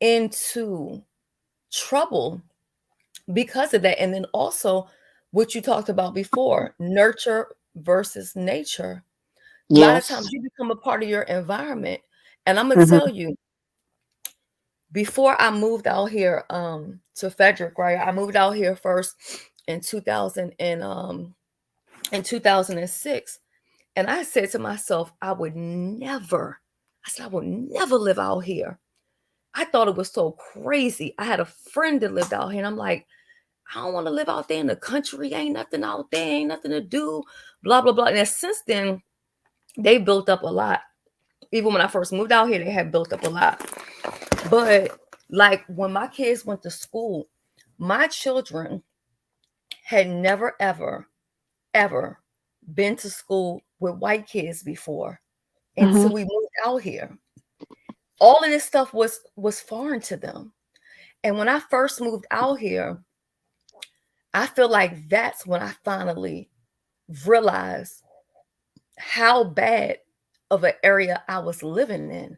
into trouble because of that. And then also what you talked about before, nurture versus nature. A lot of Yes. times you become a part of your environment. And I'm gonna tell Hmm. you, before I moved out here to Frederick, right? I moved out here first in 2000 and in 2006. And I said to myself, I said, I would never live out here. I thought it was so crazy. I had a friend that lived out here, and I'm like, I don't want to live out there in the country. Ain't nothing out there, ain't nothing to do, blah, blah, blah. And since then, they built up a lot. Even when I first moved out here, they had built up a lot. But like when my kids went to school, my children had never, ever, ever been to school with white kids before Mm-hmm. until we moved out here. All of this stuff was foreign to them. And when I first moved out here, I feel like that's when I finally realized how bad of an area I was living in,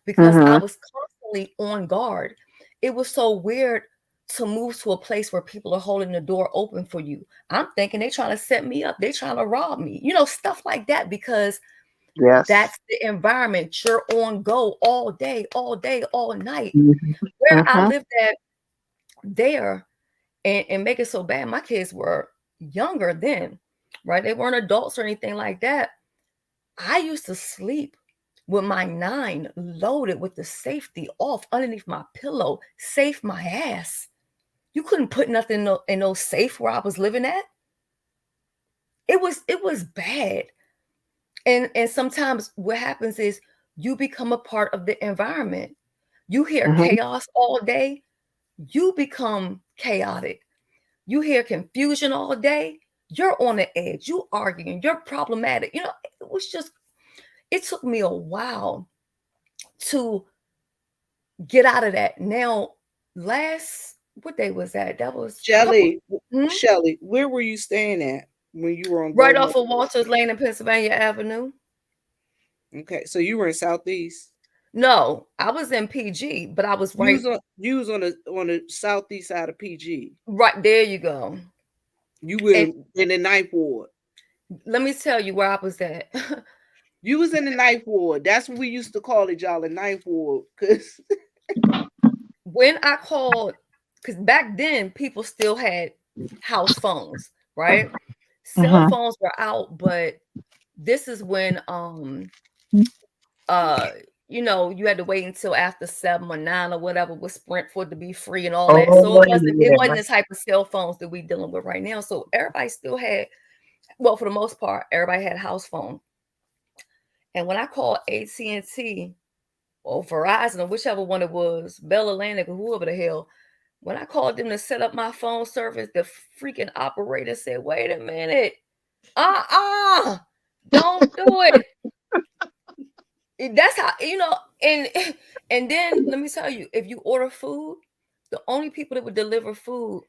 because I Mm-hmm. was constantly on guard. It was so weird to move to a place where people are holding the door open for you. I'm thinking they're trying to set me up, they're trying to rob me, stuff like that, because Yes. that's the environment. You're on go all day, all day, all night. Mm-hmm. Where I Mm-hmm. lived at there, and make it so bad, my kids were younger then, right? They weren't adults or anything like that. I used to sleep with my 9 loaded with the safety off underneath my pillow, safe my ass. You couldn't put nothing in no safe where I was living at. It was bad. And sometimes what happens is you become a part of the environment. You hear Mm-hmm. chaos all day, you become chaotic. You hear confusion all day, you're on the edge, you arguing, you're problematic. It was just, it took me a while to get out of that. Now, last, what day was that? That was a couple. Shelly, Hmm? Shelly, where were you staying at when you were on Right Golden off of Oak? Walters Lane and Pennsylvania Avenue. Okay, so you were in Southeast. No, I was in PG, but I was right, You was on the southeast side of PG. right there. You go. You were And in the ninth ward. let me tell you where I was at. You was in the ninth ward. That's what we used to call it, y'all, the ninth ward. Cause When I called, because back then people still had house phones, right? Cell Mm-hmm. phones were out, but this is when uh you had to wait until after 7 or 9 or whatever with Sprint for it to be free and all that. So Oh it wasn't yeah. the type of cell phones that we dealing with right now. So everybody still had, well, for the most part, everybody had a house phone. And when I called AT&T or Verizon or whichever one it was, Bell Atlantic or whoever the hell, when I called them to set up my phone service, the freaking operator said, "Wait a minute, uh-uh, don't do it." That's how, and and then let me tell you, if you order food, the only people that would deliver food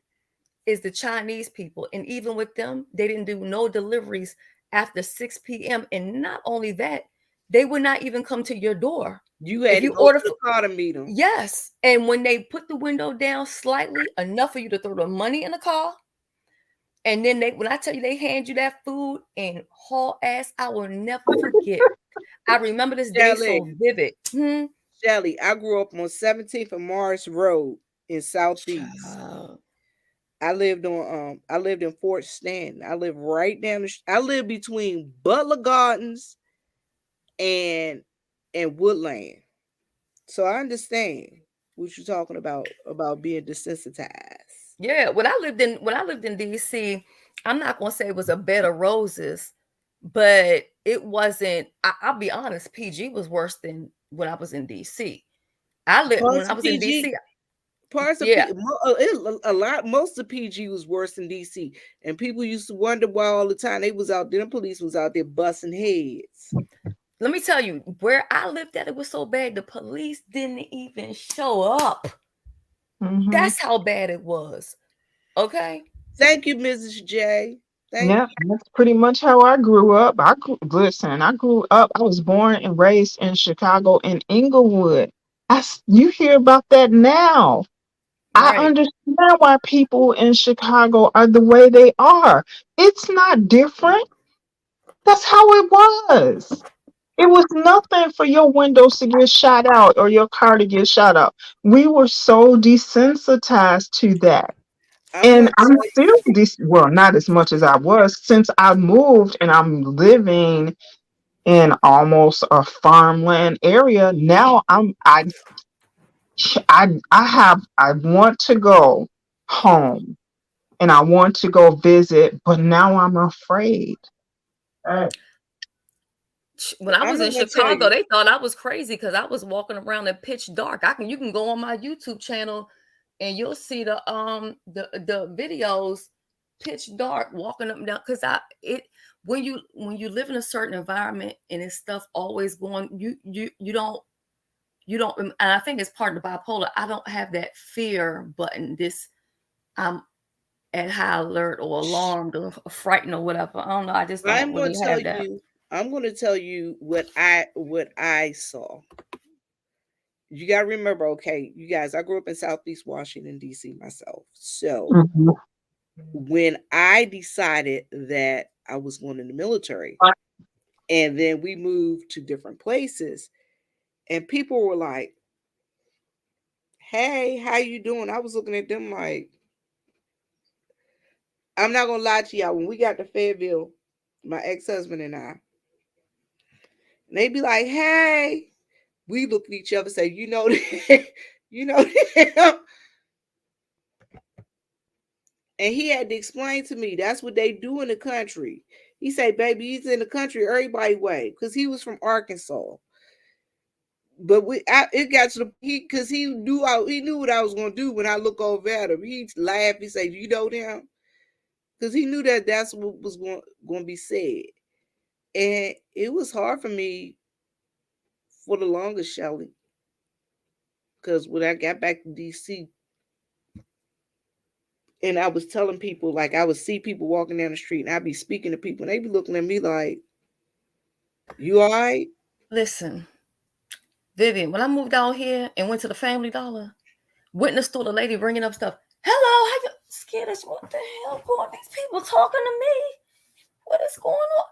is the Chinese people. And even with them, they didn't do no deliveries after 6 p.m. And not only that, they would not even come to your door. you If had to you go to order the food, car to meet them. yes. And when they put the window down slightly, enough for you to throw the money in the car, and then when I tell you they hand you that food and haul ass, I will never forget. I remember this day Shelly, so vivid. Shelly, I grew up on 17th and Morris Road in Southeast. Child. I lived in Fort Stanton. I lived right down I lived between Butler Gardens and Woodland. So I understand what you're talking about being desensitized. Yeah, when I lived in DC, I'm not gonna say it was a bed of roses, but it wasn't. I'll be honest, PG was worse than when I was in DC. I lived when Parts I of was in PG, DC. parts of Yeah, P, a lot, most of PG was worse than DC, and people used to wonder why all the time they was out there. The police was out there busting heads. let me tell you, where I lived at, it was so bad the police didn't even show up. Mm-hmm. That's how bad it was. Okay. Thank you, Mrs. J. Thank Yep, you. that's pretty much how I grew up. Listen, I grew up, I was born and raised in Chicago in Inglewood. You hear about that now. I Right. understand why people in Chicago are the way they are. It's not different. That's how it was. It was nothing for your windows to get shot out or your car to get shot out. We were so desensitized to that. I'm And going to I'm tell you. still well, not as much as I was since I moved and I'm living in almost a farmland area. Now I want to go home and I want to go visit, but now I'm afraid. When I I'm was in not going to tell Chicago, you. they thought I was crazy because I was walking around in pitch dark. You can go on my YouTube channel and you'll see the videos pitch dark walking up and down because I it when you live in a certain environment and it's stuff always going you don't and I think it's part of the bipolar. I don't have that fear button. This I'm at high alert or alarmed or frightened or whatever. I don't know. I just don't I'm going really to tell have that. you. I'm going to tell you what I saw. You got to remember, okay, you guys. I grew up in Southeast Washington D.C. myself. So Mhm. when I decided that I was going in the military, and then we moved to different places, and people were like, "Hey, how you doing?" I was looking at them like, I'm not gonna lie to y'all. When we got to Fayetteville, my ex-husband and I, and they be like, "Hey," we look at each other and say, "You know, you know them," and he had to explain to me that's what they do in the country. He said, "Baby, he's in the country everybody way," because he was from Arkansas. But it got to the because he knew what I was gonna do when I look over at him. He laughed. He said, "You know them," because he knew that that's what was going to be said. And it was hard for me for the longest, Shelly, because when I got back to DC and I was telling people, like I would see people walking down the street and I'd be speaking to people and they'd be looking at me like, "You all right?" Listen, Vivian, when I moved out here and went to the Family Dollar, went in the store, the lady bringing up stuff. Hello, how you scared us? What the hell going? These people talking to me. What is going on?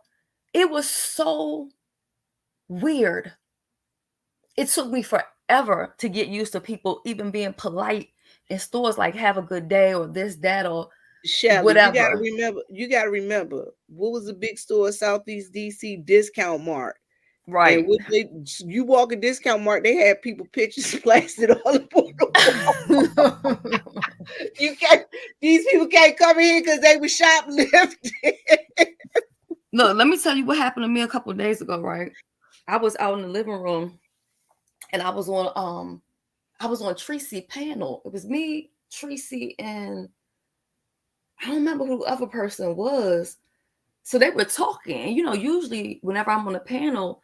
It was so weird. It took me forever to get used to people even being polite in stores, like "Have a good day" or this, that, or Shelly, you got to whatever. remember. You got to remember what was the big store in Southeast DC? Discount Mart. And Right. what they you walk a discount mart, they had people pictures plastered all over the wall. You can't these people can't come in because they were shoplifting. Look, let me tell you what happened to me a couple of days ago. Right, I was out in the living room and I was on Tracy panel. It was me, Tracy, and I don't remember who the other person was. So they were talking. You know, usually whenever I'm on a panel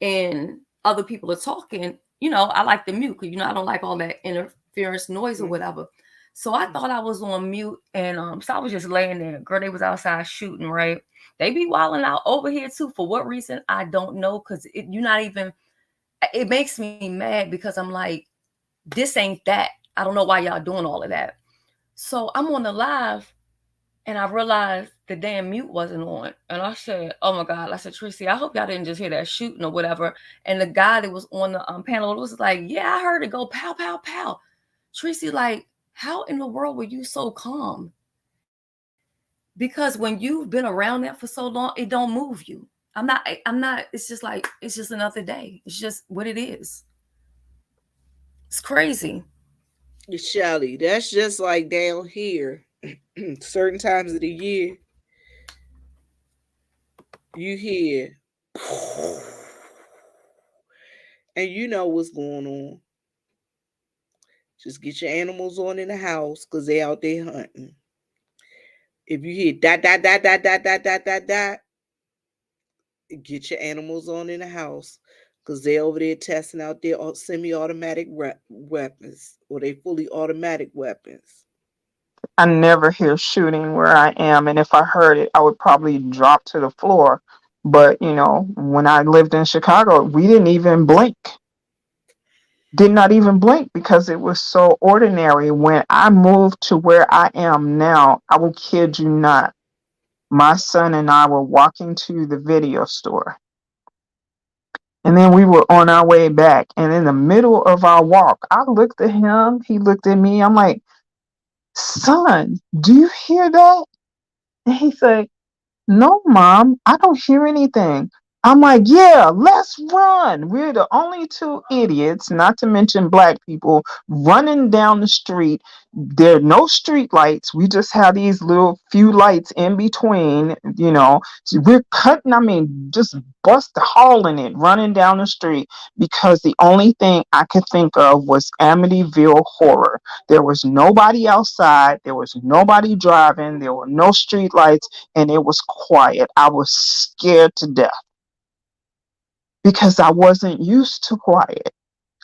and other people are talking, I like to mute because I don't like all that interference noise or whatever. So I thought I was on mute, and so I was just laying there. Girl, they was outside shooting. Right, they be wilding out over here too. For what reason, I don't know. Because you're not even. It makes me mad because I'm like, this ain't that. I don't know why y'all doing all of that. So I'm on the live and I realized the damn mute wasn't on. And I said, "Oh my God." I said, "Tracy, I hope y'all didn't just hear that shooting or whatever." And the guy that was on the panel was like, "Yeah, I heard it go pow, pow, pow." Tracy, like, how in the world were you so calm? Because when you've been around that for so long, it don't move you. I'm not, it's just another day. It's just what it is. It's crazy. Shelly, that's just like down here. Certain times of the year, you hear and you know what's going on. Just get your animals on in the house because they out there hunting. If you hear dot dot dot dot dot dot dot dot dot, get your animals on in the house because they over there testing out their semi-automatic weapons or they fully automatic weapons. I never hear shooting where I am, and if I heard it, I would probably drop to the floor. But when I lived in Chicago, we didn't even blink. Did not even blink because it was so ordinary. When I moved to where I am now, I will kid you not. My son and I were walking to the video store, and then we were on our way back. And in the middle of our walk, I looked at him, he looked at me. I'm like, son, do you hear that? And he said, no, mom, I don't hear anything. I'm like, yeah, let's run. We're the only two idiots, not to mention black people, running down the street. There are no street lights. We just have these little few lights in between, you know. So we're cutting, I mean, just bust hauling it, running down the street because the only thing I could think of was Amityville horror. There was nobody outside. There was nobody driving. There were no street lights and it was quiet. I was scared to death because I wasn't used to quiet.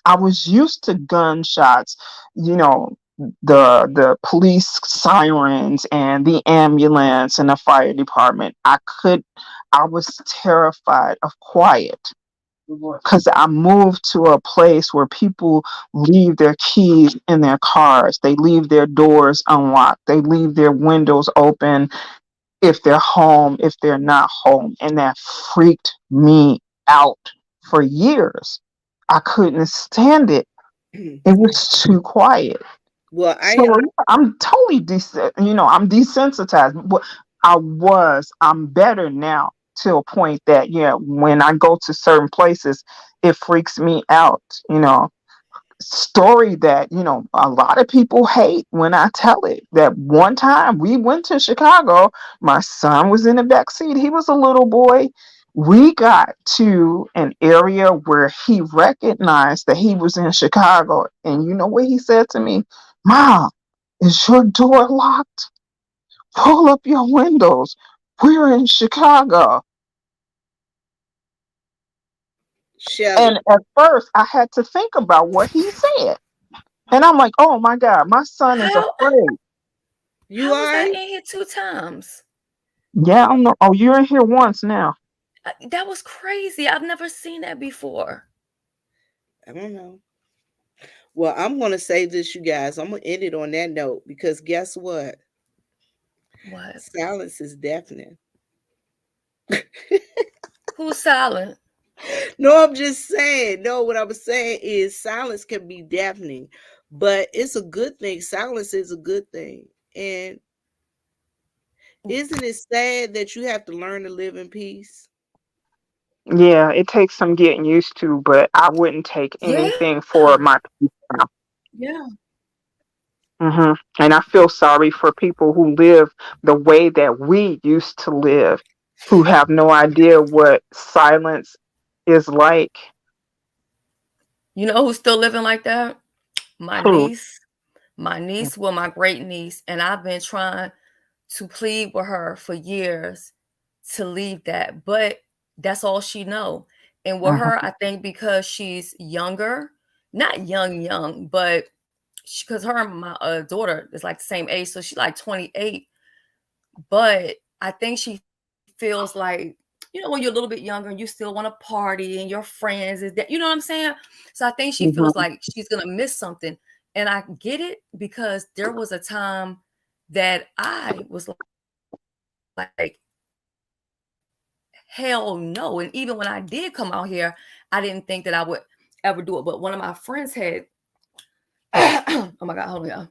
I was used to gunshots, you know, the police sirens and the ambulance and the fire department. I was terrified of quiet because I moved to a place where people leave their keys in their cars. They leave their doors unlocked. They leave their windows open if they're home, if they're not home. And that freaked me out for years. I couldn't stand it. It was too quiet. Well, So I'm totally, I'm desensitized. I'm better now to a point that, yeah, when I go to certain places, it freaks me out, you know. Story that a lot of people hate when I tell it. That one time we went to Chicago, my son was in the back seat. He was a little boy. We got to an area where he recognized that he was in Chicago, and you know what he said to me? Mom, is your door locked? Pull up your windows. We're in Chicago. And Shelly, at first I had to think about what he said. And I'm like, oh my God, my son is How afraid. you how all was I right? in here 2 times? Yeah, I know. Oh, you're in here once now. That was crazy. I've never seen that before. I don't know. Well, I'm going to say this, you guys. I'm going to end it on that note because guess what? What? Silence is deafening. Who's silent? No, I'm just saying. No, what I was saying is silence can be deafening, but it's a good thing. Silence is a good thing. And isn't it sad that you have to learn to live in peace? Yeah, it takes some getting used to, but I wouldn't take Yeah. anything for my peace now. Yeah. And I feel sorry for people who live the way that we used to live, who have no idea what silence is like. You know who's still living like that? My Who? niece. My niece, well, my great niece. And I've been trying to plead with her for years to leave that. But that's all she know. And with Mhm, her, I think because she's younger, not young, but because her and my daughter is like the same age. So she's like 28. But I think she feels like, when you're a little bit younger and you still want to party and your friends is that, you know what I'm saying? So I think she feels mhm. like she's going to miss something. And I get it because there was a time that I was like, hell no. And even when I did come out here, I didn't think that I would ever do it. But one of my friends had, oh my God, hold on, y'all.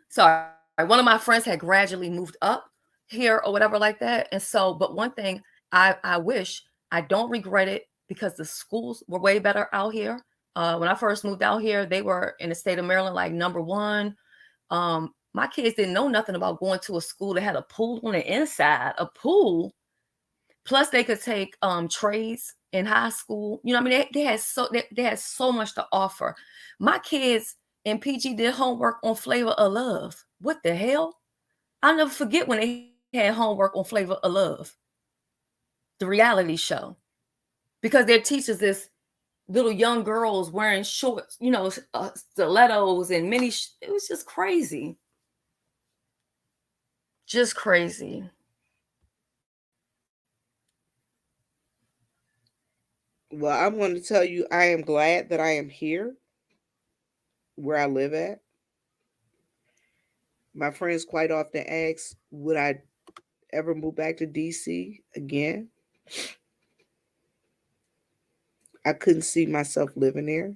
Sorry, one of my friends had gradually moved up here or whatever like that. And so, but one thing I wish, I don't regret it because the schools were way better out here. When I first moved out here, they were in the state of Maryland, like number one. My kids didn't know nothing about going to a school that had a pool on the inside, a pool. Plus, they could take trades in high school. You know, what I mean, they had so much to offer. My kids in PG did homework on Flavor of Love. What the hell? I'll never forget when they had homework on Flavor of Love, the reality show, because their teachers is little young girls wearing shorts, stilettos and mini. It was just crazy, just crazy. Well, I'm going to tell you, I am glad that I am here where I live at. My friends quite often ask, would I ever move back to DC again? I couldn't see myself living there.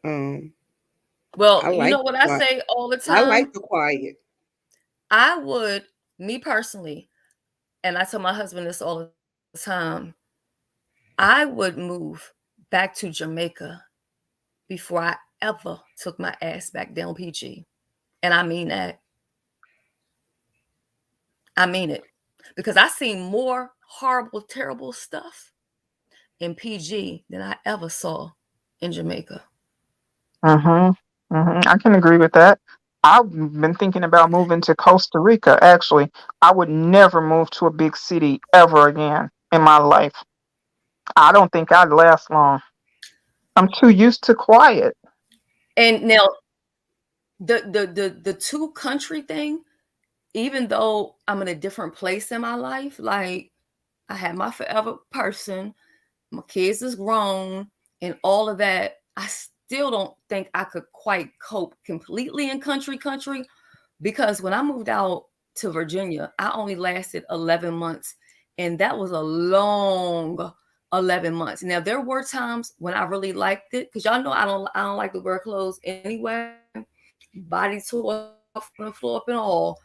Um, Well, I you like know the what I quiet. say all the I like time? the quiet. I would, me personally, and I tell my husband this all the time, I would move back to Jamaica before I ever took my ass back down PG. And I mean that. I mean it. Because I seen more horrible, terrible stuff in PG than I ever saw in Jamaica. I can agree with that. I've been thinking about moving to Costa Rica. Actually, I would never move to a big city ever again in my life. I don't think I'd last long. I'm too used to quiet. And now the two country thing, even though I'm in a different place in my life, like I had my forever person, my kids is grown, and all of that, I still don't think I could quite cope completely in country because when I moved out to Virginia, I only lasted 11 months, and that was a long 11 months. Now there were times when I really liked it because y'all know I don't like to wear clothes anyway. Body tore from the floor up and all.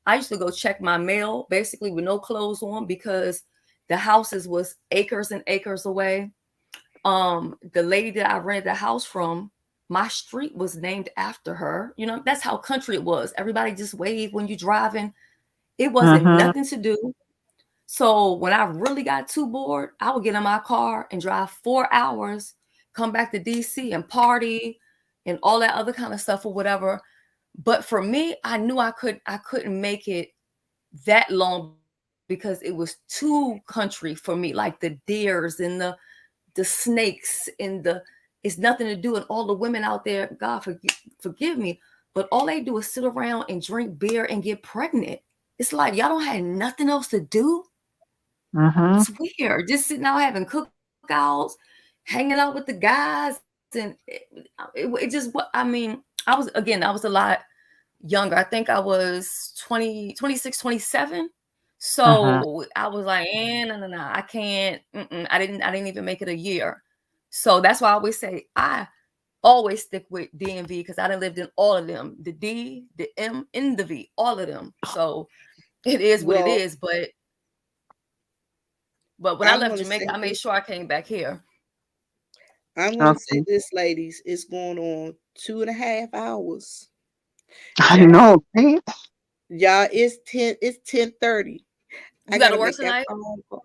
I used to go check my mail basically with no clothes on because the houses was acres and acres away. The lady that I rented the house from, my street was named after her. You know, that's how country it was. Everybody just waved when you driving. It wasn't Hmm nothing to do. So when I really got too bored, I would get in my car and drive 4 hours, come back to DC and party and all that other kind of stuff or whatever. But for me, I knew I couldn't make it that long because it was too country for me, like the deers and the snakes and the it's nothing to do and all the women out there, God forgive me, but all they do is sit around and drink beer and get pregnant. It's like y'all don't have nothing else to do. hmm It's weird. Just sitting out having cookouts, hanging out with the guys, and it just what I mean. I was again. I was a lot younger. I think I was 20, 26, 27. hmm So I was like, no, no, no, I can't. I didn't even make it a year. So that's why I always say I always stick with DMV because I done lived in all of them, the D, the M, and the V, all of them. So it is what it Well, is. But when I I'm left gonna say Jamaica, I made this. sure I came back here. I'm gonna say Okay. this, ladies. It's going on 2.5 hours. I Y'all, know, right? y'all, it's 10:30. I You got to gotta work make that tonight? phone call.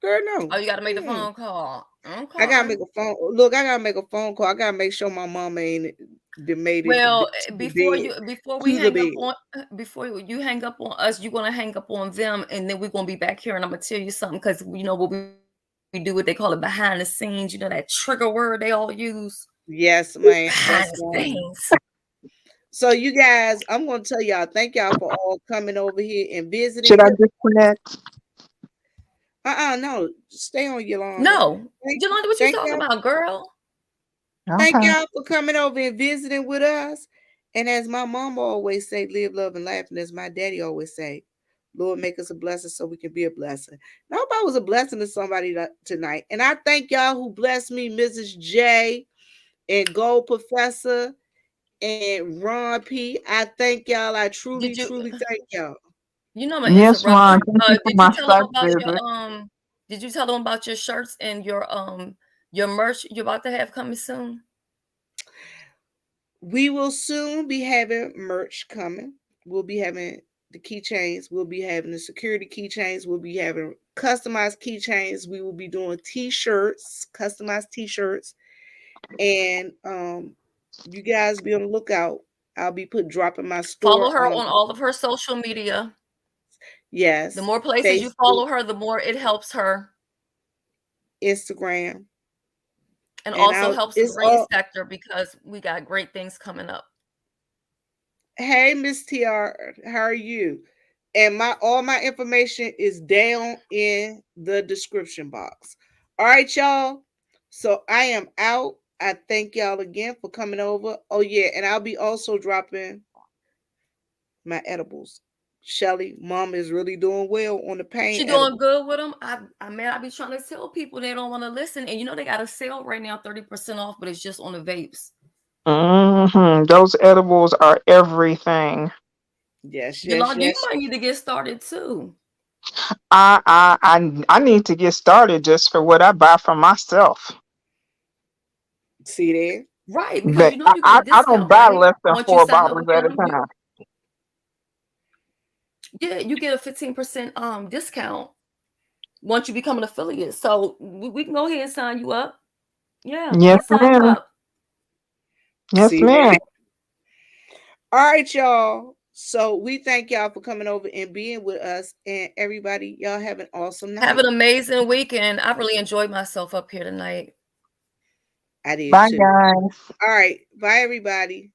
Girl, no. Oh, you got to make the Mm-mm. phone call. I gotta Okay. make a phone. Look, I gotta make a phone call. I gotta make sure my mama ain't done made it Well, to the bed. before we To the hang up bed. on before you hang up on us, you're gonna hang up on them, and then we're gonna be back here, and I'm gonna tell you something because you know what we do, what they call it behind the scenes. You know that trigger word they all use, Yes, man. behind the That's going. scenes. So you guys, I'm gonna tell y'all, thank y'all for all coming over here and visiting Should I with. disconnect? No, stay on Yolanda. No, Thank, Yolanda, what you thank talking y'all. about, girl? Thank Okay. y'all for coming over and visiting with us. And as my mama always say, live, love, and laugh. And as my daddy always say, Lord, make us a blessing so we can be a blessing. Now, I hope I was a blessing to somebody tonight. And I thank y'all who blessed me, Mrs. J and Gold Professor and Ron P. I thank y'all. I truly, Did you? truly thank y'all. You know I'm gonna Yes, interrupt Ron. you. Thank you for Did you my tell them site about your visit. Did you tell them about your shirts and your merch you're about to have coming soon? We will soon be having merch coming. We'll be having the keychains. We'll be having the security keychains. We'll be having customized keychains. We will be doing t-shirts, customized t-shirts. And you guys be on the lookout. I'll be dropping my Follow store her on, on all of her social media. The yes, more places you Facebook, follow her, the more it helps her Instagram. and And also I'll helps the it's green all sector because we got great things coming up. hey Miss TR, how are you? And my all my information is down in the description box. All right, y'all. So I am out. I thank y'all again for coming over. Oh yeah, and I'll be also dropping my edibles. Shelly, mom is really doing well on the pain She doing edible. good with them. I be trying to tell people they don't want to listen, and they got a sale right now, 30% off, but it's just on the vapes. Those edibles are everything. Yes, yes, Yolanda, you yes. might need to get started too. I need to get started just for what I buy for myself. See there? Right, because But you get a I don't discount, buy right? less than Once you four sign up bottles with at a them, time. you get a 15% discount once you become an affiliate. So we can go ahead and sign you up. Yeah, Yes, let's sign you ma'am. up. Yes, See ma'am. there? All right, y'all. So we thank y'all for coming over and being with us. And everybody, y'all have an awesome Have night. an amazing weekend. I really enjoyed myself up here tonight. I did Bye, too. guys. All right. Bye, everybody.